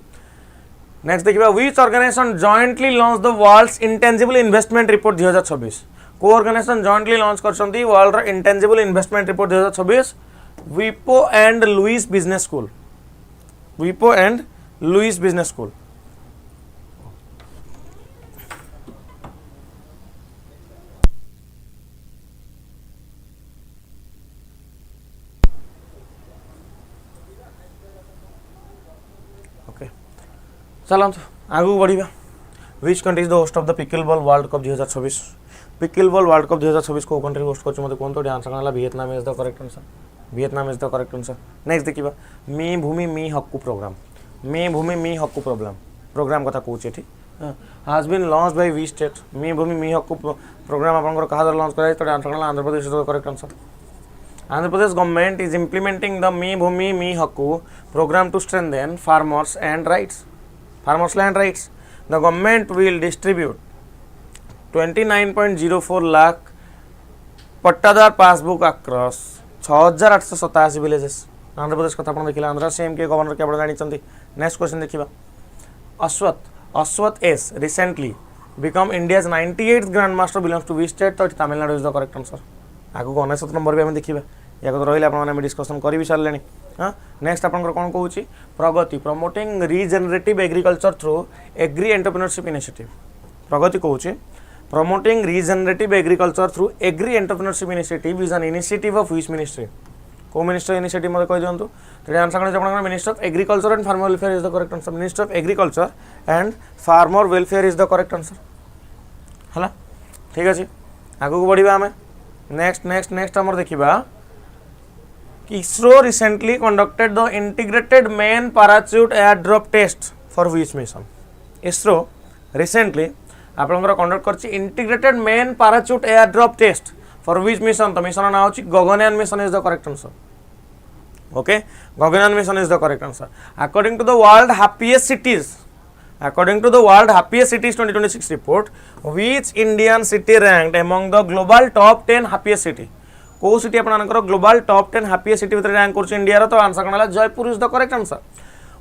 नेक्स्ट देखिए which organisation jointly launch the world's intangible investment report 2026. को ऑर्गेनाइजेशन जॉइंटली लॉन्च कर वर्ल्ड इंटेंजिबल इन्वेस्टमेंट रिपोर्ट 2026? विपो and Louis business school. WIPO and Louis Business School. Okay. चलो आगू बढ़िया. Which country is the host of the Pickleball World Cup 2026? Pickleball World Cup 2026 को कंट्री होस्ट कर मत कौन तो आंसर करना Vietnam is the correct answer. Vietnam is the correct answer. Next देखिए मी भूमि मी हक्कु प्रोग्राम. मी भूमि मी हक्कु प्रोग्राम कथा कहूँ ये has been launch by which state? Mee Bhoomi Mee Hakku programme आपंकर कहा लॉन्च कराई तो आंसर करना Andhra Pradesh is the correct answer. Andhra Pradesh government is implementing the Mee Bhoomi Mee Hakku programme to strengthen farmers land rights. The government will distribute 29.04 lakh pattadar passbook across 6887 villages. Andhra Pradesh कथा आप देखिए आंध्र सीएम के गवर्नर के जानते. नेक्स्ट क्वेश्चन देखिए Aswath S recently become India's 98th grand master belongs to which state? तो Tamil Nadu is the correct answer. आगू 69 नंबर भी आम देखा या तो रही आप डिस्कसन कर भी सारे. हाँ नेक्स्ट आप कौन कहूँ Pragati promoting regenerative agriculture through agri entrepreneurship initiative. Pragati कहूँ promoting regenerative agriculture through agri entrepreneurship initiative is an initiative of which ministry? को मिनिस्टर इनिशिएटिव मतलब कह दिंतु. तो आंसर कौन minister of agriculture and farmer welfare is the correct answer. Minister of agriculture and farmer welfare is the correct answer है. ठीक अच्छे आगू बढ़ा आम. नेक्स्ट आम देखा कि ISRO recently conducted the integrated main parachute air drop test for which mission? ISRO recently आपंकर कंडक्ट कर integrated main parachute air drop test for which mission? तो मिशन ना होची Gaganyaan mission is the correct answer. Okay Gaganyaan mission is the correct answer. According to the world happiest cities 2026 report, which Indian city ranked among the global top 10 happiest city? को सिटी आपनकर ग्लोबल टॉप 10 हैप्पीएस्ट सिटी भीतर रैंक कर इंडिया रो. तो आंसर कौन है Jaipur is the correct answer.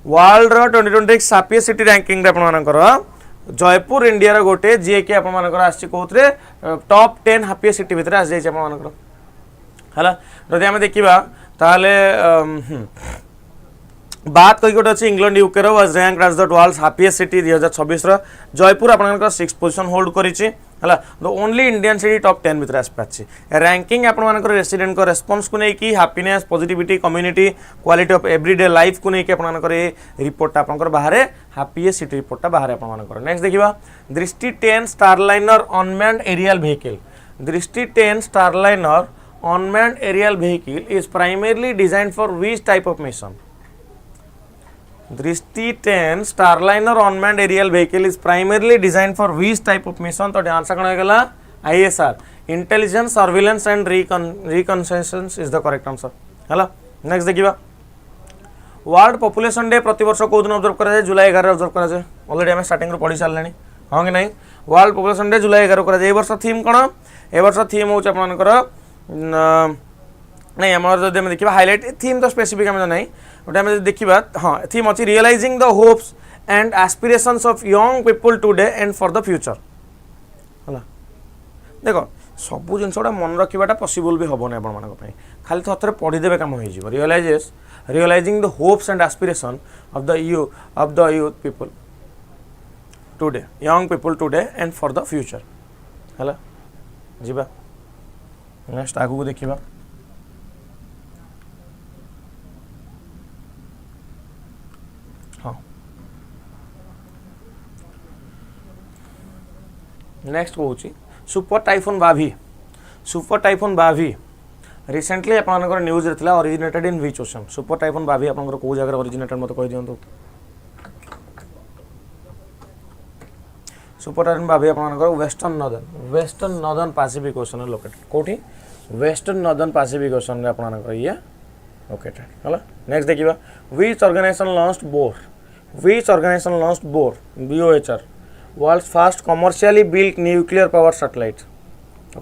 World रो 2026 हैप्पीएस्ट सिटी रैंकिंग रे आपनकर जयपुर इंडिया रो गोटे जे कि आपनकर आसी कोथरे टॉप 10 हैप्पीएस्ट सिटी भीतर आसी जाय आपनकर हला. जदि हम देखिबा ताले बात कई गोटे अच्छी England UK was ranked as the world's happiest city 2026 रो. जयपुर आपनकर 6th पोजीशन होल्ड करिछि हला. The only Indian city top 10 भीतर आसपाछि. रैंकिंग आपनकर रेसिडेंट को रेस्पॉन्स को नै कि happiness positivity community quality of everyday life को नै कि आपनकर ए रिपोर्ट आपनकर बाहर हैप्पीएस्ट सिटी रिपोर्ट बाहर आपनकर. नेक्स्ट देखिबा दृष्टि 10 Starliner unmanned aerial vehicle. Drishti 10 Starliner unmanned aerial vehicle is primarily designed for which type of mission? Drishti 10 Starliner unmanned aerial vehicle is primarily designed for which type of mission? तो आंसर कौन होगा ISR intelligence surveillance and reconnaissance is the correct answer है. नेक्स्ट देखिबा वर्ल्ड पॉपुलेशन डे प्रति वर्ष को दिन ऑब्जर्व करा जाए? जुलाई 11 ऑब्जर्व करा जाए. ऑलरेडी हम स्टार्टिंग रो पढ़ी सारले हाँ कि नहीं. वर्ल्ड पॉपुलेशन डे जुलाई 11 करा जाए. ए वर्ष थीम कौन? ए वर्ष थीम होच आपनकर नहीं आम जब देखा हाइलाइट थीम तो स्पेसिफिक आम ना गोटे आम देखा हाँ थीम अच्छी realising the hopes and aspirations of young people today and for the future है. देख सबू जिन मन रखाटा पॉसिबल भी हेनी आप खाली तो थे पढ़ीदे कम हो realizing the hopes and aspiration of the youth people today and for the future है जीवा नेक्स्ट आगु को देखिबा हाँ नेक्स्ट कहूँ सुपर टाइफोन बाभी रिसेंटली आपनकर न्यूज रे थिला originated in which ocean super typhoon बाभी आपनकर को जगह ओरिजिनेटेड मत कहि दियंतु सुपर टाइफोन बाभी आपनकर western northern Pacific Ocean located कोठी वेस्टर्न नॉर्दर्न पैसिफिक ओशन रे आपनकर ये लोकेटेड हला नेक्स्ट देखिबा which organization launched Bohr BOHR world's first commercially built nuclear power satellite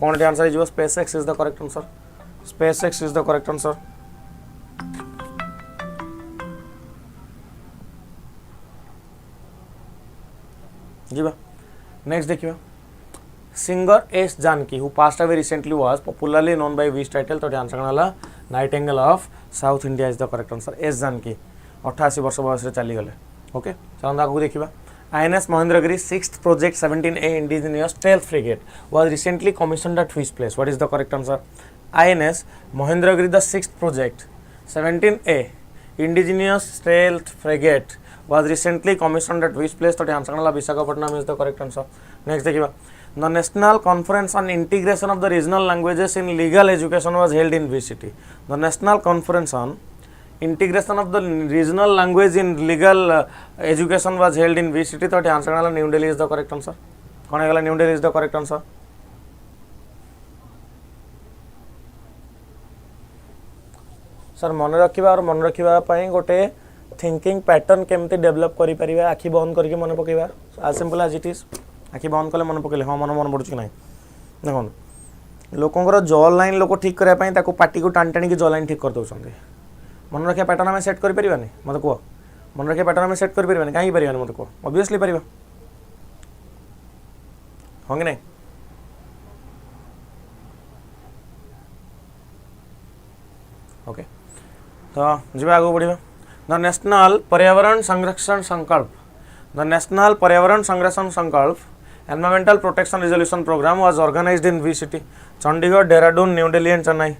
कौन टी answer is SpaceX is the correct answer SpaceX is the correct answer. जी बा नेक्स्ट देखिए singer S Janaki who passed away recently was popularly known by which title तो आंसर कनाला nightingale of south India is the correct answer S Janaki 88 वर्ष बयस रे चली गले ओके चलंदा को देखिबा INS Mahendragiri 6th project 17A indigenous stealth frigate was recently commissioned at which place what is the correct answer INS Mahendragiri the 6th project 17A indigenous stealth frigate was recently commissioned at which place तो आंसर कनाला Visakhapatnam is the correct answer next देखिबा the national conference on integration of the regional languages in legal education was held in which city the national conference on integration of the regional language in legal education was held in which city तो आंसर कनाला New Delhi is the correct answer कौन है New Delhi is the correct answer sir मन रखा और मन रखापी गोटे थिंकिंग पैटर्न केमती डेभलप करें आखि बंद करके मन पकेबा आज सिंपल आज इट इज आखि बंद कले मन पकेले हाँ मन पड़ू कि ना देखो लोकंर जॉ लाइन लोक ठीक करने पार्टी को टाणी टाणी जॉ लाइन ठीक कर दौरान मन रखा पैटर्न आम सेट कर मत कह मन रखा पैटर्न आम सेट कर कहीं पार मत कह ऑब्वियसली पार हाँ कि नहीं ओके तो जी आगे बढ़िया the national Paryavaran Sanrakshan Sankalp environmental protection resolution program was organized in which city Chandigarh Dehradun New Delhi and Chennai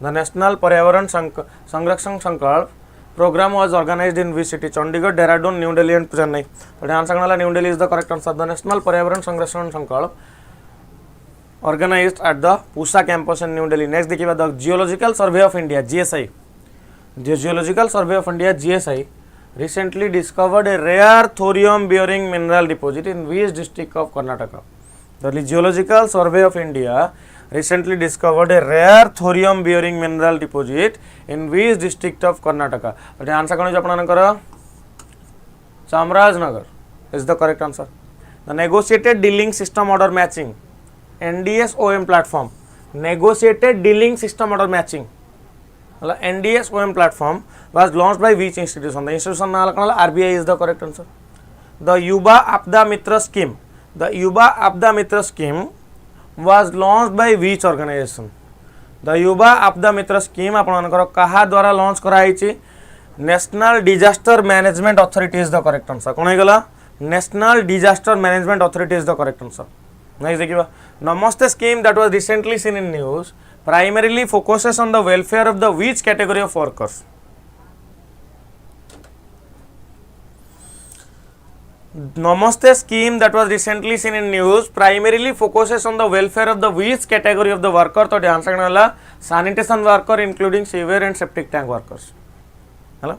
the national Paryavaran Sanrakshan Sankalp program was organized in which city Chandigarh Dehradun New Delhi and Chennai तो आंसर कनाला New Delhi is the correct answer the national Paryavaran Sanrakshan संकल्प organized at the Pusa campus in New Delhi. Next देखिए the Geological Survey of India GSI. The Geological Survey of India GSI recently discovered a rare thorium bearing mineral deposit in which district of Karnataka. The Geological Survey of India recently discovered a rare thorium bearing mineral deposit in which district of Karnataka. तो आंसर कौन है अपना Chamarajanagar is the correct answer. The negotiated dealing system order matching NDS-OM platform negotiated dealing system order matching NDS-OM platform was launched by which institution the institution RBI is the correct answer the Yuva Apda Mitra scheme was launched by which organization the Yuva Apda Mitra scheme आपनकर कहा द्वारा लॉन्च कराई National Disaster Management Authority is the correct answer कौन है National Disaster Management Authority is the correct answer next देखिए Namaste scheme that was recently seen in news primarily focuses on the welfare of the which category of workers Namaste scheme that was recently seen in news primarily focuses on the welfare of the which category of the worker तो आंसर करना sanitation worker including sewer and septic tank workers है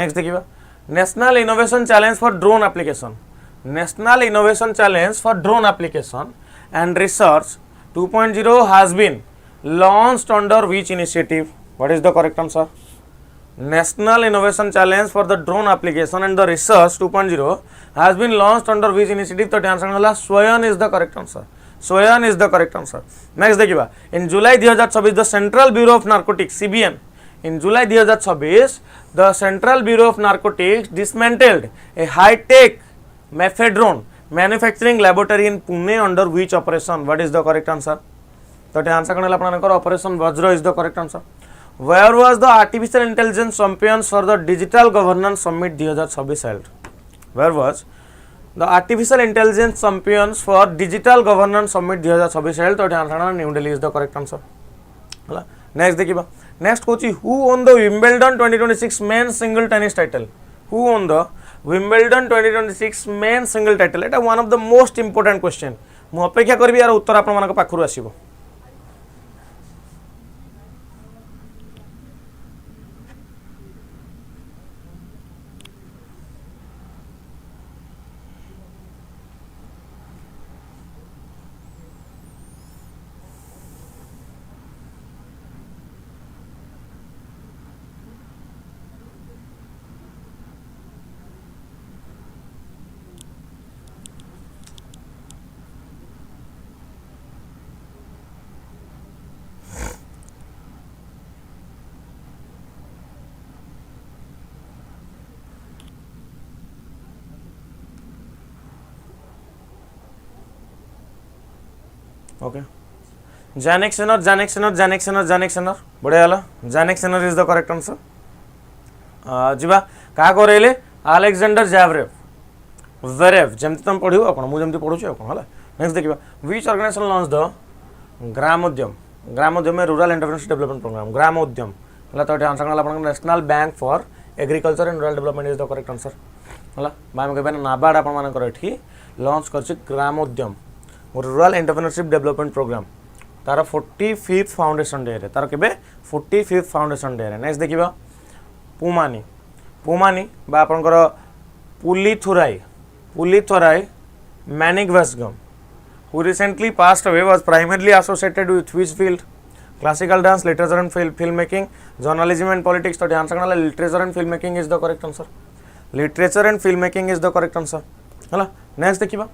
next देखिए National Innovation Challenge for Drone Application National Innovation Challenge for Drone Application and Research 2.0 has been launched under which initiative? What is the correct answer? National Innovation Challenge for the Drone Application and the Research 2.0 has been launched under which initiative? तो आंसर करना SWAYAN is the correct answer. SWAYAN is the correct answer. Next देखिए in July 2026 the Central Bureau of Narcotics CBN in July 2026 the Central Bureau of Narcotics dismantled a high-tech mephedrone manufacturing laboratory in Pune under which operation? What is the correct answer? तो आंसर करना अपना ऑपरेशन वज्र is the correct answer. Where was the artificial intelligence champions for the digital governance summit 2026 held? Where was the artificial intelligence champions for digital governance summit 2026 held तो answer new Delhi is the correct answer हला नेक्स्ट देखिबा नेक्स्ट कोची who won the Wimbledon 2026 men single tennis title who won the Wimbledon 2026 men single title एटा one of the most important question मु अपेक्षा करबी यार उत्तर आपन मानक पाखरु आसीबो ओके जानेक सेनर बढ़िया हला जानेक सेनर इज द करेक्ट आंसर जीवा का करेले अलेक्जेंडर ज़्वेरेव जेमति तुम पढ़ियो आपण मु जेमति पढुछु आपण हला नेक्स्ट देखिबा which organization launch the Gramodyam rural entrepreneurship development program Gramodyam हला तो आंसर हला आपण national bank for agriculture and rural development is the correct answer हला बाम कहबे नाबार्ड आपण मानकर एठी लॉन्च करछि Gramodyam rural entrepreneurship development program तार 45th फाउंडेशन डे रे तार केबे 45th फाउंडेशन डे रे नेक्स्ट देखिबा पुमानी बा आपनकर पुलिथोराई मैनिगवसगम who recently passed away was primarily associated with which field classical dance literature and filmmaking journalism and politics तो ध्यान रखना literature and filmmaking is the correct answer literature and filmmaking is the correct answer हला नेक्स्ट देखिबा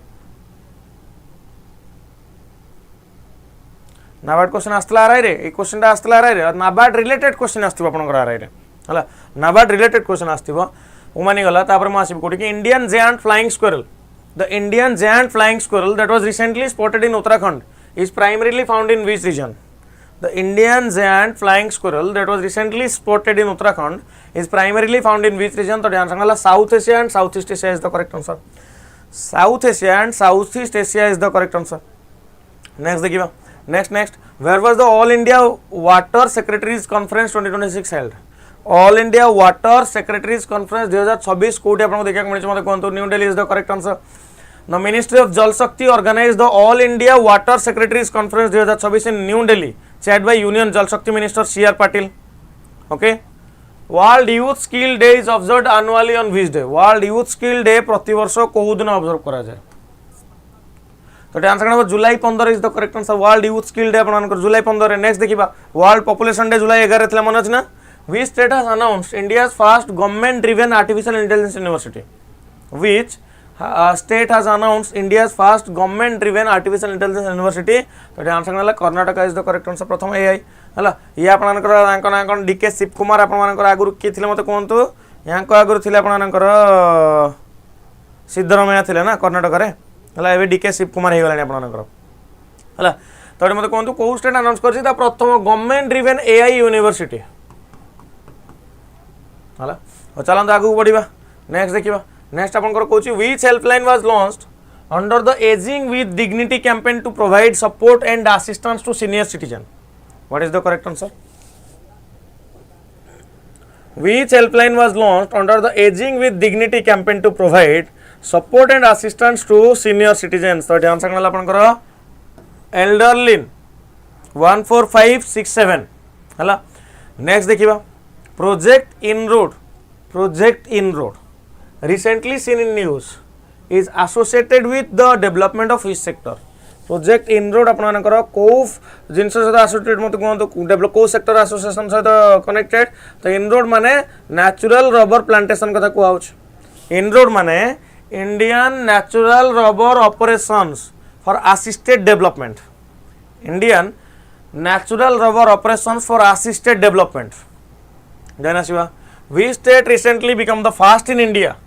नाबार्ड क्वेश्चन आस्तला आराई रे ए क्वेश्चन ता आस्तला आराई रे और नाबार्ड रिलेटेड क्वेश्चन आस्तिबो आपनकर आराई रे हला नाबार्ड रिलेटेड क्वेश्चन आस्तिबो उमानी गला तापर म आसीबो कोठी कि Indian giant flying squirrel the Indian giant flying squirrel that was recently spotted in Uttarakhand is primarily found in which region the Indian giant flying squirrel that was recently spotted in Uttarakhand is primarily found in which region तो ध्यान रखना South Asia and Southeast Asia is the correct answer South Asia and Southeast Asia is the correct answer next देखिबा next where was the all India water secretaries conference 2026 held all India water secretaries conference 2026 कोठी आपन देखा मिलछ मते कोंतो New Delhi is the correct answer the ministry of jal shakti organized the all India water secretaries conference 2026 in New Delhi chaired by union jal shakti minister CR Patil okay world youth skill day is observed annually on which day world youth skill day प्रति वर्ष कोउ दिन ऑब्जर्व करा जाय तो आंसर करना जुलाई 15 is the correct answer world youth skill day आपन जुलाई 15 नेक्स्ट देखिबा वर्ल्ड पॉपुलेशन डे जुलाई 11 थिला मन अछि ना which state has announced India's first government driven artificial intelligence university which state has announced India's first government driven artificial intelligence university तो आंसर करला Karnataka is the correct answer प्रथम एआई हला ये आपनकर आंकन आंकन डीके शिव कुमार आपनकर आगुरु के थिले मते कोंतु यांको आगुरु थिले आपनकर सिद्धरामैया थिले ना कर्नाटक रे हला एबे डीके शिव कुमार हे गलानी आपनकर हला तो मते कोंतु को स्टेट अनाउंस करछि ता प्रथम गवर्नमेंट ड्रिवन एआई यूनिवर्सिटी हला और चलंत आगु बढ़िबा नेक्स्ट देखिबा नेक्स्ट आपनकर कोची which helpline was launched under the ageing with dignity campaign to provide support and assistance to senior citizen what is the correct answer which helpline was launched under the ageing with dignity campaign to provide support and assistance to senior citizen तो ध्यान सकनला आपनकर एल्डरलिन 14567 हला नेक्स्ट देखिबा Project Inroad recently seen in news is associated with the development of which sector Project Inroad आपनकर को जिंस सहित associated मत कोन डेवलप को सेक्टर एसोसिएशन सहित कनेक्टेड तो Inroad माने नेचुरल रबर प्लांटेशन कथा को आउच Inroad माने Indian natural rubber operations for assisted development Indian natural rubber operations for assisted development Then Asiva, which state recently become the first in India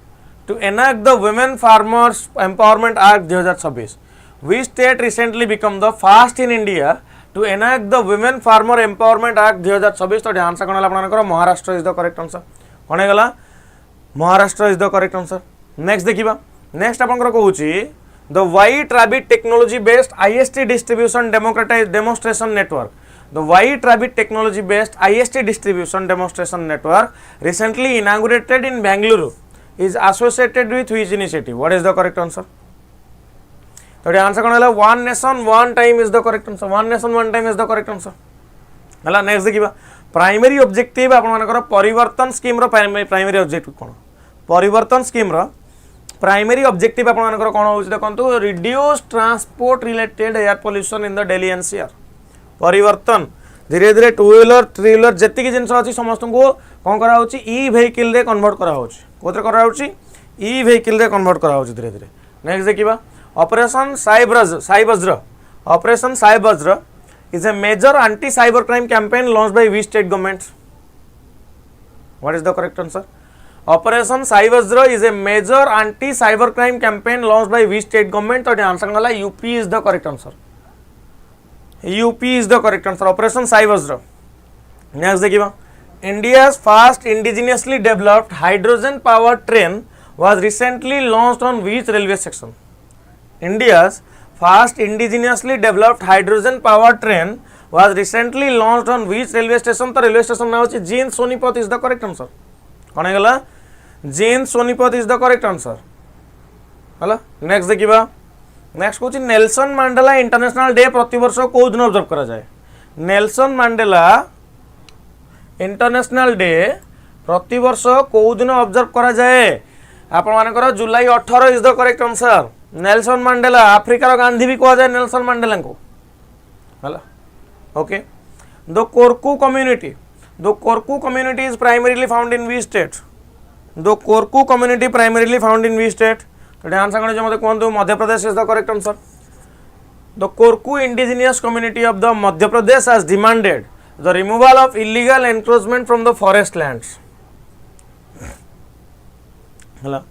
to enact the Women Farmers Empowerment Act 2026? Which state recently become the first in India to enact the Women Farmer Empowerment Act 2026? तो ध्यान से कौन आपनकर Maharashtra is the correct answer कौन गला Maharashtra is the correct answer next देखिबा नेक्स्ट आपंकर कहूँ the white rabbit technology based IST distribution demonstration network the white rabbit technology based IST distribution demonstration network recently inaugurated in Bengaluru is associated with which initiative? What is the correct answer? तो आंसर कौन है? One nation one time is the correct answer. One nation one time is the correct answer. है नेक्स्ट देखिए प्राइमरी ऑब्जेक्टिव आपनकर परिवर्तन स्कीम रो प्राइमरी ऑब्जेक्टिव कौन? परिवर्तन स्कीम रो प्राइमरी ऑब्जेक्टिव आपनकर कौन होउछ देखंतु reduce transport related air pollution in the Delhi NCR. परिवर्तन धीरे धीरे टू व्हीलर थ्री व्हीलर जेतिक जिनस अच्छी समस्त को कौन करा ई वेहिकल रे कन्वर्ट करा कोथे करा ई वेहिकल रे कन्वर्ट करा धीरे धीरे. नेक्स्ट देखिबा ऑपरेशन साइबज्र. ऑपरेशन साइबज्र is a major anti-cyber crime campaign launched by which state government? What is the correct answer? Operation Cybervajra is a major anti-cyber crime campaign launched by which state government? तो आंसर वाला UP is the correct answer. UP is the correct answer. Operation Cybervajra. Next देखिए India's first indigenously developed hydrogen powered train was recently launched on which railway section? India's first indigenously developed hydrogen powered train was recently launched on which railway station? तो railway station ना होची Jind Sonipat is the correct answer. कौन है गला? Jind Sonipat is the correct answer. हला नेक्स्ट देखिबा next Kochi Nelson Mandela international day प्रतिवर्ष को दिन ऑब्जर्व करा जाए? नेल्सन मंडेला इंटरनेशनल डे प्रतिवर्ष को दिन ऑब्जर्व करा जाए? आपण मानकर July 18 is the correct answer. Nelson Mandela आफ्रिकार गांधी भी कहा जाए नेल्सन मंडेला को. हला okay. The Korku community is primarily found in which state? The Korku community primarily found in which state? तो आंसर कौन है? मते कहंतु Madhya Pradesh is the correct answer. The Korku indigenous community of the Madhya Pradesh has demanded the removal of illegal encroachment from the forest lands. हला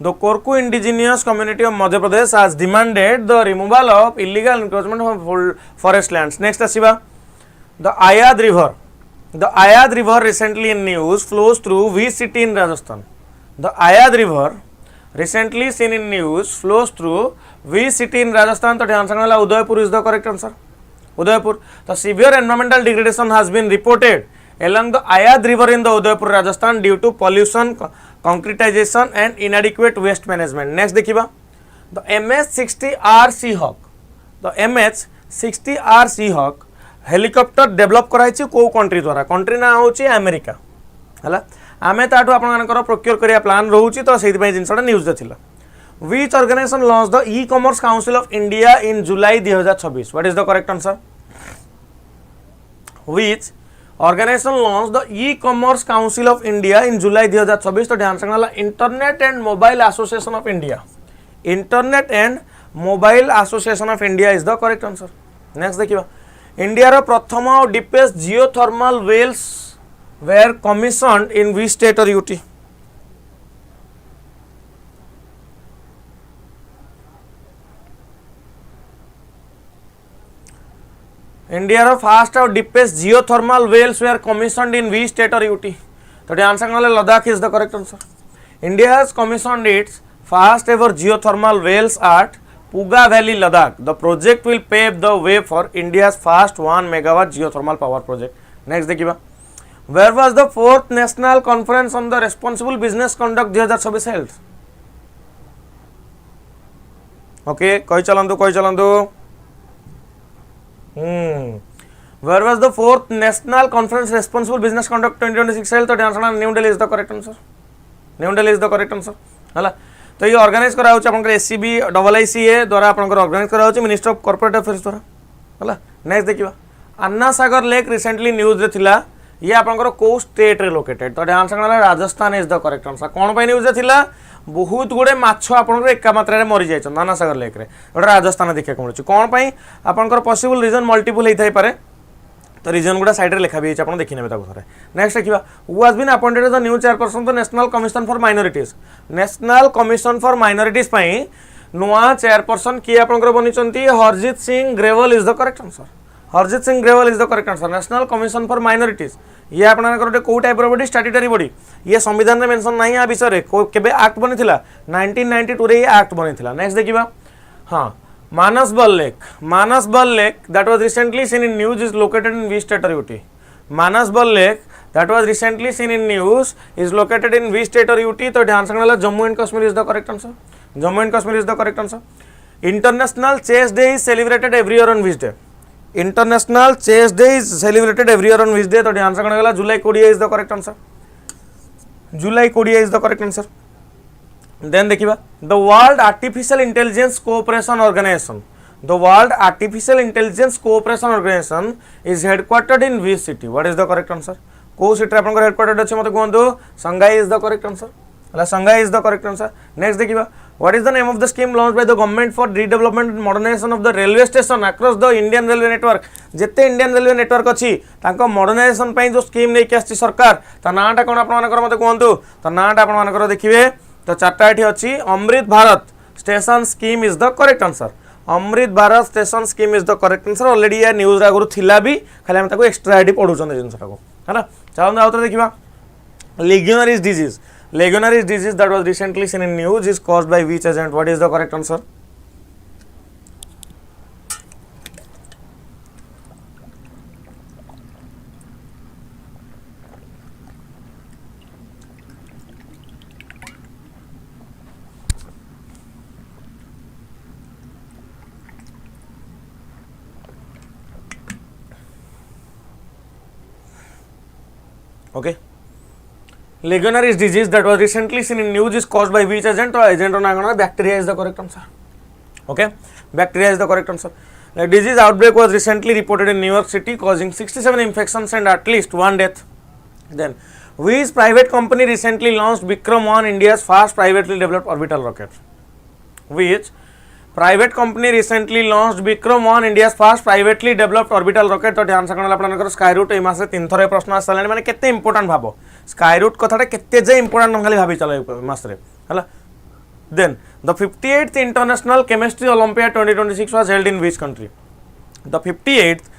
The Korku indigenous community of Madhya Pradesh has demanded the removal of illegal encroachment of forest lands. Next asiba the Ayad river. The Ayad river recently in news flows through which city in Rajasthan? The Ayad river recently seen in news flows through which city in Rajasthan? तो आंसर वाला Udaipur is the correct answer. Udaipur. The severe environmental degradation has been reported along the Ayad river in the Udaipur Rajasthan due to pollution, concretization and inadequate waste management. Next देखिबा the MH-60R Seahawk. The MH-60R Seahawk helicopter develop कराइछि को कंट्री द्वारा? कंट्री ना होछि अमेरिका. हला आमे ताठू आपण मानकर प्रोक्योर करिया प्लान रहउछि तो सेहि पय जिनसटा news देथिला. Which organization launched the e-commerce council of India in July 2026? What is the correct answer? Which organization launched the e-commerce council of India in July 2026? तो ध्यान रखना Internet and Mobile Association of India. Internet and Mobile Association of India is the correct answer. Next देखिबा इंडिया रो प्रथम और deepest geothermal wells were commissioned in which state और यूटी? इंडिया रो फास्ट और deepest geothermal wells were commissioned in which state और यूटी? तो आंसर वाला Ladakh is the correct answer. India has commissioned its first ever geothermal wells at Puga Valley, Ladakh. The project will pave the way for India's first 1 megawatt geothermal power project. Next देखिबा where was the 4th national conference on the responsible business conduct 2026 held? Okay, कोई चलंदो where was the 4th national conference responsible business conduct 2026 held? तो answer new Delhi is the correct answer. New Delhi is the correct answer. हला तो ये ऑर्गेनाइज करा होछ आपनकर एससीबी IICA द्वारा आपनकर ऑर्गेनाइज करा होछ मिनिस्टर ऑफ कॉर्पोरेट अफेयर्स द्वारा. हला नेक्स्ट देखिबा अन्ना सागर लेक रिसेंटली न्यूज रे थिला ये आपनकर को स्टेट रे लोकेटेड? तो आंसर वाला Rajasthan is the correct answer. कोन पय न्यूज रे थिला? बहुत गुडे माछ आपनकर एका मात्रा रे मरि जायछन अन्ना सागर लेक रे. ओटा राजस्थान देखिया कोन छि कोन पय आपनकर पॉसिबल रीजन मल्टीपल हेइ थाइ पारे. तो रीजन गुडा साइड रे लिखा भी आपण देखि नेबे ताको थरे. नेक्स्ट देखिबा who has been appointed as the new chairperson the national commission for minorities? National commission for minorities पई नुआ चेयरपर्सन की आपनकर बनिचंती Harjeet Singh Grewal is the correct answer. Harjeet Singh Grewal is the correct answer. National commission for minorities ये आपनकर को टाइप बॉडी स्टैट्यूटरी बॉडी ये संविधान में मेंशन नहीं आ विषय रे केबे एक्ट बनिथिला 1992 रे ये एक्ट बनिथिला। नेक्स्ट देखिबा हां Manasbal lake that was recently seen in news is located in which state और UT. Manasbal lake that was recently seen in news is located in which state और यूटी। तो आंसर होला Jammu and Kashmir is the correct answer. Jammu and Kashmir is the correct answer. International Chess Day is celebrated every year on which day. International Chess Day is celebrated every year on which day. तो आंसर कौन होला July 20 is the correct answer. July 20 is the correct answer. Then देखिबा the world artificial intelligence cooperation organization. The world artificial intelligence cooperation organization is headquartered in which city. What is the correct answer. को सिटी आपनकर हेडक्वार्टर्ड अछि मते कहंतु Shanghai is the correct answer. हला Shanghai is the correct answer. Next देखिबा what is the name of the scheme launched by the government for redevelopment and modernisation of the railway station across the Indian railway network. जेते इंडियन रेलवे नेटवर्क अछि तांको मॉडर्नाइजेशन पई जो स्कीम नै के आछि सरकार ता नाटा कोन आपनकर मते कहंतु ता नाटा आपनकर देखिबे तो चारटा एठी अछि Amrit Bharat station scheme is the correct answer. Amrit Bharat station scheme is the correct answer. Already या न्यूज आगुरु थिला भी खाली हम ताको एक्स्ट्रा एडी पढुचन जिनसटा को हैना। चलो आउतर देखिबा legionnaires disease। legionnaires disease that was recently seen in news is caused by which agent। what is the correct answer। okay legionnaires disease that was recently seen in news is caused by which agent। or agent on bacteria is the correct answer। okay bacteria is the correct answer। the disease outbreak was recently reported in New York City causing 67 infections and at least 1 death। then which private company recently launched Vikram-1 India's first privately developed orbital rocket। which private company recently launched Vikram-1 India's first privately developed orbital rocket। तो ध्यान सकन आपनकर स्काई रूट ए मासे 3 थरे प्रश्न आसलानी माने केते इंपोर्टेंट भाबो स्काई रूट कथाटा केते जे इंपोर्टेंट खाली भाबी चलो मासरे हला। Then the 58th international chemistry olympiad 2026 was held in which country. The 58th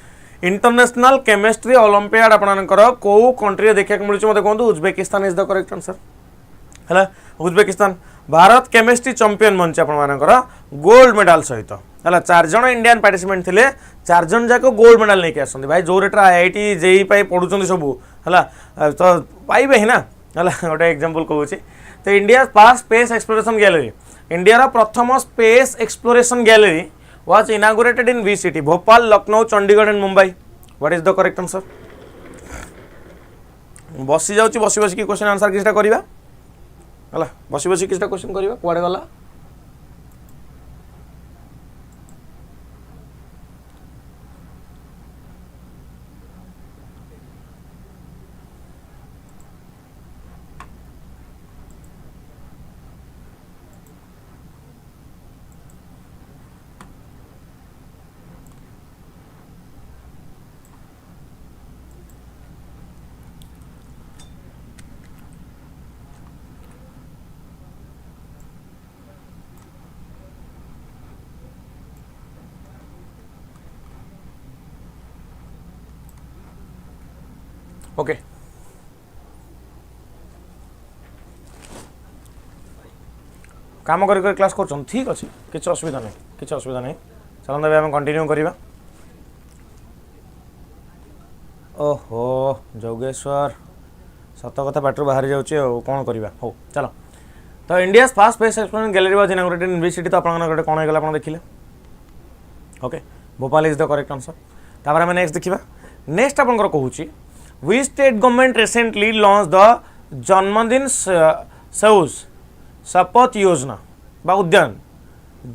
international chemistry olympiad आपनकर को कंट्री देखा मिलुछ मते कहंतु Uzbekistan is the correct answer हला। उज्बेकिस्तान भारत केमिस्ट्री चैंपियन मंच आपनकर गोल्ड मेडल सहित हला 4 जण इंडियन पार्टिसिपेंट थिले 4 जण जाको गोल्ड मेडल लेके आसंदी भाई जो रेट आईआईटी जेई पाई पढुचंदी सब हला तो पाइबे ही ना हला। गोटे एग्जांपल कहूची तो India first space exploration gallery India रा प्रथम space exploration gallery was inaugurated in which city. Bhopal Lucknow Chandigarh and Mumbai. What is the correct answer. बसी जाउची बसी बसी की क्वेश्चन आंसर किछटा करबा हला बसी बसी किछटा क्वेश्चन करबा कुआडे गला। ओके काम कर क्लास कर ठीक अच्छे किसी असुविधा नहीं किसी असुविधा नहीं। चलो आम कंटिन्यू करवा। ओहो जोगेश्वर सत कथा पाटर बाहरी जाऊँचे कौन करवा हो चलो। तो India first space exploration gallery was inaugurated in which city. तो आप कौन होगा आप देखिले okay Bhopal is the correct answer. तापर आम नेक्स्ट देखा नेक्स्ट आपंकर कहूँ which state government recently launched the जन्मदिन सेउज शपथ योजना बा उद्यान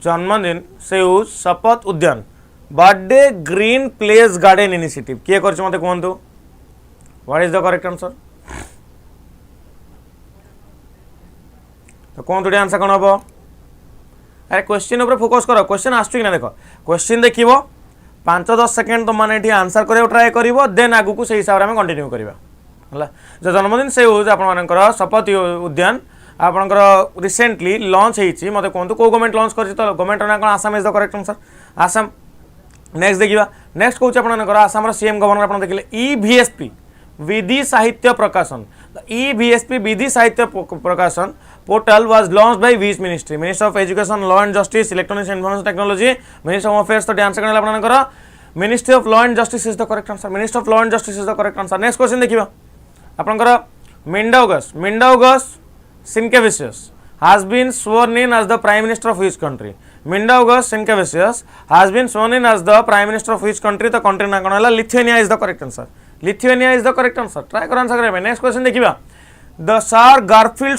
जन्मदिन Seuj Shapath Udyan birthday green place garden initiative किए कर मते कहंतु। What is the correct answer. तो कौन थोड़ी आंसर कौन हम अरे क्वेश्चन ऊपर फोकस कर क्वेश्चन आसुची ना देख क्वेश्चन देखिबो 5-10 सेकेंड तुम मैंने आंसर कर ट्राए कर देन आगु को हिसाब से कंटिन्यू करवा जो जन्मदिन से आपर शपथ उद्यान आपंकर रिसेंटली लॉन्च होती मत कहूँ कौ गवर्नमेंट लॉन्च कर गवर्नमेंट ना कौन Assam is the correct answer. Assam next देखिए नेक्स्ट कौन आपंकर आसाम सीएम गवर्नर आप देखिए ईवीएसपी विधि साहित्य प्रकाशन ईवीएसपी विधि साहित्य प्रकाशन portal was launched by which ministry minister of education law and justice electronics information technology minister of affairs तो आंसर करने आपंकर ministry of law and justice is the correct answer minister of law and justice is the correct answer next question देखिए आपंकर मिंडाउगस सिनकेविचियस has been sworn in as the prime minister of which country Mindaugas Sienkiewicz has been sworn in as the prime minister of which country the country na kona Lithuania is the correct answer Lithuania is the correct answer try kar answer kare next question देखिबा the Sir Garfield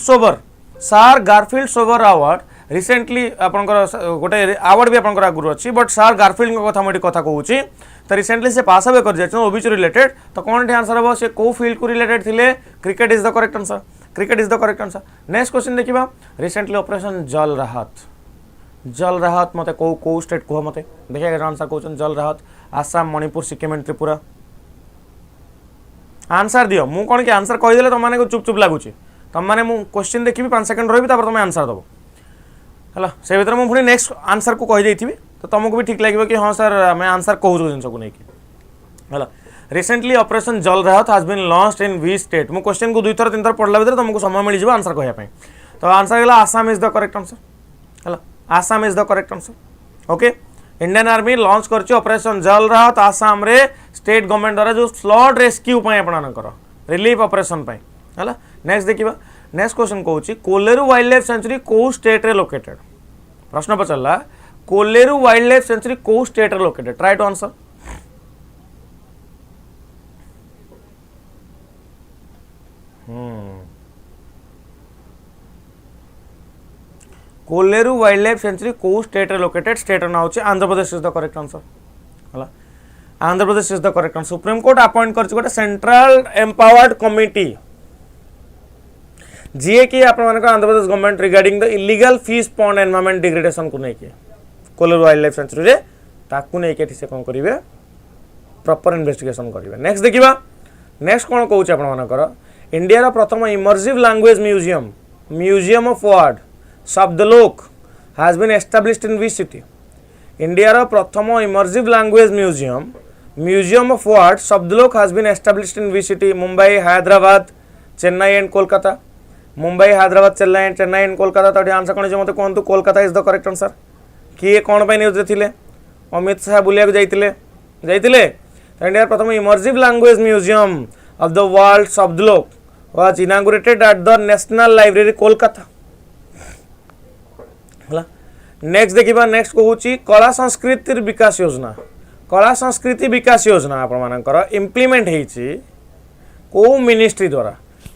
Sober award recently आपनकर गोटे अवार्ड भी आपनकर आगुर अछि बट सर गारफील्ड को कथा मोटी कथा कहूची तो रिसेंटली से पास अवे कर जाय ओबीसी रिलेटेड तो कोन आंसर हो से को फील्ड को रिलेटेड थिले cricket is the correct answer cricket is the correct answer next question देखिबा रिसेंटली ऑपरेशन जल राहत मते को स्टेट को मते देखिए आंसर क्वेश्चन जल राहत आसाम मणिपुर सिक्किम एंड त्रिपुरा आंसर दियो मु कोन के आंसर कहि देले त माने को चुप चुप लागुची तम माने मु क्वेश्चन देखिबी 5 सेकंड रहिबी तापर तुम आंसर दबो हला से भीतर मु पुनी नेक्स्ट आंसर को कहि देथिबी तो तुमको भी ठीक लागबो कि हां सर मैं आंसर कहू जिंस को नै कि हला recently operation Jal Rahat has been launched in we state मु क्वेश्चन को 2 थर 3 थर पढला भीतर तुमको समय मिल जिवो आंसर कहया पई तो आंसर गेला Assam is the correct answer हला Assam is the correct answer okay Indian army launch करछि ऑपरेशन जल राहत आसाम रे स्टेट गवर्नमेंट द्वारा जो फ्लड रेस्क्यू पई आपनकर रिलीफ ऑपरेशन पई हला नेक्स्ट देखिबा नेक्स्ट क्वेश्चन कहूची कोलेरू वाइल्ड लाइफ सेंचुरी को स्टेट रे लोकेटेड प्रश्न पचला कोलेरू वाइल्ड लाइफ सेंचुरी को स्टेट रे located try to answer Kolleru wildlife sanctuary को स्टेट रे लोकेटेड स्टेट ना होची Andhra Pradesh is the correct answer हला Andhra Pradesh is the correct answer supreme court appoint करछि गोटे सेंट्रल एम्पावर्ड कमिटी जी कि Andhra Pradesh government regarding the illegal fish pond environment degradation को लेके कोलेरू वाइल्ड लाइफ सेंचुरी रे ताकू लेके से कोन करिवे प्रॉपर इन्वेस्टिगेशन करिवे नेक्स्ट देखिबा नेक्स्ट कोन कहूची आपण मानकर इंडिया रा प्रथम immersive language museum of word Shabdalok has been established in which city India रा प्रथम immersive language museum of word Shabdalok has been established in which city Mumbai Hyderabad Chennai and Kolkata Mumbai Hyderabad Chennai and Kolkata तो आंसर कौन मत कहतु Kolkata is the correct answer किए कौन पे न्यूज थे अमित शाह बुलिया जाइए इंडिया प्रथम immersive language museum of the world Shabdalok was inaugurated at the national library Kolkata next देखिबा नेक्स्ट कहूची कला संस्कृति विकास योजना आपण मानकर इंप्लीमेंट हेची को मिनिस्ट्री द्वारा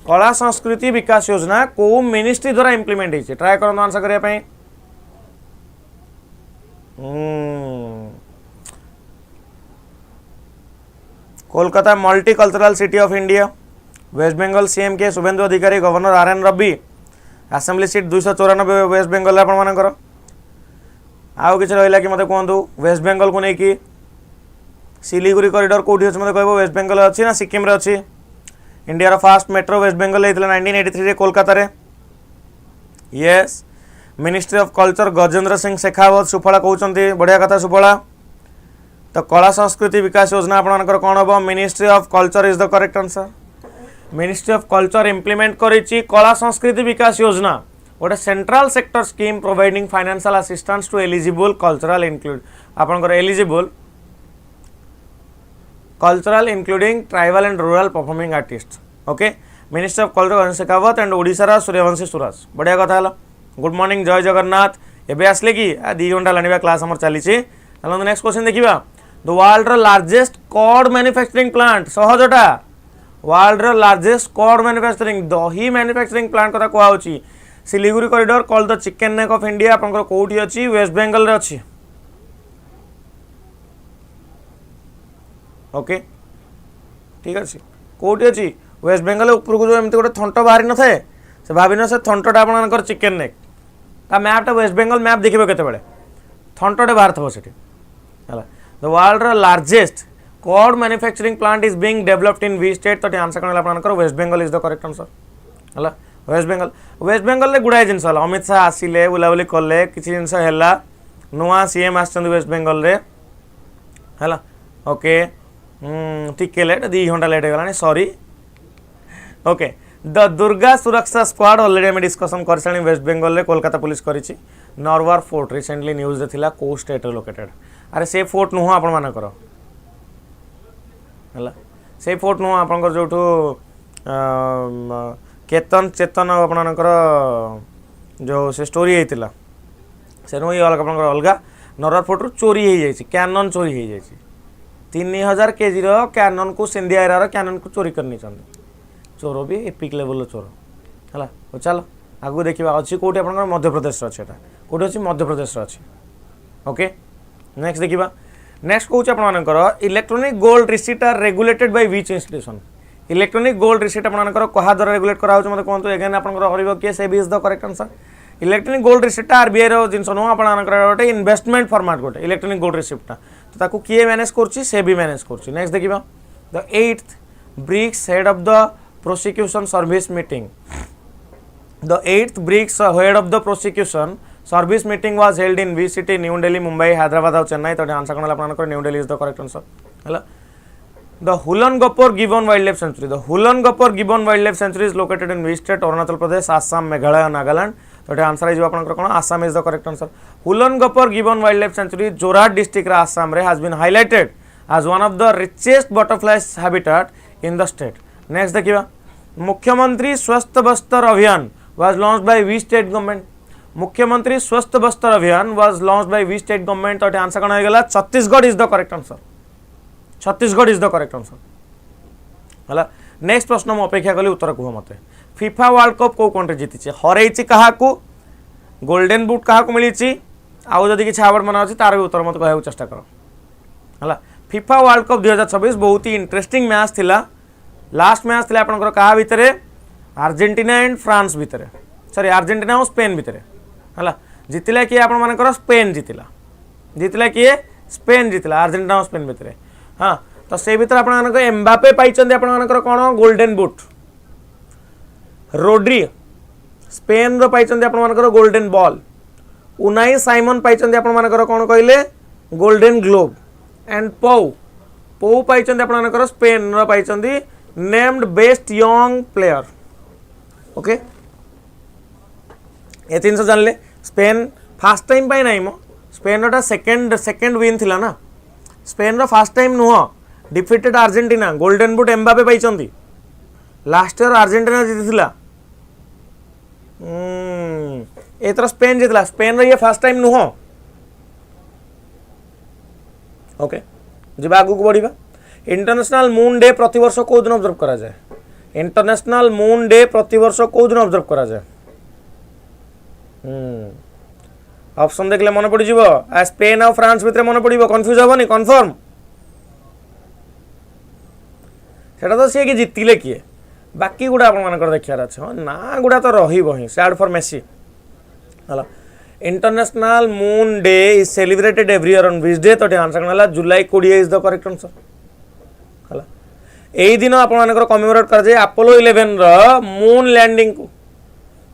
कला संस्कृति विकास योजना को मिनिस्ट्री द्वारा इंप्लीमेंट हेची ट्राई करन आंसर करिया पई Kolkata multicultural city of India West Bengal CM के Suvendu Adhikari governor RN Ravi assembly seat 294 West Bengal आपण मानकर आउ किछ रहिला कि मते कहंतु वेस्ट बेंगल को नै कि सिलीगुड़ी कॉरिडोर कोठी अछि मते कहबो वेस्ट बेंगल अछि ना सिक्किम रे अछि इंडिया रा फर्स्ट मेट्रो वेस्ट बेंगल हेतला 1983 रे कोलकाता रे yes ministry of culture Gajendra Singh Shekhawat Suphala कहउचंती बढ़िया कथा सुफला तो कला संस्कृति विकास योजना आपनकर कोन हबो ministry of culture is the correct answer ministry of culture implement करिछि कला संस्कृति विकास योजना गोटे central sector scheme providing financial assistance to eligible cultural include आपनकर eligible cultural including tribal and rural performing artist okay minister of culture Ganesh Shekhawat and Odisha Suryavanshi Suraj बढ़िया कथा हला गुड मॉर्निंग जय जगन्नाथ एबे आसले कि 2 घंटा लानिबा क्लास हमर चली छी चलो नेक्स्ट क्वेश्चन देखिबा the world largest cord manufacturing plant सहजटा वर्ल्ड लार्जेस्ट कॉर्ड मैन्युफैक्चरिंग दही मैन्युफैक्चरिंग प्लांट कथा कोआ होची Siliguri corridor called the chicken neck of India आपनकर कोठी अछि वेस्ट बेंगल रे अछि ओके ठीक अछि कोठी अछि वेस्ट बेंगल ऊपर को जो एमते गोटे थंट बाहरी न थाए से भाबिनो से थंटटा आपनकर चिकन नेक ता मैपटा वेस्ट बेंगल मैप देखिबो केते बेले थंटटे बाहर थबो सेठी हला the world largest cord manufacturing plant is being developed in we state तो आंसर करला आपनकर waste Bengal is the correct answer हला वेस्ट बेंगल रे गुडाय जिनस हला अमित शाह आसिले बुलाबुली करले किछि जिनस हैला नुवा सीएम आछन वेस्ट बेंगल रे है ओके टिके लेट 2 घंटा लेट हो गलानी सॉरी ओके द दुर्गा सुरक्षा स्क्वाड ऑलरेडी आम डिस्कसन कर सारी वेस्ट बेंगल रे कोलकाता पुलिस करी नरवार फोर्ट रिसेंटली न्यूज रे थिला को स्टेट रे लोकेटेड अरे से फोर्ट नुह आपण मानकर है से फोर्ट नुह आपंकर जो केतन चेतन आपणकर जो से स्टोरी होता से नु अलग अलग नरवार फोर्ट रु चोरी हो जाए कैनन चोरी हो जाए 3000 केजी कैनन को सिंधिया एरार कैनन को चोरी करनी चोर भी एपिक लेवल चोर है चलो आगू देखा अच्छी कौटी आप मध्य प्रदेश अच्छे कौटी अच्छी मध्य प्रदेश अच्छी ओके नेक्स्ट देखा नेक्स्ट कौच आपर electronic gold receipt are regulated by which institution electronic gold receipt आपर क्या द्वारा रेगुलेट करा मत कहूँ एगेन आप किए से भी is the correct answer electronic gold receipt RBI जिन नुह गोटे इन्वेस्टमेंट फॉर्मेट गोटे इलेक्ट्रोनिक गोल्ड रिसीप्टा तो किए मैनेज कर से भी मैनेज कर नेक्स्ट देखा the 8th BRICS head of the prosecution service meeting the 8th BRICS head of the prosecution service meeting was held in which city new Delhi Mumbai Hyderabad और चेन्नई तो आंसर कौन आप new Delhi is the correct answer है द हुलन गपर गिवन wildlife century the Hulan गपर गिवन wildlife sanctuary is located in which state Arunachal Pradesh Assam Meghalaya Nagaland तो आंसर है आपंकर कौन Assam is the correct answer Hoollongapar गिवन wildlife sanctuary Jorhat district Assam रे has been highlighted as one of the richest butterflies habitat in the state. Next देखिए मुख्यमंत्री स्वस्थ बस्तर अभियान was launched by which state government? मुख्यमंत्री स्वस्थ बस्तर अभियान was launched by which state government? तो आंसर कौन होगा? Chhattisgarh is the correct answer. Chhattisgarh is the correct answer. हला नेक्स्ट प्रश्न मु अपेक्षा कली उत्तर कह मते फीफा वर्ल्ड कप को कंट्री जीति हरई क्या गोल्डन बुट क्या मिली आउ जदि किसी अवार्ड मान अच्छी तार भी उत्तर मत कह चेष्टा कर है फीफा वर्ल्ड कप 2026 बहुत ही इंटरेस्टिंग मैच थिला लास्ट मैच थिला आपनकर कहा भितर अर्जेंटीना एंड फ्रांस भितर सॉरी अर्जेंटीना और स्पेन भितर है जितिला किए आपण मानकर स्पेन जितिला किए स्पेन जितिला अर्जेंटीना और स्पेन भितर हाँ तो से भितर आप एम्बापे पाइछन्ते आपनकर कोन गोल्डन बुट रोड्री स्पेन रो पाइछन्ते आपनकर गोल्डन बॉल उनाई साइमन पाइछन्ते आपनकर कोन कहले गोल्डन ग्लोब एंड पौ पाइछन्ते आपनकर स्पेन रो पाइछन्ती named best young player okay ये तीन से जानले स्पेन फास्ट टाइम पाई नहीं मो स्पेन रो सेकंड विन थिला ना स्पेन रो फास्ट टाइम नुह defeated Argentina golden boot Mbappe पाइछन्ती लास्ट ईयर अर्जेंटीना जीतिला एथर स्पेन जीतला स्पेन रो ये फास्ट टाइम नुह ओके जी आगू को बढ़िबा इंटरनेशनल मून डे प्रति वर्ष को दिन ऑब्जर्व करा जाए इंटरनेशनल मून डे प्रति वर्ष को दिन ऑब्जर्व करा जाए ऑप्शन देखले मन पड़ जीवो आ स्पेन और फ्रांस भितर मन पड़िबो कंफ्यूज होबनी कंफर्म सेटा तो सी कि जितिले किए बाकी गुड़ा आप मानकर देखार अच्छे ना गुड़ा तो रही सैड फॉर मेसी है international moon day is celebrated every year on which day तो आंसर कौन है July 20 is the correct answer है यही दिन आप कमेमोरेट कर अपोलो 11 रो मून लैंडिंग को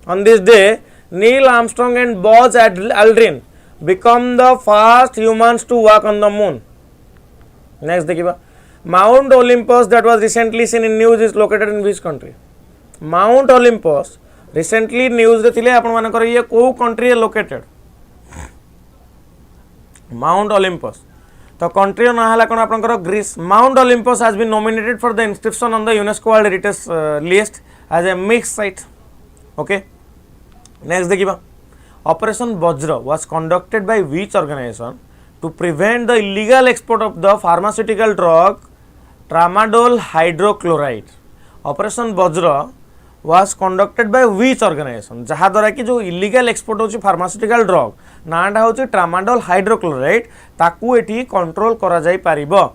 on this day Neil Armstrong and Buzz Aldrin become the first humans to walk on the moon next देखिए Mount Olympus that was recently seen in news is located in which country? Mount Olympus recently news रे थिले आपण मानकर ये को कंट्री लोकेटेड Mount Olympus तो कंट्री ना हला कोन आपनकर Greece Mount Olympus has been nominated for the inscription on the UNESCO World Heritage list as a mixed site okay next देखिबा Operation Vajra was conducted by which organization to prevent the illegal export of the pharmaceutical drug tramadol hydrochloride. Operation Vajra was conducted by which organization? जहाँ द्वारा कि जो illegal export होची pharmaceutical drug नाटा होची tramadol hydrochloride ताकू एठी कंट्रोल करा जाई पारिबो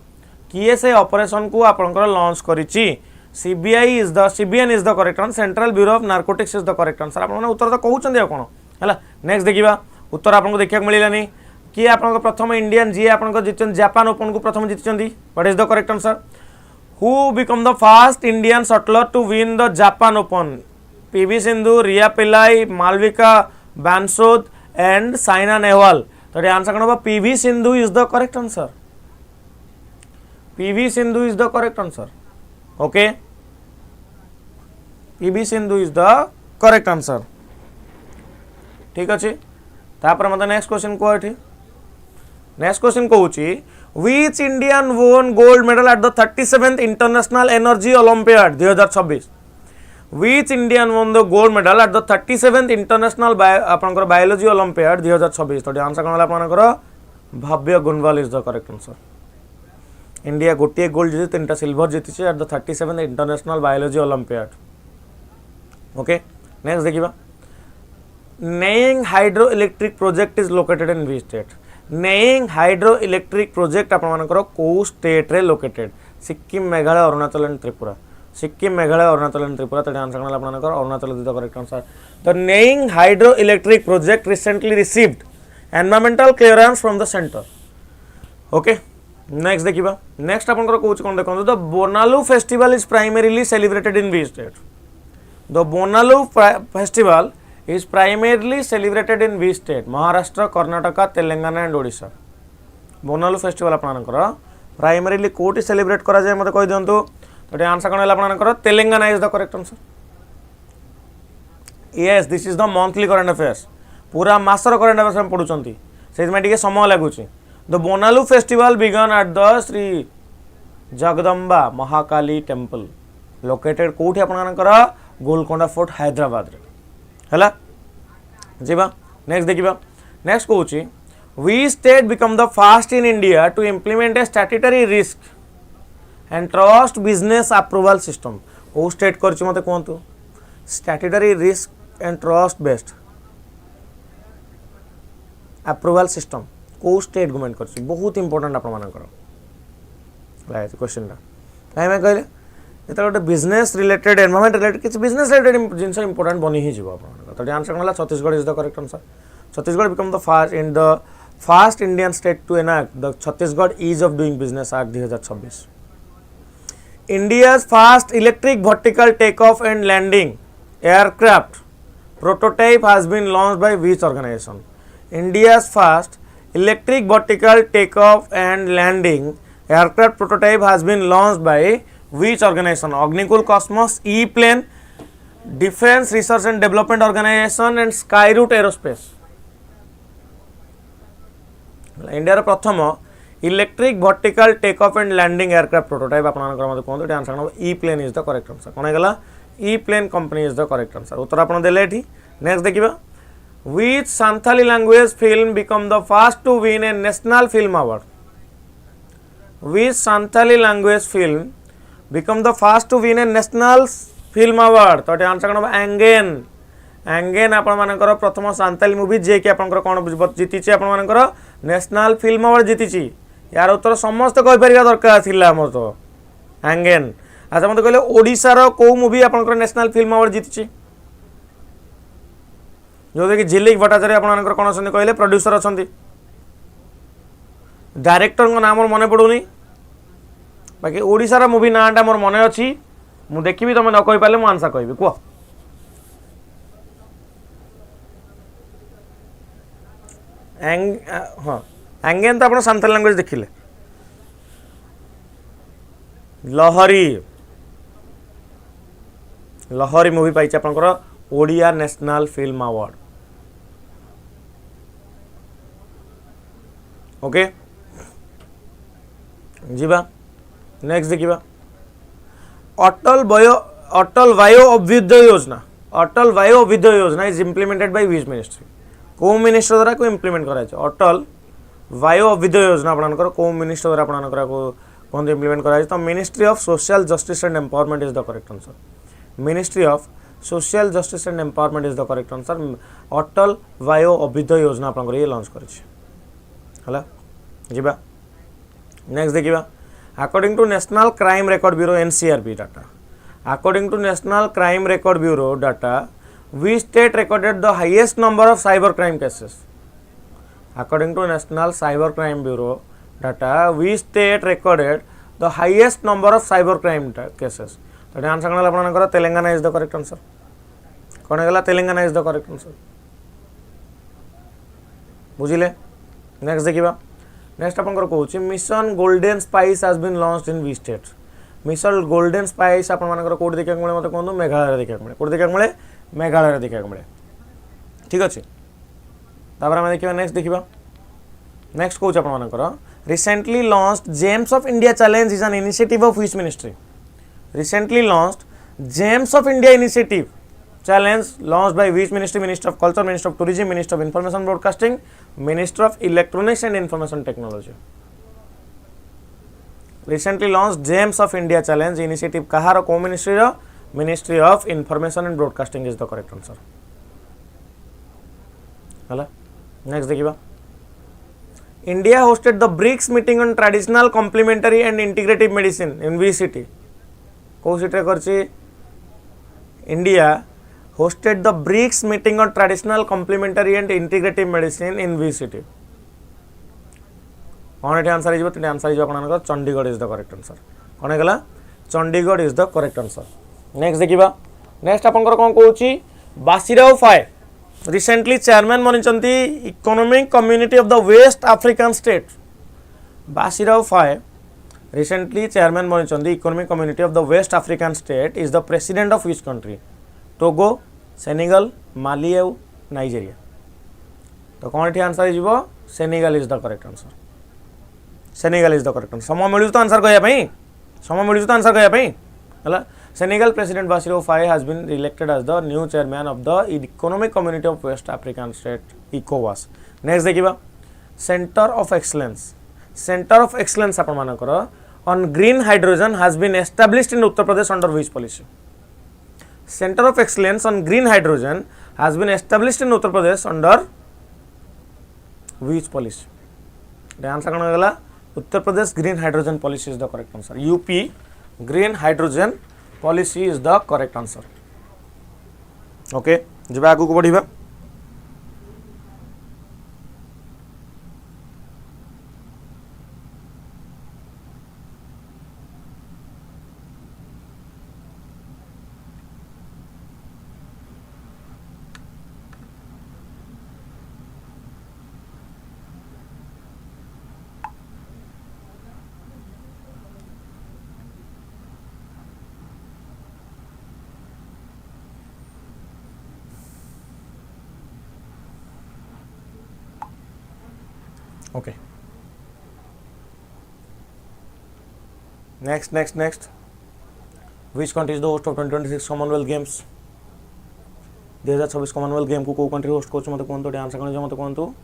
किए से ऑपरेशन को आपनकर launch करिची CBN is the correct answer Central Bureau of Narcotics is the correct answer आपण माने उत्तर तो कहउचंदी कोन हला नेक्स्ट देखिबा उत्तर आपनको देखिया मिलिलानी किए आपन प्रथम इंडियन जी आपन जीतन जापान ओपन को प्रथम जीतचंदी what is the correct answer who become the first Indian shuttler to win the Japan Open PV Sindhu Riya Pillai Malvika Bansod and Saina Nehwal तो आंसर कौन होगा PV Sindhu is the correct answer PV Sindhu is the correct answer. Okay, PV Sindhu is the correct answer. ठीक अच्छे तापर मत नेक्स्ट क्वेश्चन को एठी नेक्स्ट क्वेश्चन कहूची which Indian won gold medal at the 37th international energy olympiad 2026 which Indian won the gold medal at the 37th international आपनकर बायोलॉजी ओलंपियाड 2026 तो आंसर कोन आपनकर Bhavya Gunwal is the correct answer India गोटे गोल्ड जीति तीनटा सिल्वर जीति at the 37th international biology olympiad okay next देखिबा Neying hydroelectric project is located in which state? Neying hydroelectric project आपण मानकर को स्टेट रे located Sikkim Meghalaya Arunachal and Tripura Sikkim Meghalaya Arunachal and Tripura तो आंसर कनला आपण मानकर Arunachal is the correct answer the Neying hydroelectric project recently received environmental clearance from the center okay next देखिबा next आपण को कोच कोन देखो the Bonalu festival is primarily celebrated in which state? The Bonalu festival is primarily celebrated in which state? Maharashtra, Karnataka, Telangana and Odisha. Bonalu festival आपनकर primarily कोटी सेलिब्रेट करा जाय मते कहि दियंतु तो आंसर कोन आपनकर Telangana is the correct answer yes this is the monthly current affairs पूरा मासर करंट अफेयर्स हम पढुचंती सेज में टिके समय लागुची the Bonalu festival began at the Shri Jagadamba Mahakali temple located कोठी आपनकर गोलकोंडा फोर्ट हैदराबाद रे हला जीवा नेक्स्ट देखिबा नेक्स्ट कहूची we state become the first in India to implement a statutory risk and trust business approval system ओ स्टेट करची मते कोंतु statutory risk and trust based approval system को स्टेट गवर्नमेंट करची बहुत इंपोर्टेंट आपण मानकर लाइक क्वेश्चन ला काय मैं कहले एत गोटे बिजनेस रिलेटेड एनवायरमेंट रिलेटेड किसी बिजनेस रिलेटेड जिनस इंपोर्टेंट बनी ही जीव तो आंसर कौन Chhattisgarh is the correct answer Chhattisgarh become the first Indian state to enact the Chhattisgarh ease of doing business act 2026 India's first electric vertical take off and landing aircraft prototype has been launched by which organization India's first electric vertical take off and landing aircraft prototype has been launched bye which organization? Agnikul Cosmos, E-Plane, Defense Research and Development Organization and Skyroot Aerospace. India प्रथम electric vertical take off and landing aircraft prototype आपनकर मते कोन तो answer E-Plane is the correct answer कोन गला E-Plane company is the correct answer उत्तर आपन देले एठी नेक्स्ट देखिबा which Santhali language film become the first to win a national film award? Which Santhali language film become the first to win a national film award? तो आंसर कौन एंगेन एंगेन आपण मानकर प्रथम सांताली मूवी जे कि आपनकर कोन जीति छि आपण मानकर नेशनल फिल्म अवार्ड जीति छि यार उत्तर समस्त कहि परिया दरकार थिला हमर तो एंगेन अच्छा मते कहले ओडिसा रो को मूवी आपनकर नेशनल फिल्म अवार्ड जीति छि जो देखि झिलिक भट्टाचार्य आपण मानकर कोन अछन कहले प्रोड्यूसर अछंती डायरेक्टर को नाम मने पडुनी बाकी ओडिसा मूवी नाटा मोर मन अच्छी मु देखी तुम न कही पारे मु आंसर कहबी कह हाँ एंगेन तो आप सांथाली लैंग्वेज देखिले लहरी लहरी मूवी पाई आपनकर Odia national film award okay जीवा नेक्स्ट देखिबा अटल वायो अभ्युदय योजना is implemented by which ministry को मिनिस्टर द्वारा को इम्प्लीमेंट करा छै अटल वायो अभ्युदय योजना आपनकर को मिनिस्टर द्वारा आपनकर को कोन इम्प्लीमेंट करा छै तो ministry of social justice and empowerment is the correct answer ministry of social justice and empowerment is the correct answer Atal Vayo Abhyuday Yojana आपनकर ये लॉन्च करै छै हला जीबा नेक्स्ट देखिबा According to National Crime Record Bureau NCRB data, according to National Crime Record Bureau data, which state recorded the highest number of cyber crime cases? According to National Cyber Crime Bureau data, which state recorded the highest number of cyber crime cases? तो आंसर कौन आपनकर Telangana is the correct answer कौन गला Telangana is the correct answer बुझिले नेक्स्ट देखिबा नेक्स्ट आपंकर कहूँ mission golden spice has been launched in we state mission golden spice आपर कौट देखा मिले मतलब कहूँ मेघालय देखा मिले कौट देखा मिले मेघालय देखा मिले ठीक अच्छे आम देखा नेक्स्ट देखा नेक्स्ट कौच आपर recently launched gems of India challenge is an initiative of which ministry recently launched gems of India initiative challenge launched by which ministry? Minister of Culture, Minister of Tourism, Minister of Information Broadcasting, Minister of Electronics and Information Technology. Recently launched James of India Challenge initiative kahar ko ministry ro Ministry of Information and Broadcasting is the correct answer. hala next dekhiba India hosted the BRICS meeting on traditional complementary and integrative medicine in which city ko city re karchi India hosted the BRICS meeting on traditional complementary and integrative medicine in which city कौन ये आंसर हो आंसर हो Chandigarh is the correct answer कौन है Chandigarh is the correct answer next देखिबा नेक्स्ट आपनकर कौन कहूची बासीराव फाय रिसेंटली चेयरमैन बनिचंती economic community of the west African state Bassirou Faye recently chairman बनिचंती economic community of the west African state is the president of which country Togo Senegal Mali एउ नाइजेरिया तो कौन ये आंसर हो Senegal is the correct answer Senegal is the correct answer समय मिलू तो आंसर कहवाई समय मिलू तो आंसर कहवाई है Senegal president Bassirou Faye has been elected as the new chairman of the economic community of west African state इकोवास नेक्स्ट देखिबा सेंटर ऑफ एक्सलेंस आपण मानकर on green hydrogen has been established in Uttar Pradesh under which policy Center of Excellence on Green Hydrogen has been established in Uttar Pradesh under which policy? The answer कौन होगा? Uttar Pradesh Green Hydrogen Policy is the correct answer. UP Green Hydrogen Policy is the correct answer. Okay, जब आगू को बढ़ीबा Okay. Next. Which country is the host of 2026 Commonwealth Games? 2026 Commonwealth Game को country host कोच मत कौन तो आंसर करने जो मत कौन तो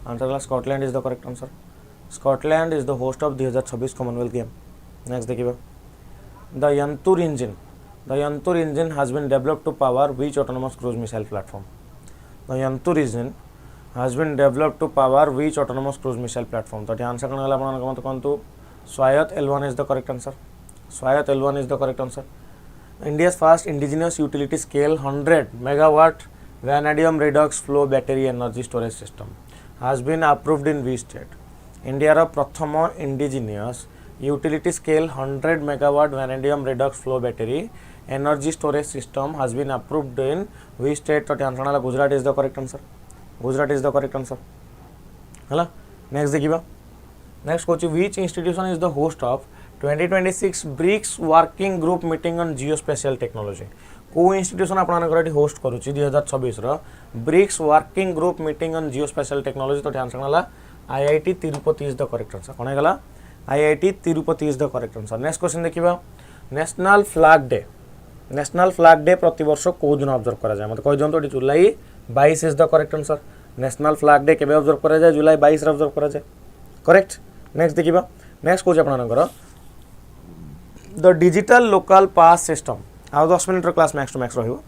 आंसर का Scotland is the correct answer. Scotland is the host of 2026 Commonwealth Game. Next देखिए The Yantur engine has been developed to power which autonomous cruise missile platform? The Yantur engine has been developed to power which autonomous cruise missile platform? तो आंसर करने वाला अपना मत कौन तो स्वायत्त L1 is the correct answer. स्वायत्त L1 is the correct answer. India's first indigenous utility scale 100 megawatt vanadium redox flow battery energy storage system has been approved in which state? India रा प्रथम indigenous utility scale 100 megawatt vanadium redox flow battery energy storage system has been approved in which state? तो आंसर वाला Gujarat is the correct answer. Gujarat is the correct answer है नेक्स्ट देखिबा नेक्स्ट कोची which institution is the host of 2026 BRICS working group meeting on geospatial technology को इंस्टीट्यूशन आपन होस्ट करूची 2026 रो BRICS working group meeting on geospatial technology तो आंसर वाला IIT Tirupati is the correct answer कोन गला IIT Tirupati is the correct answer next question देखिबा नेशनल फ्लैग डे प्रति वर्ष को दिन ऑब्जर्व करा जाय मत कहि जंतो July 22 is the correct answer national flag day केबे ऑब्जर्व करा जाय जुलाई 22 रे ऑब्जर्व करा जाय करेक्ट नेक्स्ट देखिबा नेक्स्ट कोच आपनकर the digital local pass system आ 10 मिनिट रो क्लास मैक्स टू मैक्स रहिबो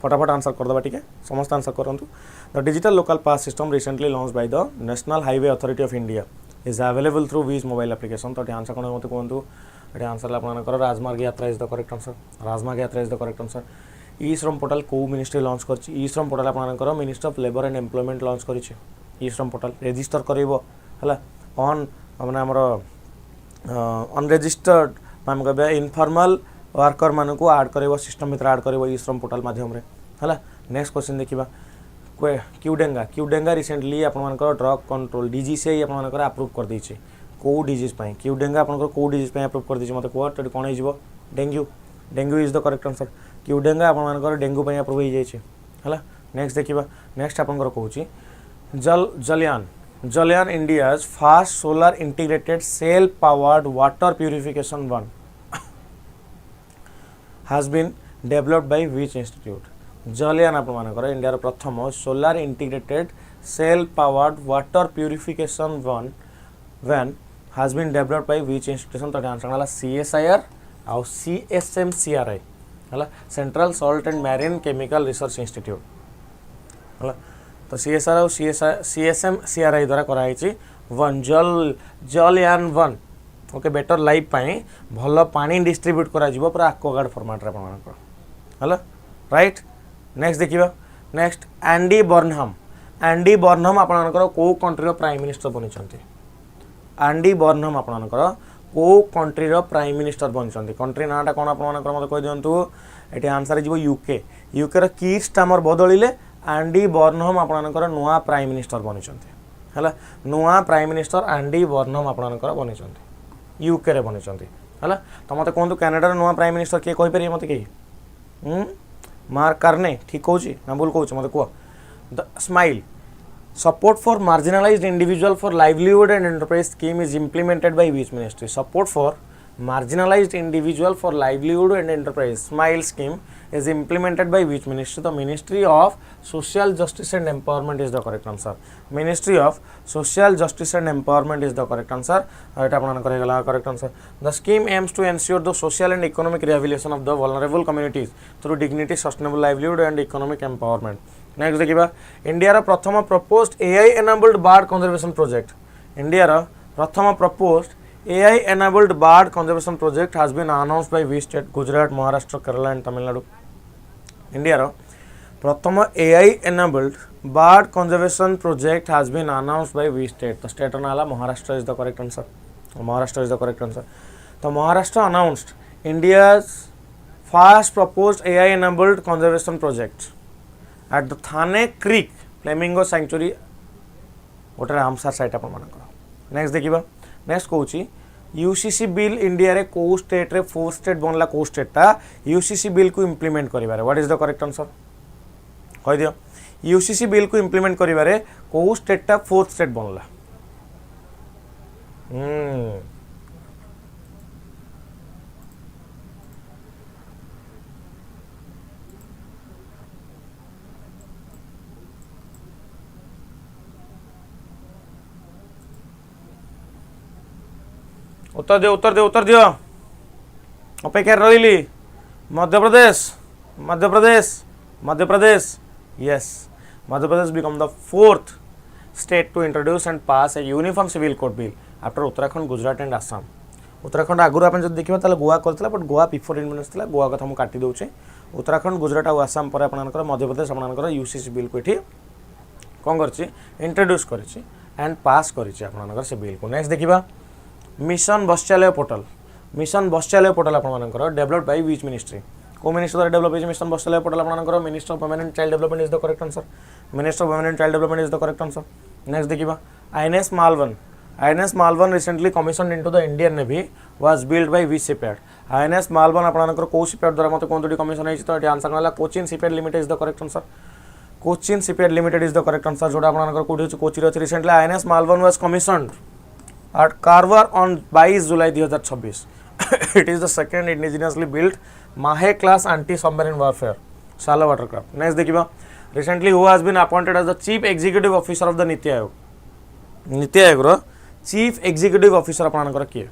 फटाफट आंसर कर दबा ठीक है समस्त आंसर करंतु the digital local pass system recently launched by the national highway authority of India is available through which mobile application तो आंसर कोन मते कोंतु एटा आंसर आपनकर राजमार्ग यात्रा इज द करेक्ट आंसर राजमार्ग यात्रा is the correct answer E Shram portal को मिनिस्ट्री लॉन्च करछि ई श्रम पोर्टल आपनकर ministry of labour and employment launch करिछि ई श्रम पोर्टल रजिस्टर करिवो हला ऑन माने हमर अनरजिस्टर्ड माने कहबे इनफॉर्मल वर्कर मानकु ऐड करिवो सिस्टम भितर ऐड करिवो ई श्रम पोर्टल माध्यम रे हला नेक्स्ट क्वेश्चन देखिबा क्यूडेंगा क्यूडेंगा रिसेंटली आपनकर ड्रग कंट्रोल डीजीसीआई आपनकर अप्रूव कर देछि को डिजीज पई क्यूडेंगा आपनकर को डिजीज पई अप्रूव कर देछि मते को कोन हे जिवो dengue dengue is the correct answer क्यूडेंगा आपनकर डेंगू पई अप्रूव हो जाइछि हला नेक्स्ट देखिबा नेक्स्ट आपनकर कहूछि Jalyan Jalyan India's fast solar integrated cell powered water purification van has been developed by which institute Jalyan आपनकर इंडिया प्रथम solar integrated cell powered water purification van has been developed by which institution तो आंसर हला CSIR आउ CSMCRI हला central salt and marine chemical research institute हला तो CSR और CSMCRI द्वारा कराई van Jalyan van okay better life पाई भल पानी डिस्ट्रीब्यूट करा जिवो पूरा एक्वागार्ड फॉर्मेट रे आपनकर हला राइट नेक्स्ट देखिबा नेक्स्ट एंडी बर्नहम आपनकर को कंट्री रो प्राइम मिनिस्टर बनि छथि एंडी बर्नहम आपनकर को कंट्री रो प्राइम मिनिस्टर बनि छथि कंट्री नाटा कोन आपनकर मते कहि दियंतु एटी आंसर जिवो यूके रो कीर स्टामर बदलिले एंडी बर्नहम आपनकर नुआ प्राइम मिनिस्टर बनि छथि हला नुआ प्राइम मिनिस्टर एंडी बर्नहम आपनकर बनि छथि यूके रे बनि छथि हला तो मते कोन कनाडा रो नुआ प्राइम मिनिस्टर के कहि परिए मते के मार्क कार्ने ठीक कहूची ना भूल कहूची मते को the smile support for marginalized individual for livelihood and enterprise scheme is implemented by which ministry support for marginalized individual for livelihood and enterprise smile scheme is implemented by which ministry the ministry of social justice and empowerment is the correct answer ministry of social justice and empowerment is the correct answer eta apna karigala correct answer the scheme aims to ensure the social and economic rehabilitation of the vulnerable communities through dignity sustainable livelihood and economic empowerment next देखिबा इंडिया रा प्रथम proposed AI enabled bird conservation project India रा प्रथम proposed AI enabled bird conservation project has been announced by which state Gujarat Maharashtra Kerala and Tamil Nadu India रा प्रथम AI enabled bird conservation project has been announced by which state the state नाला Maharashtra is the correct answer Maharashtra is the correct answer तो Maharashtra announced India's first proposed AI enabled conservation project at the Thane Creek Flamingo Sanctuary गोटे रामसार साइट अपन मानकर नेक्स्ट देखिबा नेक्स्ट कहूची यूसीसी बिल इंडिया रे को स्टेट रे फोर्थ स्टेट बनला को स्टेट ता यूसीसी बिल को इंप्लीमेंट करिबारे what is the correct answer कहि दियो यूसीसी बिल को इंप्लीमेंट करिबारे को स्टेट ता फोर्थ स्टेट बनला उत्तर दियो अपेक्षा रही Madhya Pradesh yes Madhya Pradesh become the fourth state to introduce and pass a uniform civil code bill after Uttarakhand Gujarat and Assam Uttarakhand आगुरी आप देखा ताले गोवा करथिला बट गोवा बिफोर इंडिपेंडेंस थिला गोवा कथा मु काटी दउचे उत्तराखंड गुजरात और आसाम पर आपनकर मध्य प्रदेश आपनकर यूसीसी बिल को एठी कोन करछि इंट्रोड्यूस करछि एंड पास करछि आपनकर से बिल को नेक्स्ट देखिबा मिशन बस्चालय पोर्टल आपनकर डेवलप्ड बाय व्हिच मिनिस्ट्री को मिनिस्ट्री द्वारा डेवलप होइछ मिशन बस्चालय पोर्टल आपनकर minister of women and child development is the correct answer minister of women and child development is the correct answer next देखिबा INS Malvan recently commissioned into the Indian navy was build by which shipyard INS Malvan आपनकर को शिपयार्ड द्वारा मते कोन दुटी कमिशन होइछ तो एटी आंसर होला Cochin shipyard limited is the correct answer Cochin shipyard limited is the correct answer जोडा आपनकर कोठी होइछ कोची रे recently INS Malvan was commissioned at Carver on 22 July 2026. It is the second indigenously built Mahe class anti-submarine warfare shallow watercraft. Next देखिबा recently who has been appointed as the chief executive officer of the NITI Aayog row chief executive officer आपनकर किए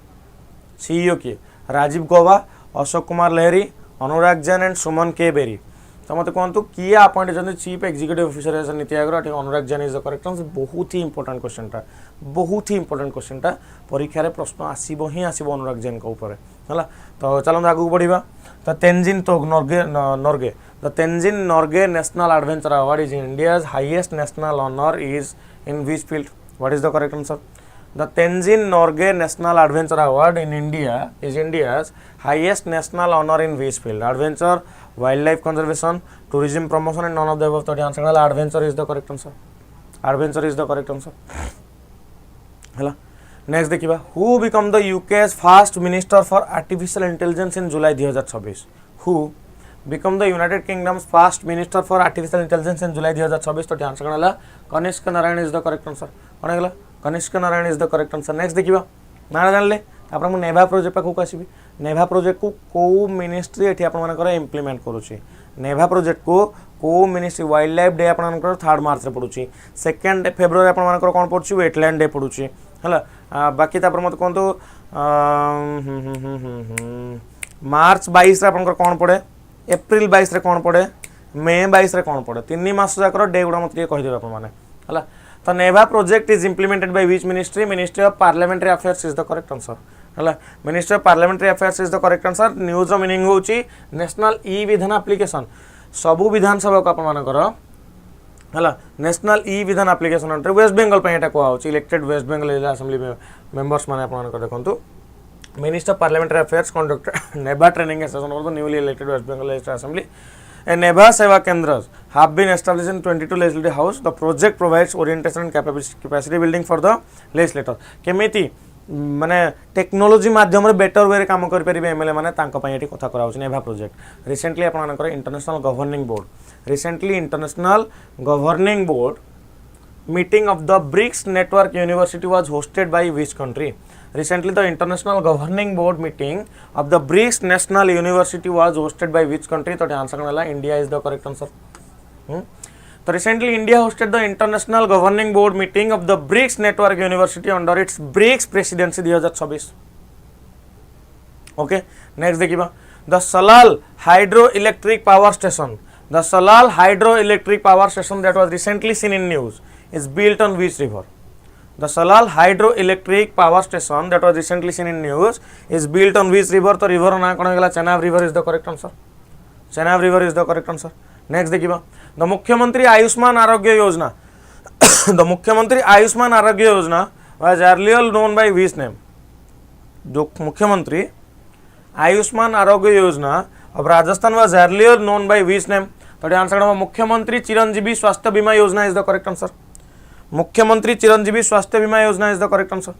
CEO किए राजीव गौबा अशोक कुमार लहरी अनुराग जैन एंड सुमन के बेरी तो मत कहतु किए अपॉइंट होती चीफ एक्जिक्यूटिव ऑफिसर है NITI Aayog Anurag Jain is the correct answer बहुत ही इंपोर्टेंट क्वेश्चन टा परीक्षा रे प्रश्न आसीबो ही आसीबो अनुराग जैन को ऊपर हला तो चलो आगु बढ़िबा तो Tenzing Norgay national adventure award is India's highest national honour is in which field what is the correct answer The Tenzin Norgay National Adventure Award in India is India's highest national honor in which field? Adventure, wildlife conservation, tourism promotion and none of the above. तो आंसर होला adventure is the correct answer. Adventure is the correct answer हला। नेक्स्ट देखिबा who become the UK's first minister for artificial intelligence in July 2026। Who become the United Kingdom's first minister for artificial intelligence in July 2026। तो आंसर कौन होला Kanishka Narayan is the correct answer. कौन होला Kanishka Narayan is the correct answer. Next देखिबा ना जानले तापर मु नेभा प्रोजेक्ट पाखु आसीबी। नेभा प्रोजेक्ट को को मिनिस्ट्री एठी आपण मानकर इंप्लीमेंट करूची। नेभा प्रोजेक्ट को मिनिस्ट्री वाइल्ड लाइफ डे आपण मानकर 3 मार्च रे पडुची। 2 फेब्रुआरी आपण मानकर कोन पडुची वेटलैंड डे पडुची हला। बाकी तापर मत कोन तो मार्च 22 रे आपण कोन पड़े, एप्रिल 22 रे कोन पड़े, मे 22 रे कोन पड़े, 3 मास जाकर डे गुडा मत कहि देबा आपण माने हला। तो NeVA project is implemented by which ministry? Ministry of parliamentary affairs is the correct answer हला। Ministry of parliamentary affairs is the correct answer. News रो मीनिंग होची नेशनल ई विधान एप्लीकेशन। सबु विधानसभा को आपण मानकर हला national e Vidhan application under waste Bengal पे एटा को आउची elected west Bengal assembly members माने आपण मानकर देखंतु। Minister of parliamentary affairs conduct NeVA training session for the newly elected west Bengal assembly. A Neva Seva Kendras have been established in 22 legislative house. The project provides orientation and capacity building for the legislator. केमिति माने टेक्नोलॉजी माध्यम रे बेटर वे रे काम कर परिबे एमएलए माने तांको पई एठी कथा कराउछ नेभा प्रोजेक्ट। रिसेंटली आपण मानकर international governing board recently international governing board meeting of the BRICS network university was hosted by which country? Recently, the International Governing Board meeting of the BRICS National University was hosted by which country? तो आंसर कौन होला India is the correct answer। तो recently India hosted the International Governing Board meeting of the BRICS Network University under its BRICS presidency 2026। Okay, next देखिबा the Salal hydroelectric power station। The Salal hydroelectric power station that was recently seen in news is built on which river? The Salal hydroelectric power station that was recently seen in news is built on which river? तो river ना कौन गला Chenab river is the correct answer। Chenab river is the correct answer। Next देखिबा the मुख्यमंत्री आयुष्मान आरोग्य योजना the मुख्यमंत्री आयुष्मान आरोग्य योजना was earlier known by which name? जो मुख्यमंत्री आयुष्मान आरोग्य योजना of Rajasthan was earlier known by which name? तो आंसर होगा मुख्यमंत्री चिरंजीवी स्वास्थ्य बीमा योजना is the correct answer। मुख्यमंत्री Chiranjeevi Swasthya Bima Yojana is the correct answer.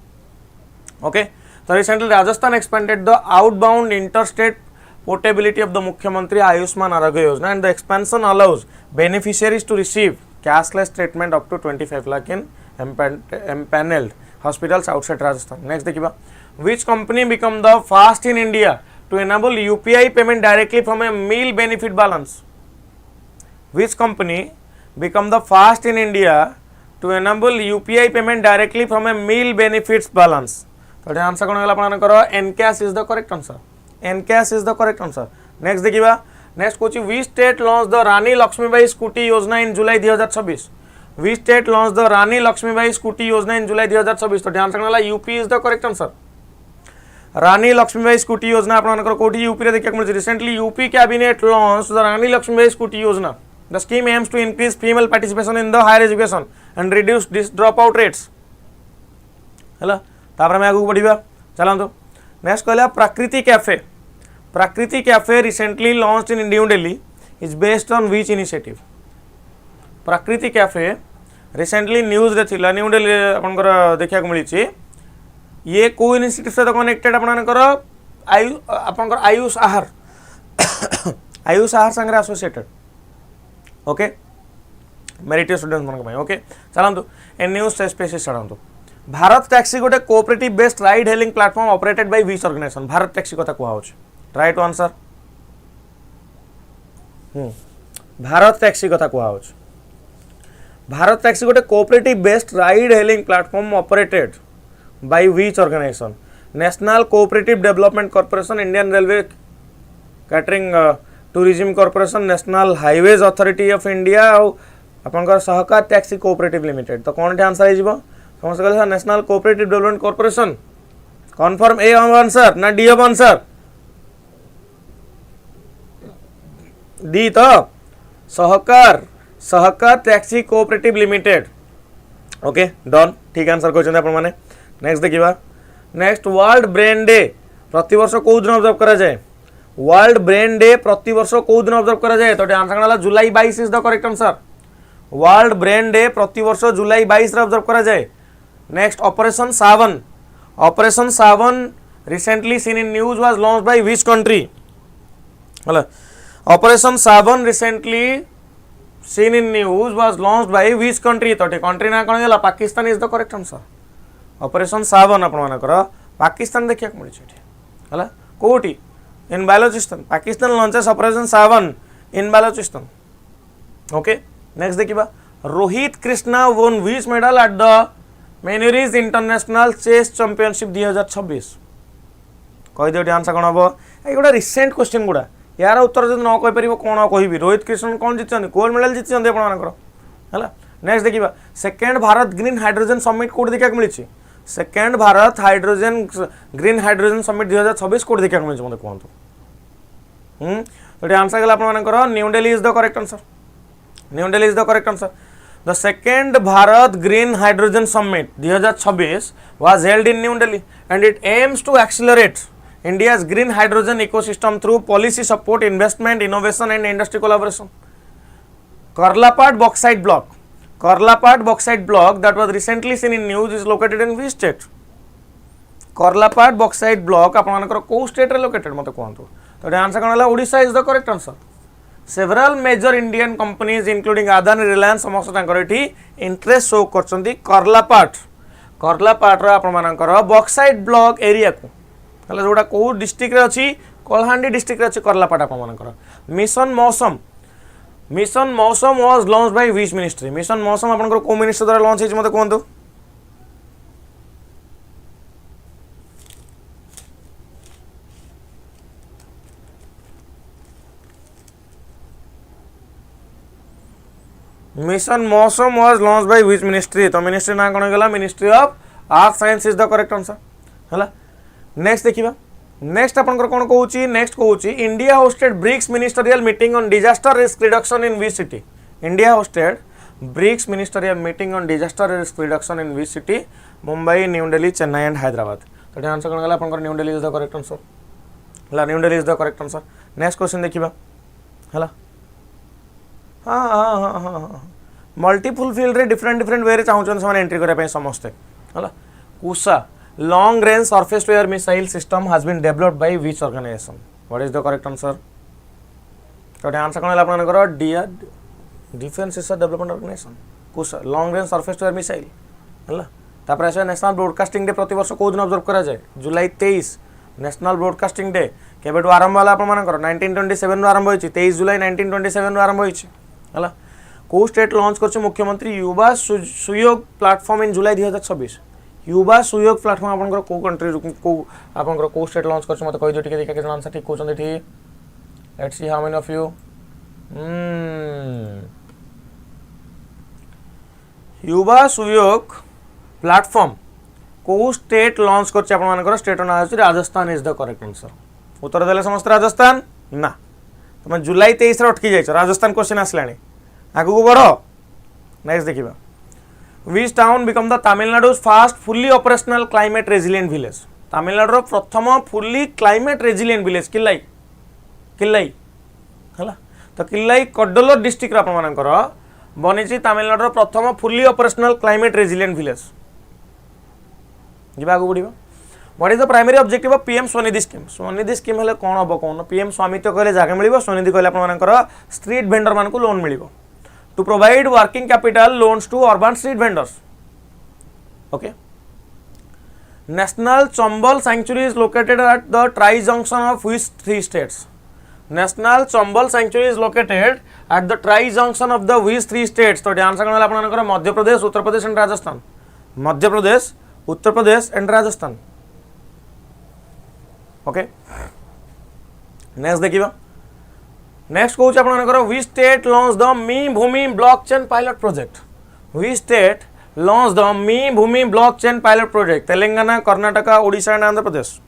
Okay तो recently Rajasthan expanded the outbound interstate portability of the Mukhyamantri Ayushman Arogya Yojana and the expansion allows beneficiaries to receive cashless treatment up to 25 lakh in empanelled hospitals outside Rajasthan. Next देखिबा which company become the first in India to enable UPI payment directly from a meal benefit balance? Which company become the first in India to enable UPI payment directly from a meal benefits balance? तो आंसर कौन होला आपन करो Encash is the correct answer. Encash is the correct answer. Next देखिबा नेक्स्ट कोची which state launch the Rani Lakshmibai scooty Yojana in July 2026। Which state launch the Rani Lakshmibai scooty Yojana in July 2026। तो आंसर होला UP is the correct answer. Rani Lakshmibai scooty Yojana आपन करो कोठी यूपी रे देखिया मिल recently UP cabinet launch the Rani Lakshmibai scooty योजना। The scheme aims to increase female participation in the higher education and reduce this dropout rates। हला तापर मैं आगु बढ़िबा चलांतो। नेक्स्ट कहला प्रकृति कैफे। प्रकृति cafe recently launched in new Delhi is based on which initiative? प्रकृति कैफे रिसेंटली न्यूज रे थिला न्यू दिल्ली आपनकर देखिया को मिलिछि। ये को इनिशिएटिव से कनेक्टेड आपनकर आयुष आहार आयुष आहार संगे एसोसिएटेड। ओके मेरिट स्टूडेंट मन को ओके चलंतु ए न्यूज स्पेसिस चलंतु। भारत टैक्सी गोटे cooperative based ride hailing platform operated by which organization? Bharat taxi कथा को आउछ try to answer. Bharat taxi कथा को आउछ। भारत टैक्सी गोटे cooperative based ride hailing platform operated by which organization? National cooperative development corporation, Indian railway catering tourism corporation, national highways authority of India और आपनकर सहकार टैक्सी कोऑपरेटिव लिमिटेड। तो कौन आंसर है जीवो समस्त कहले national cooperative development corporation. Confirm ए आंसर ना डी आंसर? डी तो Sahkar Sahkar taxi cooperative limited. Okay done ठीक आंसर कहछन आपन माने। नेक्स्ट देखिबा नेक्स्ट वर्ल्ड ब्रेन डे प्रति वर्ष को दिन ऑब्जर्व करा जाए? वर्ल्ड ब्रेन डे प्रति वर्ष को दिन ऑब्जर्व करा जाए तो आंसर वाला जुलाई 22 is the correct answer world brain day प्रति वर्ष जुलाई 22 रे ऑब्जर्व करा जाए next operation Sawan recently seen in news was launched by which country hala operation savan recently seen in news was launched by which country तो country ना कौन गला Pakistan is the correct answer operation savan आपण मानकर पाकिस्तान देखिया मिली छै हला कोठी in Balochistan Pakistan launches operation savan in Balochistan okay next देखिबा Rohit Krishna won which medal at the Manuris International Chess Championship 2026 कही दियो आंसर कौन हम ये गोटे रिसेंट क्वेश्चन गुड़ा यार उत्तर जो न कहीपर कौन कहि रोहित कृष्ण कौन जीति गोल्ड मेडल जीति है नेक्स्ट देखा second Bharat green hydrogen summit कौट देखा मिली second Bharat green hydrogen summit 2026 कौट देखा मिली मतलब कहतु तो आंसर गला New Delhi is the correct answer new Delhi is the correct answer the second Bharat green hydrogen summit 2026 was held in New Delhi and it aims to accelerate India's green hydrogen ecosystem through policy support, investment, innovation and industry collaboration. Karlapad bauxite block that was recently seen in news is located in which state? Karlapad bauxite block आपनकर को state रे located मते कहंतु तो आंसर कोन होला Odisha is the correct answer. Several major Indian companies including Adani, Reliance समस्त तांकर एठी इंटरेस्ट शो करचंती करलापाट रो आपनकर बॉक्साइट ब्लॉक एरिया को हला जोडा को डिस्ट्रिक्ट रे अछि कोलहांडी डिस्ट्रिक्ट रे अछि करलापाट आपनकर mission Mausam was launched by which ministry mission Mausam आपनकर को मिनिस्टर द्वारा लॉन्च हेछि मते कोंतु mission Mausam was launch by which ministry तो मिनिस्ट्री ना कोन गला ministry of earth science is the correct answer हला नेक्स्ट देखिबा नेक्स्ट आपनकर कोन कहूची नेक्स्ट कहूची India hosted BRICS ministerial meeting on disaster risk reduction in which city India hosted BRICS ministerial meeting on disaster risk reduction in which city Mumbai New Delhi Chennai and Hyderabad तो आंसर कोन गला आपनकर New Delhi is the correct answer हला New Delhi is the correct answer next question देखिबा हला हाँ मल्टीपुल फील्ड रे डिफरेंट वे रे चाहूछन समान एंट्री करे पे समस्त हला कुसा long range surface to air missile system has been developed by which organisation what is the correct answer तो आंसर कोन आपनकर डिफेंस रिसर्च डेवलपमेंट ऑर्गेनाइजेशन कुसा long range surface to air missile हला तापर आसे नेशनल ब्रॉडकास्टिंग डे प्रति वर्ष को दिन ऑब्जर्व करा जाए जुलाई 23 नेशनल ब्रॉडकास्टिंग डे केबेटू आरंभ होला आपनकर 1927 आरंभ होइछि 23 जुलाई 1927 आरंभ होइछि हला को स्टेट लॉन्च करछ मुख्यमंत्री युवा सुयोग प्लेटफॉर्म इन जुलाई 2026 युवा सुयोग प्लेटफॉर्म आपनकर को कंट्री को आपनकर को स्टेट लॉन्च करछ मते कहि दियो टिके देखा के आंसर ठीक कोचन ठीक let's see how many of you युवा सुयोग प्लेटफॉर्म को स्टेट लॉन्च करछ आपनकर स्टेट ना अछि Rajasthan is the correct answer उत्तर देले समस्त राजस्थान ना तुम जुलाई 23 रे अटकी जाइछ राजस्थान क्वेश्चन आसलाणी आगु को बढ़ो नेक्स्ट देखिबा which town become the Tamil Nadu's first fully operational climate resilient village Tamil Nadu रो प्रथम fully climate resilient village Killai हला तो किल्लाई कडलोर डिस्ट्रिक्ट रा आपनकर बनिछि तमिलनाडु रो प्रथम fully operational climate resilient village जिबा आगु बढ़िबा what is the primary objective of PM Svanidhi scheme हेले कोन हबो कोन पीएम स्वामित्व कहले जागा मिलिबो स्वनिधि कहले आपनकर स्ट्रीट वेंडर मान को लोन मिलिबो to provide working capital loans to urban street vendors okay national Chambal sanctuary is located at the tri junction of which three states national Chambal sanctuary is located at the tri junction of the which three states तो आंसर कोन आपनकर Madhya Pradesh Uttar Pradesh and Rajasthan Madhya Pradesh Uttar Pradesh and Rajasthan okay next देखिबा नेक्स्ट कहूँ आपनकर which state launch the Mee Bhoomi blockchain pilot project which state launch the Mee Bhoomi blockchain pilot project Telangana Karnataka Odisha and Andhra Pradesh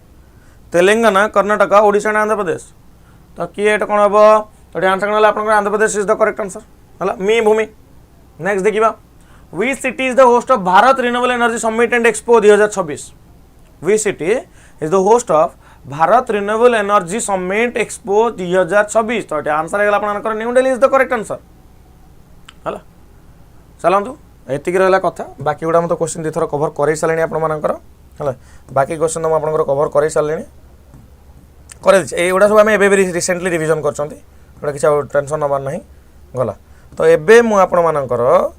Telangana Karnataka Odisha and Andhra Pradesh तो किए कौन हम तो आंसर कौन आपनकर Andhra Pradesh is the correct answer हला मी भूमि नेक्स्ट देखिबा which city is the host of Bharat renewable energy summit and expo 2026 which city is the host of Bharat renewable energy summit expo 2026 तो ये आंसर है आपनकर New Delhi is the correct answer हला चलतु एतिक रहा कथा बाकी गुड़ा तो क्वेश्चन दुथर कवर कर सारे आपर है बाकी क्वेश्चन तो मुझे कवर कर सारे करेगुड़ा सब आम ए रिसेंटली रिविजन कर किसी टेंशन नबार ना गला तो एबे मु आपण मानकर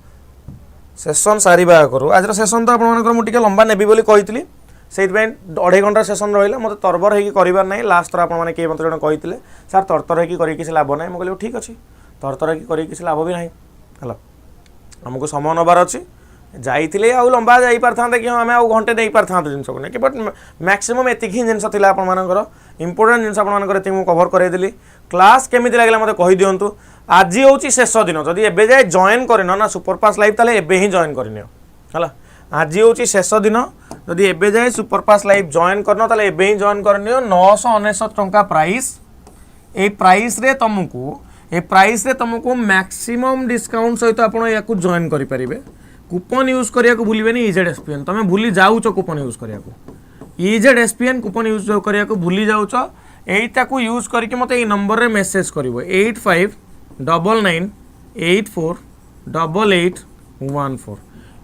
सेसन सारिबा आगु आज सेसन तो आपको मुझे लंबा नेबी बोली कही से 2.5 घंटा सेसन रहा मतलब तरबर होकर करार ना लास्ट थर आपने किए मत जन कही सार तरतर होकर किसी लाभ ना मुझे ठीक अच्छे तरतर होकर किसी लाभ भी ना है आमको समय नबार अच्छी जाइए आउ लंबा जा पारे कि हाँ आम आउ घंटे दे पारे जिन को नहीं बट मैक्सिमम एतिक ही जिन आपर इंपोर्टेंट जिन आपर मुझे कवर करदेली क्लास केमी लगे मतलब कही दिंतु आज हूँ शेष दिन जदि एबे जाए जॉइन कर ना सुपरफास्ट लाइव ताले एबे ही जॉइन करनियो है आज हूँ शेष दिन जदि एबे जाए सुपरफास्ट लाइव जॉइन करन ताले एबे ही जॉइन करनियो 999 टंका प्राइस ए प्राइस रे तुमको मैक्सिमम डिस्काउंट सहित आप जॉइन करेंगे कूपन यूज करिया को भूलिबेनी ईजेडएसपीएन तुम भूली जाऊच कूपन यूज करिया को ईजेडएसपीएन कूपन यूज करिया को भूली जाऊच एटा को यूज करके मते ए नंबर रे मेसेज करिवो 8599848814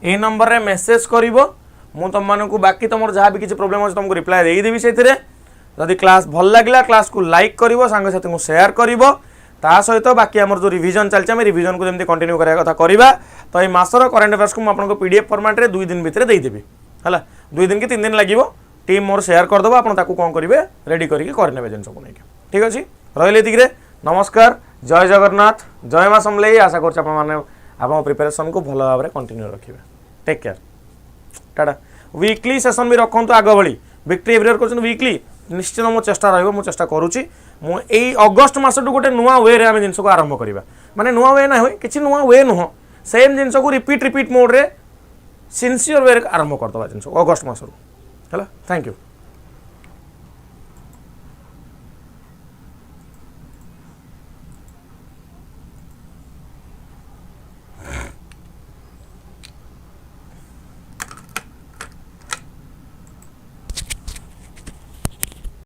ए नंबर रे मेसेज करिवो मु तुम मानकु बाकी तुमर जहाँ भी किसी प्रोब्लेम अछि तुमको रिप्लाई देई देबी सेथिरे जदि क्लास भल लागला क्लास को लाइक करिवो सांग साथी को शेयर करिवो ता सहित बाकी आमर जो रिविजन चलছে आम रिविजन को जमी कंटिन्यू करा कथा करवा तो ये मासर करेन्ट अफेयर्स को मुझे पीडीएफ फॉर्मेट रे 2 दिन भितर देदेवी है 2 दिन कि 3 दिन लगे टीम मोर शेयर करदेव आप कौन करेंगे रेडी करके करने जिन सब नहीं ठीक अच्छे रही नमस्कार जय जगन्नाथ जय माँ समलेई आशा कर प्रिपेरेसन को भल भाव में कंटिन्यू रखिए टेक केयर टाटा वीकली सेसन भी रखु आग भाई विक्ट्री एवरीवेयर कर वीकली निश्चित मो चेष्टा रही चेष्टा करुच्ची मुझे अगस्ट मसटू गोटे नुआ वे आम जिन को आरंभ करवा माने नुआ वे ना हुए किसी नुआ वे नुह सेम जिन को रिपीट मोड रे सिंसियर वे आरंभ करदे जिन अगस्ट मसरू है थैंक यू।